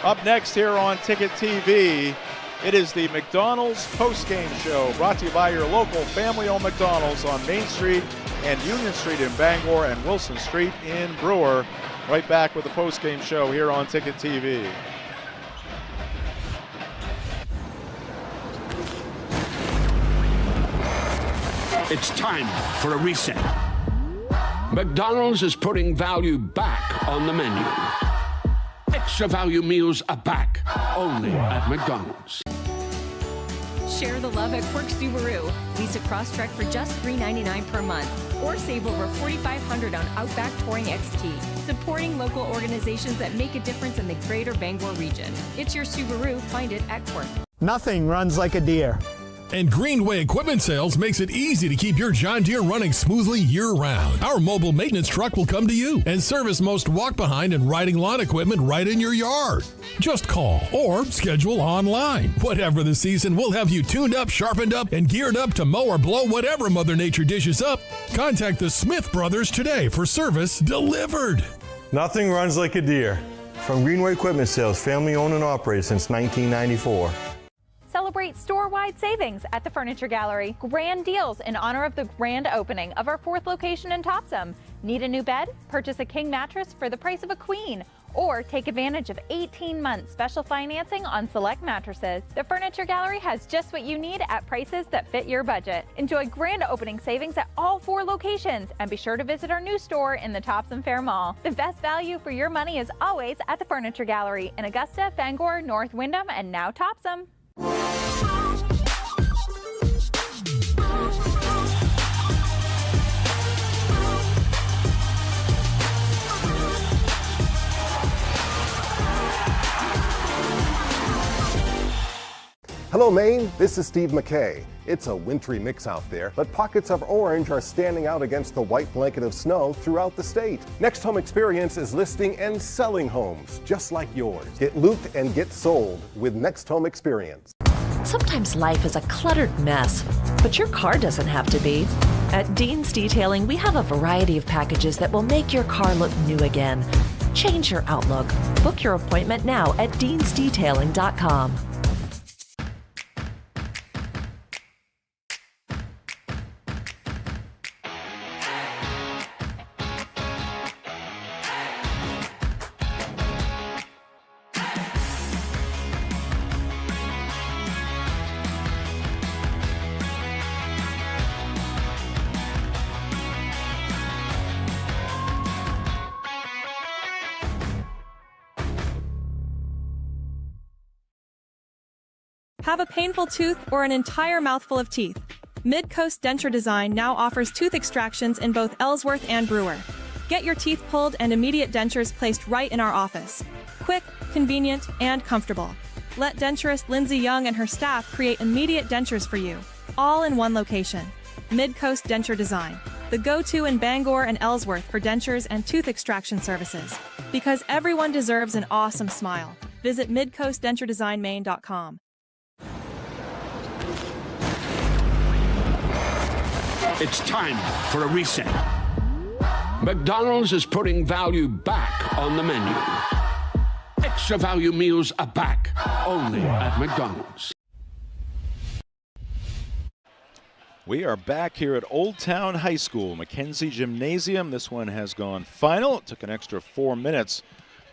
Up next here on Ticket TV, it is the McDonald's postgame show brought to you by your local family-owned McDonald's on Main Street and Union Street in Bangor and Wilson Street in Brewer. Right back with the postgame show here on Ticket TV. It's time for a reset. McDonald's is putting value back on the menu. Extra value meals are back, only at McDonald's. Share the love at Quirk Subaru. Lease a Crosstrek for just $399 per month, or save over $4,500 on Outback Touring XT. Supporting local organizations that make a difference in the greater Bangor region. It's your Subaru. Find it at Quirk. Nothing runs like a deer. And Greenway Equipment Sales makes it easy to keep your John Deere running smoothly year-round. Our mobile maintenance truck will come to you and service most walk-behind and riding lawn equipment right in your yard. Just call or schedule online. Whatever the season, we'll have you tuned up, sharpened up, and geared up to mow or blow whatever Mother Nature dishes up. Contact the Smith Brothers today for service delivered. Nothing runs like a deer. From Greenway Equipment Sales, family owned and operated since 1994. Celebrate store-wide savings at the Furniture Gallery. Grand deals in honor of the grand opening of our 4th location in Topsom. Need a new bed? Purchase a king mattress for the price of a queen. Or take advantage of 18-month special financing on select mattresses. The Furniture Gallery has just what you need at prices that fit your budget. Enjoy grand opening savings at all 4 locations, and be sure to visit our new store in the Topsom Fair Mall. The best value for your money is always at the Furniture Gallery in Augusta, Bangor, North Windham, and now Topsom. Hello, Maine. This is Steve McKay. It's a wintry mix out there, but pockets of orange are standing out against the white blanket of snow throughout the state. Next Home Experience is listing and selling homes just like yours. Get looped and get sold with Next Home Experience. Sometimes life is a cluttered mess, but your car doesn't have to be. At Dean's Detailing, we have a variety of packages that will make your car look new again. Change your outlook. Book your appointment now at deansdetailing.com. Have a painful tooth or an entire mouthful of teeth? Mid-Coast Denture Design now offers tooth extractions in both Ellsworth and Brewer. Get your teeth pulled and immediate dentures placed right in our office. Quick, convenient, and comfortable. Let denturist Lindsay Young and her staff create immediate dentures for you, all in one location. Mid-Coast Denture Design, the go-to in Bangor and Ellsworth for dentures and tooth extraction services. Because everyone deserves an awesome smile. Visit midcoastdenturedesignmaine.com. It's time for a reset. McDonald's is putting value back on the menu. Extra value meals are back, only at McDonald's. We are back here at Old Town High School, Mackenzie Gymnasium. This one has gone final. It took an extra 4 minutes,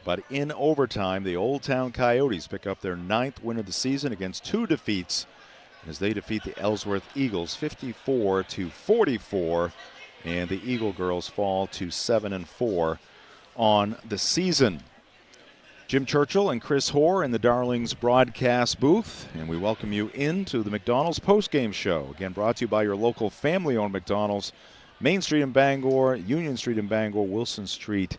but in overtime, the Old Town Coyotes pick up their 9th win of the season against 2 defeats as they defeat the Ellsworth Eagles 54-44, and the Eagle girls fall to 7-4 on the season. Jim Churchill and Chris Hoare in the Darlings broadcast booth, and we welcome you into the McDonald's postgame show. Again, brought to you by your local family-owned McDonald's, Main Street in Bangor, Union Street in Bangor, Wilson Street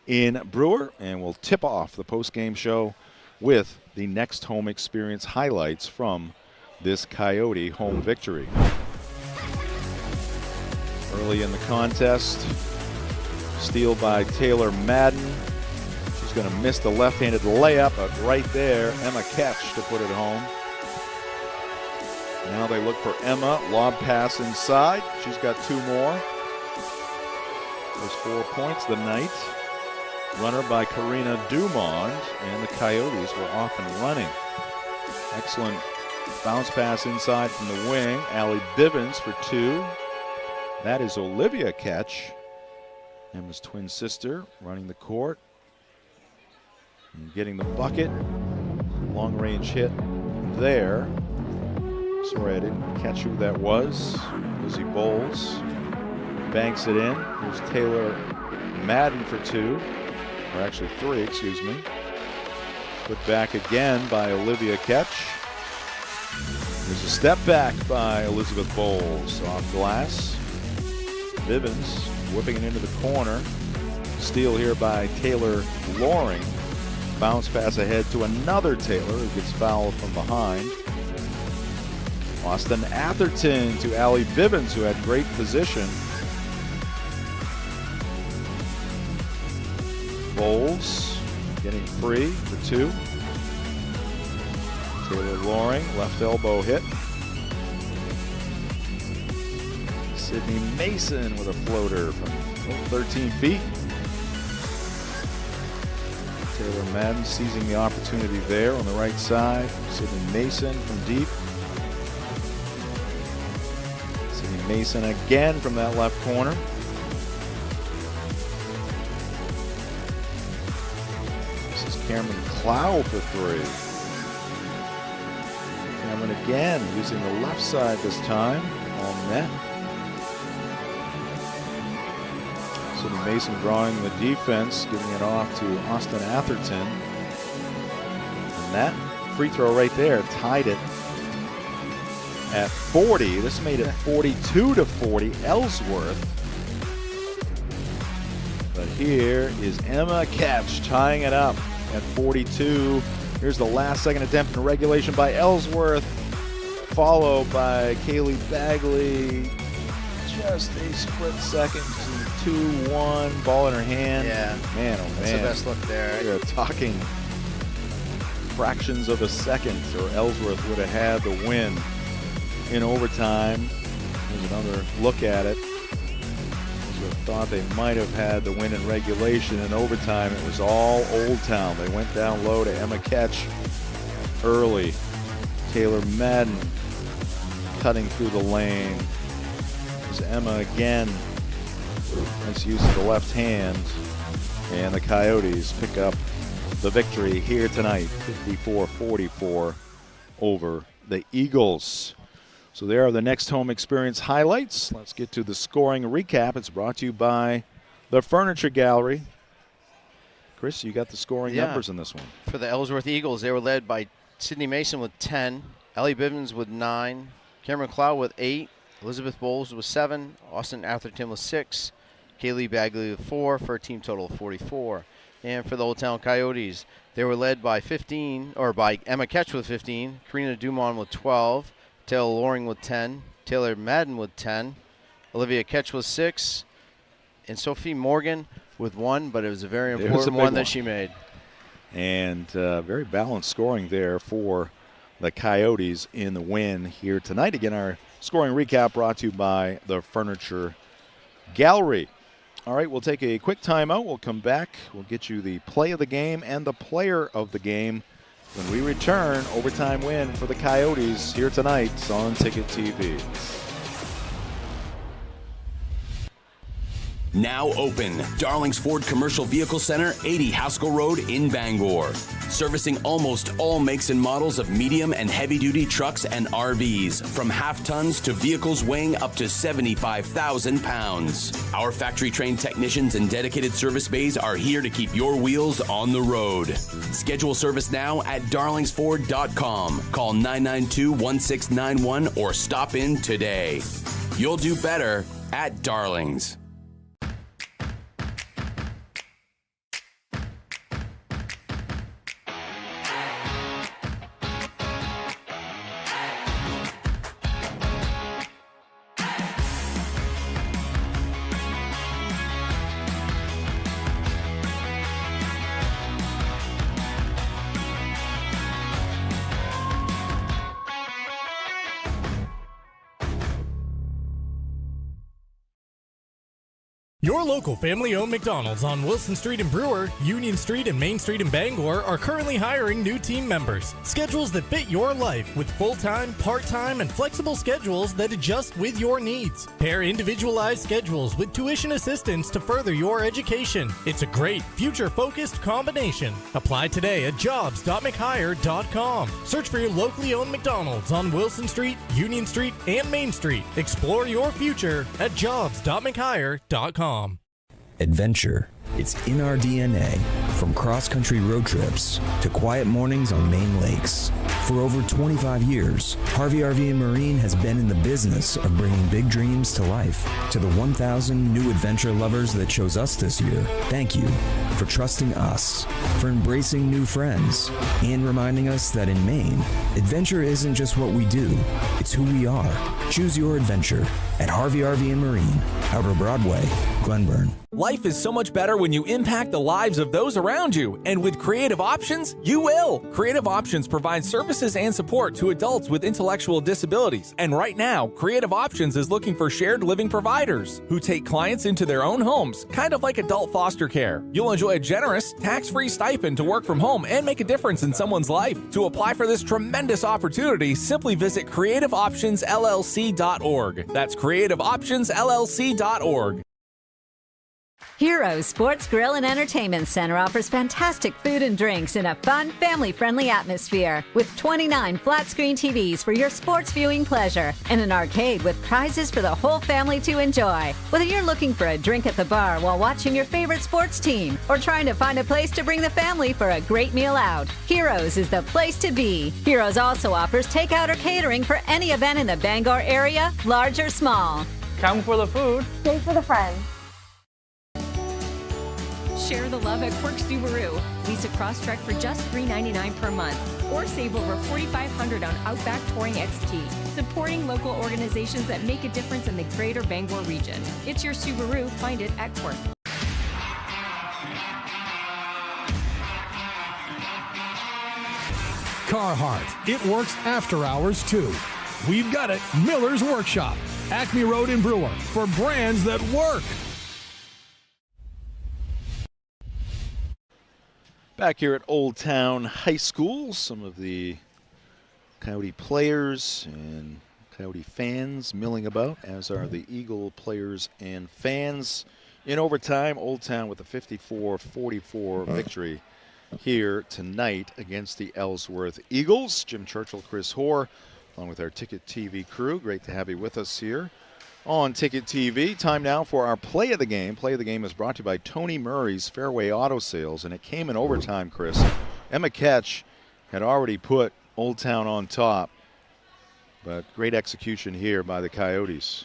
in Brewer, and we'll tip off the postgame show with the next home experience highlights from this Coyote home victory. Early in the contest, steal by Taylor Madden. She's going to miss the left-handed layup, but right there, Emma Ketch to put it home. Now they look for Emma, lob pass inside. She's got 2 more. There's 4 points the night. Runner by Karina Dumond, and the Coyotes were off and running. Excellent bounce pass inside from the wing. Allie Bivens for 2. That is Olivia Ketch, Emma's twin sister, running the court and getting the bucket. Long range hit there. Sorry, I didn't catch who that was. Lizzie Bowles banks it in. Here's Taylor Madden for 2, or actually 3, excuse me. Put back again by Olivia Ketch. There's a step back by Elizabeth Bowles off glass. Bivens whipping it into the corner. Steal here by Taylor Loring. Bounce pass ahead to another Taylor who gets fouled from behind. Austin Atherton to Allie Bivens, who had great position. Bowles getting free for 2. Taylor Loring, left elbow hit. Sydney Mason with a floater from 13 feet. Taylor Madden seizing the opportunity there on the right side. Sydney Mason from deep. Sydney Mason again from that left corner. This is Cameron Clow for 3. Cameron again using the left side this time on net. Sydney Mason drawing the defense, giving it off to Austin Atherton. And that free throw right there tied it at 40. This made it 42-40 Ellsworth. But here is Emma Ketch tying it up at 42. Here's the last second attempt in regulation by Ellsworth, followed by Kaylee Bagley. Just a split second to 2-1, ball in her hand. Yeah, man, oh man. That's the best look there. You're talking fractions of a second, or Ellsworth would have had the win in overtime. Here's another look at it. Ellsworth thought they might have had the win in regulation. In overtime, it was all Old Town. They went down low to Emma Ketch early. Taylor Madden cutting through the lane. Emma again. Nice use of the left hand. And the Coyotes pick up the victory here tonight, 54-44 over the Eagles. So there are the next home experience highlights. Let's get to the scoring recap. It's brought to you by the Furniture Gallery. Chris, you got the scoring numbers in this one. For the Ellsworth Eagles, they were led by Sydney Mason with 10, Ellie Bivens with 9, Cameron Clow with 8, Elizabeth Bowles with 7, Austin Atherton with 6, Kaylee Bagley with 4 for a team total of 44. And for the Old Town Coyotes, they were led by Emma Ketch with 15, Karina Dumont with 12, Taylor Loring with 10, Taylor Madden with 10, Olivia Ketch with 6, and Sophie Morgan with 1, but it was a very important one that she made. And very balanced scoring there for the Coyotes in the win here tonight. Again, our scoring recap brought to you by the Furniture Gallery. All right, we'll take a quick timeout. We'll come back. We'll get you the play of the game and the player of the game when we return. Overtime win for the Coyotes here tonight on Ticket TV. Now open. Darling's Ford Commercial Vehicle Center, 80 Haskell Road in Bangor. Servicing almost all makes and models of medium and heavy-duty trucks and RVs, from half-tons to vehicles weighing up to 75,000 pounds. Our factory-trained technicians and dedicated service bays are here to keep your wheels on the road. Schedule service now at darlingsford.com. Call 992-1691 or stop in today. You'll do better at Darlings. Your local family-owned McDonald's on Wilson Street in Brewer, Union Street and Main Street in Bangor are currently hiring new team members. Schedules that fit your life with full-time, part-time, and flexible schedules that adjust with your needs. Pair individualized schedules with tuition assistance to further your education. It's a great, future-focused combination. Apply today at jobs.mchire.com. Search for your locally owned McDonald's on Wilson Street, Union Street, and Main Street. Explore your future at jobs.mchire.com. Adventure. It's in our DNA. From cross-country road trips to quiet mornings on Maine lakes. For over 25 years, Harvey RV and Marine has been in the business of bringing big dreams to life. To the 1,000 new adventure lovers that chose us this year, thank you for trusting us, for embracing new friends, and reminding us that in Maine, adventure isn't just what we do, it's who we are. Choose your adventure at Harvey RV and Marine, Outer Broadway, Glenburn. Life is so much better when you impact the lives of those around you, and with Creative Options, you will. Creative Options provides services and support to adults with intellectual disabilities, and right now, Creative Options is looking for shared living providers who take clients into their own homes, kind of like adult foster care. You'll enjoy a generous, tax-free stipend to work from home and make a difference in someone's life. To apply for this tremendous opportunity, simply visit creativeoptionsllc.org. That's creativeoptionsllc.org. Heroes Sports Grill and Entertainment Center offers fantastic food and drinks in a fun, family-friendly atmosphere with 29 flat-screen TVs for your sports viewing pleasure and an arcade with prizes for the whole family to enjoy. Whether you're looking for a drink at the bar while watching your favorite sports team or trying to find a place to bring the family for a great meal out, Heroes is the place to be. Heroes also offers takeout or catering for any event in the Bangor area, large or small. Come for the food. Stay for the friends. Share the love at Quirks Subaru. Lease a Crosstrek for just $399 per month, or save over $4,500 on Outback Touring XT. Supporting local organizations that make a difference in the greater Bangor region. It's your Subaru. Find it at Quirk. Carhartt. It works after hours too. We've got it. Miller's Workshop, Acme Road in Brewer, for brands that work. Back here at Old Town High School, some of the Coyote players and Coyote fans milling about, as are the Eagle players and fans. In overtime, Old Town with a 54-44 victory here tonight against the Ellsworth Eagles. Jim Churchill, Chris Hoare, along with our Ticket TV crew. Great to have you with us here on Ticket TV. Time now for our Play of the Game. Play of the Game is brought to you by Tony Murray's Fairway Auto Sales, and it came in overtime, Chris. Emma Ketch had already put Old Town on top, but great execution here by the Coyotes.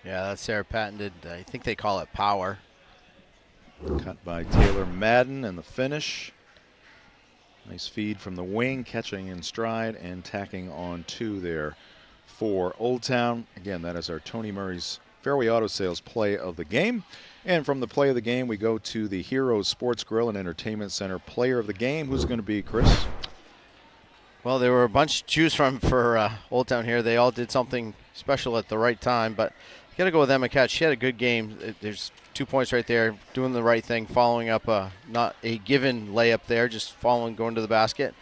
Yeah, that's their patented, I think they call it power. Cut by Taylor Madden and the finish. Nice feed from the wing, catching in stride and tacking on 2 there for Old Town. Again, that is our Tony Murray's Fairway Auto Sales play of the game. And from the play of the game, we go to the Heroes Sports Grill and Entertainment Center player of the game. Who's going to be, Chris? Well, there were a bunch to choose from for Old Town here. They all did something special at the right time, but you got to go with Emma Ketch. She had a good game. There's 2 points right there, doing the right thing, following up not a given layup there, just going to the basket.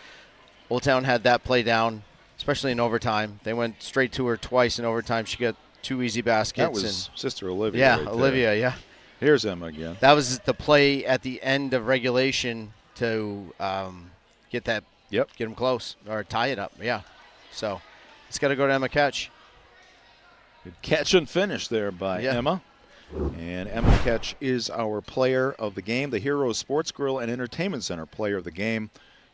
Old Town had that play down, especially in overtime. They went straight to her twice in overtime. She got 2 easy baskets. That was Sister Olivia. Yeah, right Olivia, there. yeah. Here's Emma again. That was the play at the end of regulation to get that. Yep. Get them close or tie it up. Yeah. So it's got to go to Emma Ketch. Good catch and finish there by Emma. And Emma Ketch is our player of the game, the Heroes Sports Grill and Entertainment Center player of the game.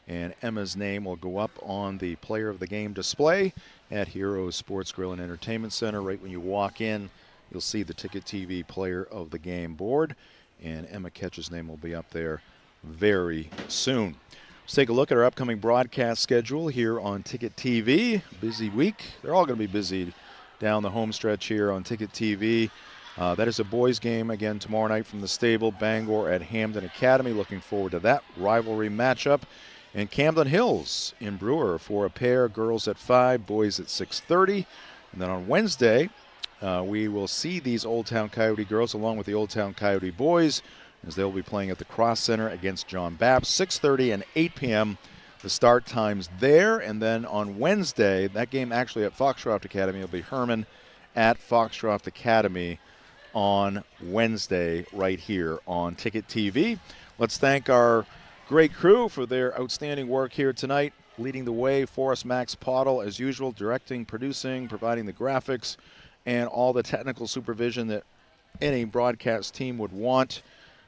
And Emma's name will go up on the player of the game display at Heroes Sports Grill and Entertainment Center. Right when you walk in, you'll see the Ticket TV player of the game board. And Emma Ketch's name will be up there very soon. Let's take a look at our upcoming broadcast schedule here on Ticket TV. Busy week. They're all going to be busy down the home stretch here on Ticket TV. That is a boys game again tomorrow night from the stable. Bangor at Hamden Academy. Looking forward to that rivalry matchup. And Camden Hills in Brewer for a pair. Girls at 5, boys at 6:30. And then on Wednesday, we will see these Old Town Coyote girls along with the Old Town Coyote boys, as they'll be playing at the Cross Center against John Babb, 6:30 and 8 p.m. the start times there. And then on Wednesday, that game actually at Foxcroft Academy will be Herman at Foxcroft Academy on Wednesday right here on Ticket TV. Let's thank our great crew for their outstanding work here tonight. Leading the way for us, Max Pottle, as usual, directing, producing, providing the graphics, and all the technical supervision that any broadcast team would want.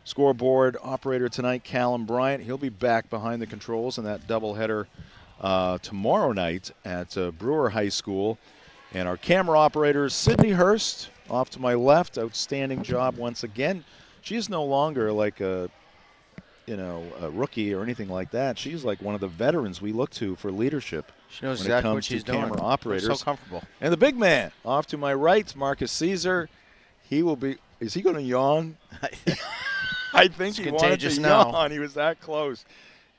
Scoreboard operator tonight, Callum Bryant. He'll be back behind the controls in that doubleheader tomorrow night at Brewer High School. And our camera operator, Sydney Hurst, off to my left. Outstanding job once again. She's no longer like a rookie or anything like that. She's like one of the veterans we look to for leadership. She knows exactly what she's doing. Camera operators. So comfortable. And the big man off to my right, Marcus Caesar. He will be. Is he going to yawn? I think he wanted to yawn. He was that close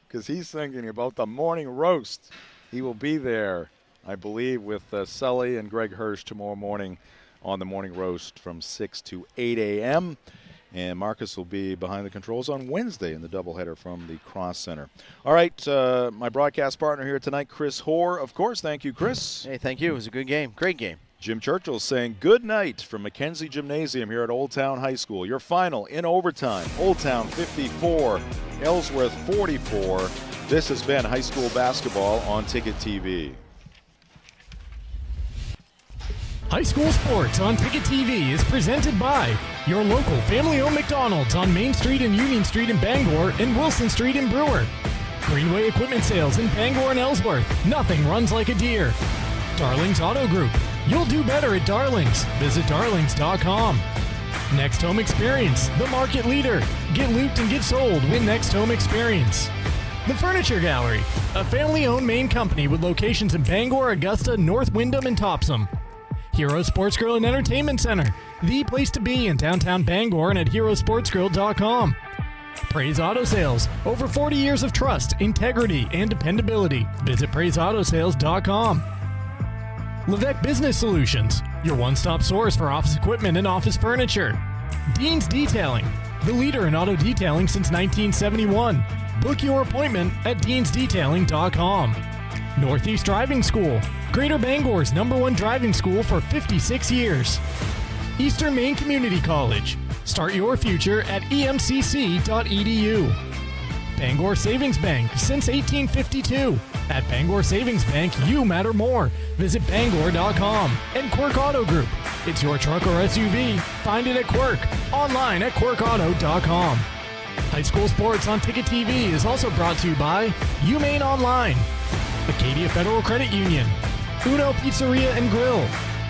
because he's thinking about the morning roast. He will be there, I believe, with Sully and Greg Hirsch tomorrow morning on the morning roast from 6 to 8 a.m. And Marcus will be behind the controls on Wednesday in the doubleheader from the Cross Center. All right, my broadcast partner here tonight, Chris Hoare. Of course, thank you, Chris. Hey, thank you. It was a good game. Great game. Jim Churchill saying good night from Mackenzie Gymnasium here at Old Town High School. Your final in overtime, Old Town 54, Ellsworth 44. This has been high school basketball on Ticket TV. High school sports on Ticket TV is presented by your local family-owned McDonald's on Main Street and Union Street in Bangor and Wilson Street in Brewer. Greenway Equipment Sales in Bangor and Ellsworth. Nothing runs like a deer. Darling's Auto Group. You'll do better at Darling's. Visit darlings.com. Next Home Experience, the market leader. Get looped and get sold with Next Home Experience. The Furniture Gallery, a family-owned Maine company with locations in Bangor, Augusta, North Windham, and Topsom. Hero Sports Grill and Entertainment Center, the place to be in downtown Bangor and at herosportsgrill.com. Praise Auto Sales, over 40 years of trust, integrity, and dependability. Visit praiseautosales.com. Levesque Business Solutions, your one-stop source for office equipment and office furniture. Dean's Detailing, the leader in auto detailing since 1971. Book your appointment at deansdetailing.com. Northeast Driving School, Greater Bangor's #1 driving school for 56 years. Eastern Maine Community College, start your future at emcc.edu. Bangor Savings Bank, since 1852. At Bangor Savings Bank, you matter more. Visit bangor.com. And Quirk Auto Group. It's your truck or SUV. Find it at Quirk. Online at quirkauto.com. High school sports on Ticket TV is also brought to you by UMaine Online, Acadia Federal Credit Union, Uno Pizzeria and Grill,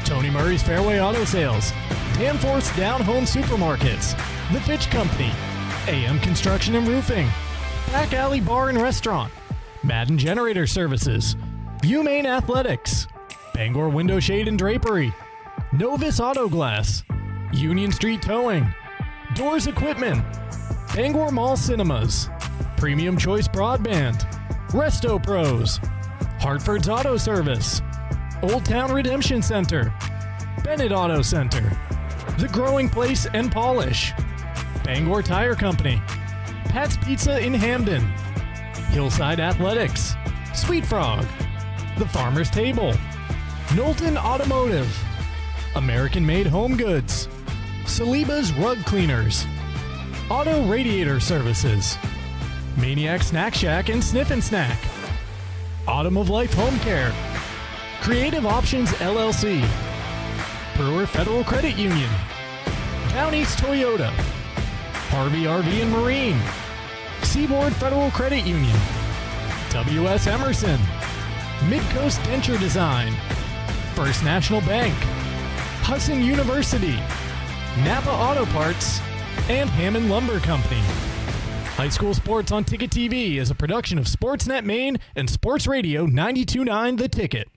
Tony Murray's Fairway Auto Sales, Danforth's Down Home Supermarkets, The Fitch Company, AM Construction and Roofing, Back Alley Bar and Restaurant, Madden Generator Services, Maine Athletics, Bangor Window Shade and Drapery, Novus Auto Glass, Union Street Towing, Doors Equipment, Bangor Mall Cinemas, Premium Choice Broadband, Resto Pros, Hartford's Auto Service, Old Town Redemption Center, Bennett Auto Center, The Growing Place and Polish, Bangor Tire Company, Pat's Pizza in Hamden, Hillside Athletics, Sweet Frog, The Farmer's Table, Knowlton Automotive, American Made Home Goods, Saliba's Rug Cleaners, Auto Radiator Services, Maniac Snack Shack and Sniff and Snack, Autumn of Life Home Care, Creative Options LLC, Brewer Federal Credit Union, Down East Toyota, Harvey RV and Marine, Seaboard Federal Credit Union, W.S. Emerson, Midcoast Denture Design, First National Bank, Hudson University, Napa Auto Parts, and Hammond Lumber Company. High School Sports on Ticket TV is a production of Sportsnet Maine and Sports Radio 92.9 The Ticket.